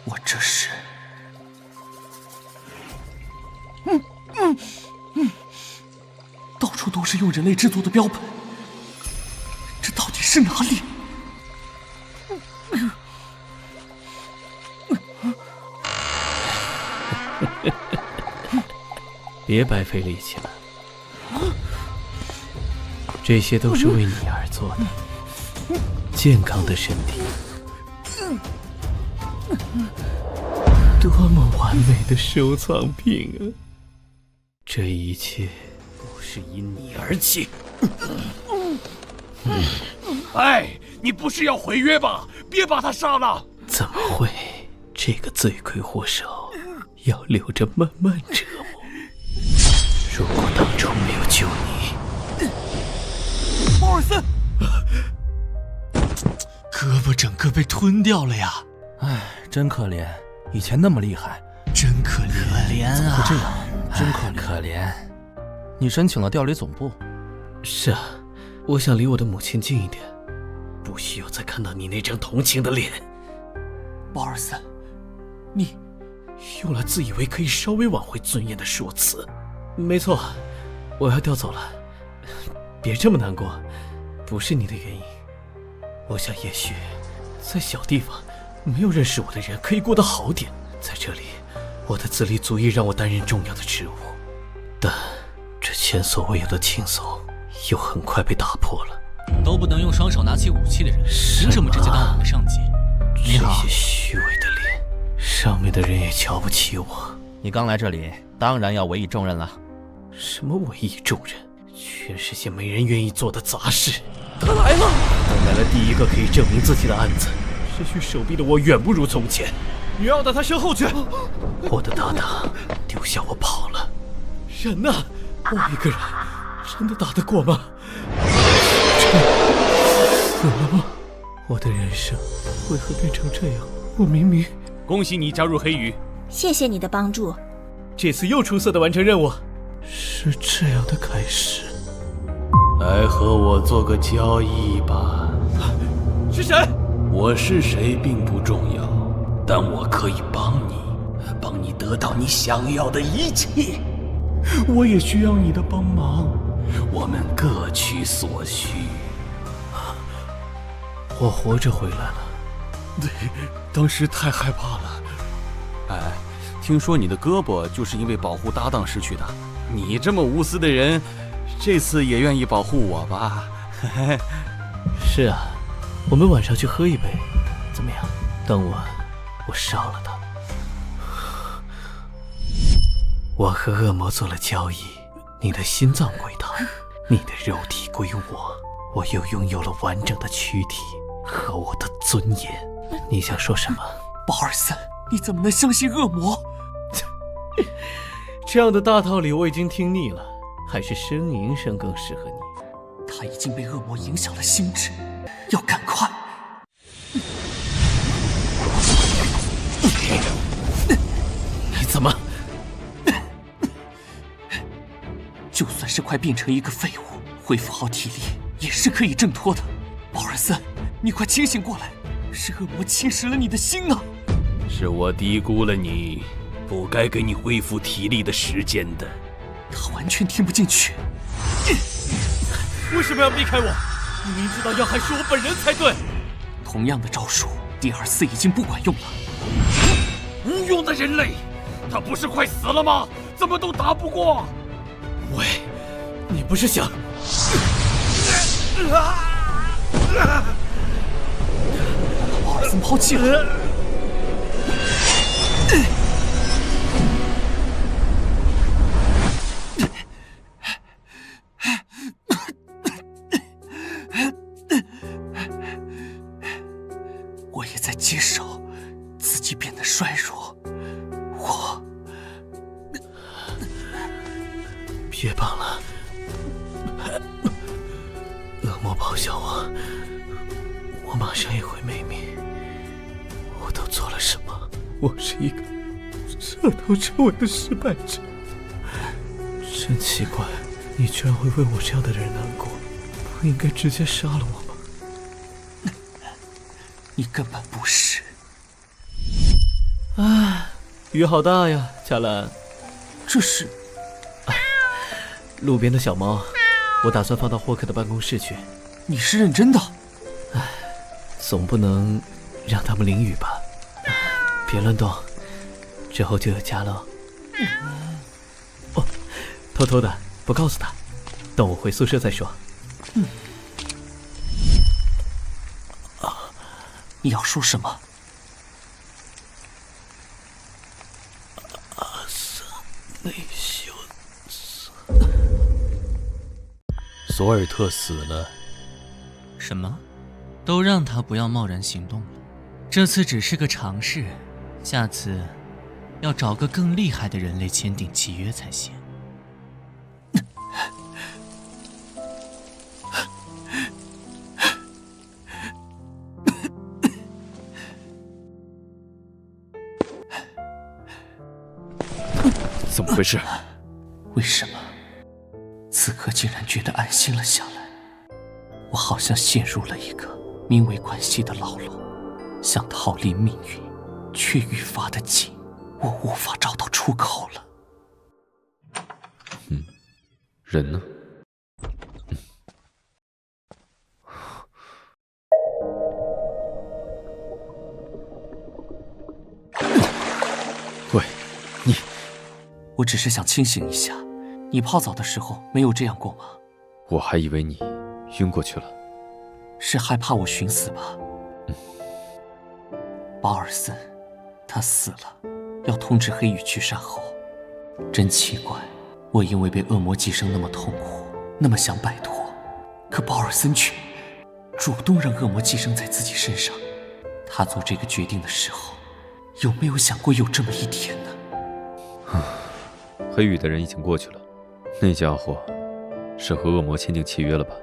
我这是到处都是用人类制作的标本，这到底是哪里？
别白费力气了，这些都是为你而做的。健康的身体，多么完美的收藏品啊！这一切都是因你而起。
哎，你不是要毁约吧？别把他杀了！
怎么会？这个罪魁祸首要留着慢慢折磨。如果当初没有救你，
鲍尔森，
胳膊整个被吞掉了呀！
唉，真可怜，以前那么厉害，
真可怜啊！
怎么会这样？真可怜。你申请了调离总部？
是啊，我想离我的母亲近一点，不需要再看到你那张同情的脸。
鲍尔森，你
用了自以为可以稍微挽回尊严的说辞。没错，我要调走了。别这么难过，不是你的原因。我想也许在小地方没有认识我的人可以过得好点，在这里我的资历足以让我担任重要的职务，但这前所未有的轻松又很快被打破了。
都不能用双手拿起武器的人，凭什么直接当我们的上级？
这些虚伪的脸，上面的人也瞧不起我。
你刚来这里，当然要委以重任了。
什么委以重任？全是些没人愿意做的杂事。
他来了！
等来了第一个可以证明自己的案子，失去手臂的我远不如从前。
你绕到他身后去！
我的搭档丢下我跑了。
人呢？
我一个人真的打得过吗？死了吗？我的人生为何变成这样？我明明……
恭喜你加入黑羽，
谢谢你的帮助。
这次又出色的完成任务，是这样的开始。
来和我做个交易吧。
是谁？
我是谁并不重要，但我可以帮你得到你想要的一切。我也需要你的帮忙，我们各取所需。
我活着回来了。
对，当时太害怕了。
哎，听说你的胳膊就是因为保护搭档失去的。你这么无私的人，这次也愿意保护我吧？
是啊，我们晚上去喝一杯，怎么样？当晚我杀了他。我和恶魔做了交易，你的心脏归他，你的肉体归我，我又拥有了完整的躯体和我的尊严。你想说什么？
鲍尔森，你怎么能相信恶魔？
这样的大道理我已经听腻了，还是呻吟声更适合你。
他已经被恶魔影响了心智，要赶快。
你怎么？
就算是快变成一个废物，恢复好体力也是可以挣脱的。鲍尔森，你快清醒过来！是恶魔侵蚀了你的心啊！
是我低估了你，不该给你恢复体力的时间的。
他完全听不进去。
为什么要避开我？你明知道要害是我本人才对。
同样的招数，第二次已经不管用了。
无用的人类，他不是快死了吗？怎么都打不过？
喂，你不是想……
鲍尔森抛弃了。我也在接受自己变得衰弱。我
别绑了，恶魔咆哮我马上也会没命。我都做了什么？我是一个彻头彻尾的失败者。真奇怪，你居然会为我这样的人难过，不应该直接杀了我吗？
你根本不是。
啊，雨好大呀，贾兰。
这是，
路边的小猫，我打算放到霍克的办公室去。
你是认真的？
唉，总不能让它们淋雨吧？别乱动，之后就有家了。哦，偷偷的，不告诉他，等我回宿舍再说。
你要说什么？
阿萨内修斯，
索尔特死了。
什么？都让他不要贸然行动了。这次只是个尝试，下次要找个更厉害的人类签订契约才行。
怎么回事？
为什么此刻竟然觉得安心了下来？我好像陷入了一个名为关系的牢笼，想逃离命运，却愈发的紧，我无法找到出口了。
人呢？喂，你……
我只是想清醒一下，你泡澡的时候没有这样过吗？
我还以为你晕过去了。
是害怕我寻死吧？保尔森，他死了，要通知黑羽去善后。真奇怪，我因为被恶魔寄生那么痛苦，那么想摆脱，可保尔森却主动让恶魔寄生在自己身上。他做这个决定的时候，有没有想过有这么一天呢？
黑羽的人已经过去了，那家伙是和恶魔签订契约了吧？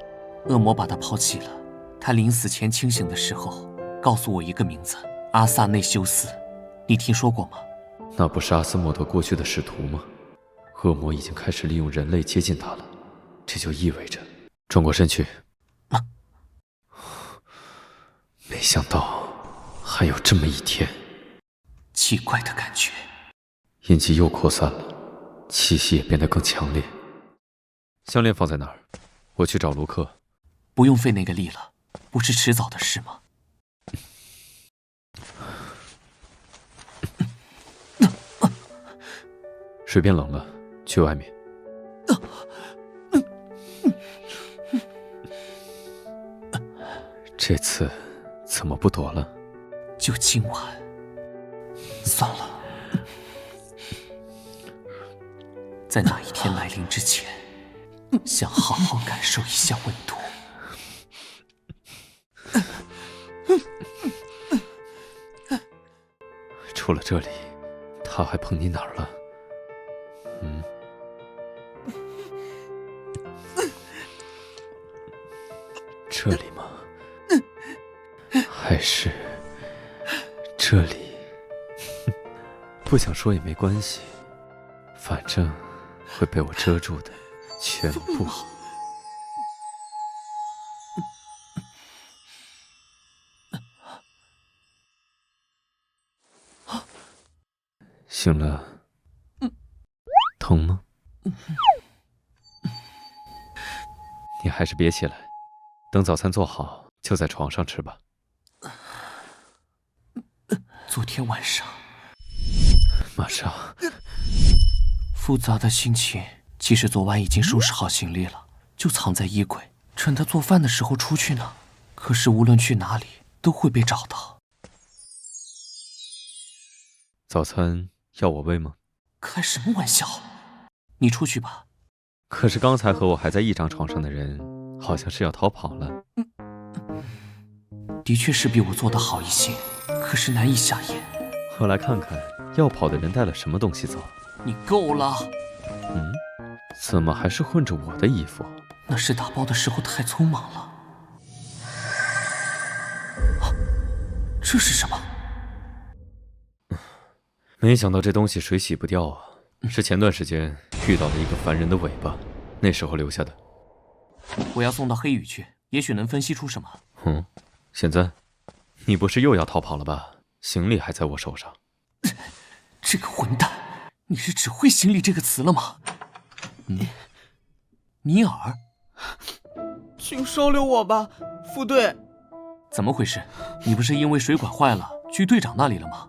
恶魔把他抛弃了。他临死前清醒的时候，告诉我一个名字：阿萨内修斯。你听说过吗？
那不是阿斯莫德过去的使徒吗？恶魔已经开始利用人类接近他了，这就意味着……转过身去。没想到还有这么一天。
奇怪的感觉。
阴气又扩散了，气息也变得更强烈。项链放在哪儿？我去找卢克。
不用费那个力了，不是迟早的事吗？
水变冷了，去外面。这次怎么不躲了？
就今晚。算了，在那一天来临之前，想好好感受一下温度。
除了这里，他还碰你哪儿了？这里吗？还是这里？不想说也没关系，反正会被我遮住的，全部。醒了，痛吗？你还是别起来，等早餐做好就在床上吃吧。
昨天晚上，
马上。
复杂的心情。其实昨晚已经收拾好行李了，就藏在衣柜，趁他做饭的时候出去呢。可是无论去哪里，都会被找到。
早餐要我喂吗？
开什么玩笑！你出去吧。
可是刚才和我还在一张床上的人，好像是要逃跑了。
的确是比我做得好一些，可是难以下咽。
我来看看要跑的人带了什么东西走。
你够了。
怎么还是混着我的衣服？
那是打包的时候太匆忙了。这是什么？
没想到这东西水洗不掉啊！是前段时间遇到了一个凡人的尾巴，那时候留下的。
我要送到黑羽去，也许能分析出什么。
现在，你不是又要逃跑了吧？行李还在我手上。
这个混蛋，你是只会行李这个词了吗？
尼尔，
请收留我吧，副队。
怎么回事？你不是因为水管坏了去队长那里了吗？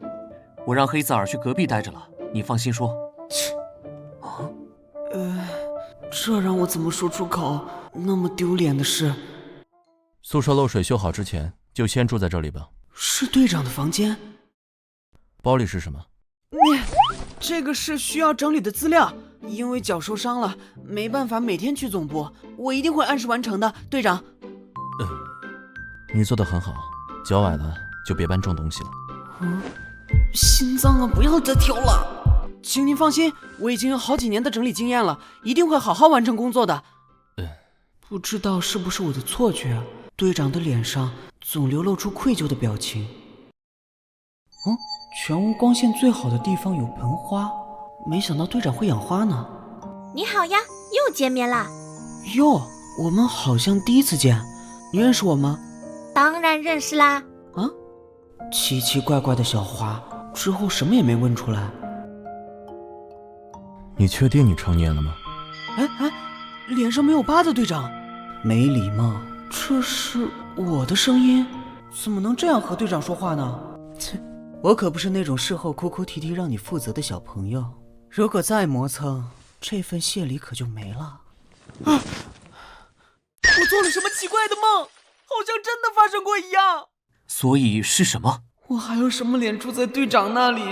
我让黑子尔去隔壁待着了，你放心说。
这让我怎么说出口那么丢脸的事？
宿舍漏水修好之前，就先住在这里吧。
是队长的房间？
包里是什么？
这个是需要整理的资料，因为脚受伤了，没办法每天去总部，我一定会按时完成的，队长。
你做得很好，脚崴了就别搬重东西了。
心脏啊，不要再跳了。请您放心，我已经有好几年的整理经验了，一定会好好完成工作的。不知道是不是我的错觉，队长的脸上总流露出愧疚的表情。全屋光线最好的地方有盆花，没想到队长会养花呢。
你好呀，又见面啦。
哟，我们好像第一次见，你认识我吗？
当然认识啦。
奇奇怪怪的小花，之后什么也没问出来。
你确定你成年了吗？
脸上没有疤的队长，没礼貌。这是我的声音，怎么能这样和队长说话呢？切，我可不是那种事后哭哭啼啼让你负责的小朋友，如果再磨蹭，这份谢礼可就没了。我做了什么奇怪的梦？好像真的发生过一样。
所以是什么？
我还有什么脸住在队长那里？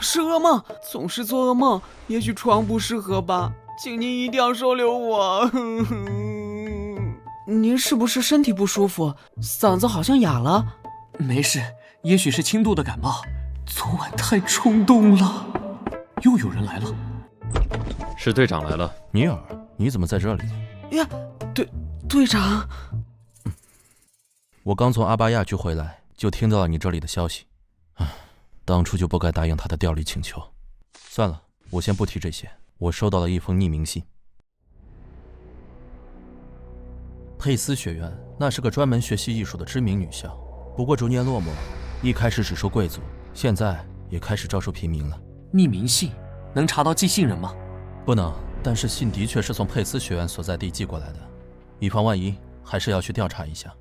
是噩梦，总是做噩梦，也许床不适合吧，请您一定要收留我。您是不是身体不舒服？嗓子好像哑了。
没事，也许是轻度的感冒，昨晚太冲动了。又有人来了。
是队长来了。
尼尔，你怎么在这里？
呀，队长。
我刚从阿巴亚区回来，就听到了你这里的消息。当初就不该答应他的调离请求。算了，我先不提这些。我收到了一封匿名信。佩斯学院那是个专门学习艺术的知名女校，不过逐年落寞，一开始只收贵族，现在也开始招收平民了。
匿名信能查到寄信人吗？
不能，但是信的确是从佩斯学院所在地寄过来的，以防万一，还是要去调查一下。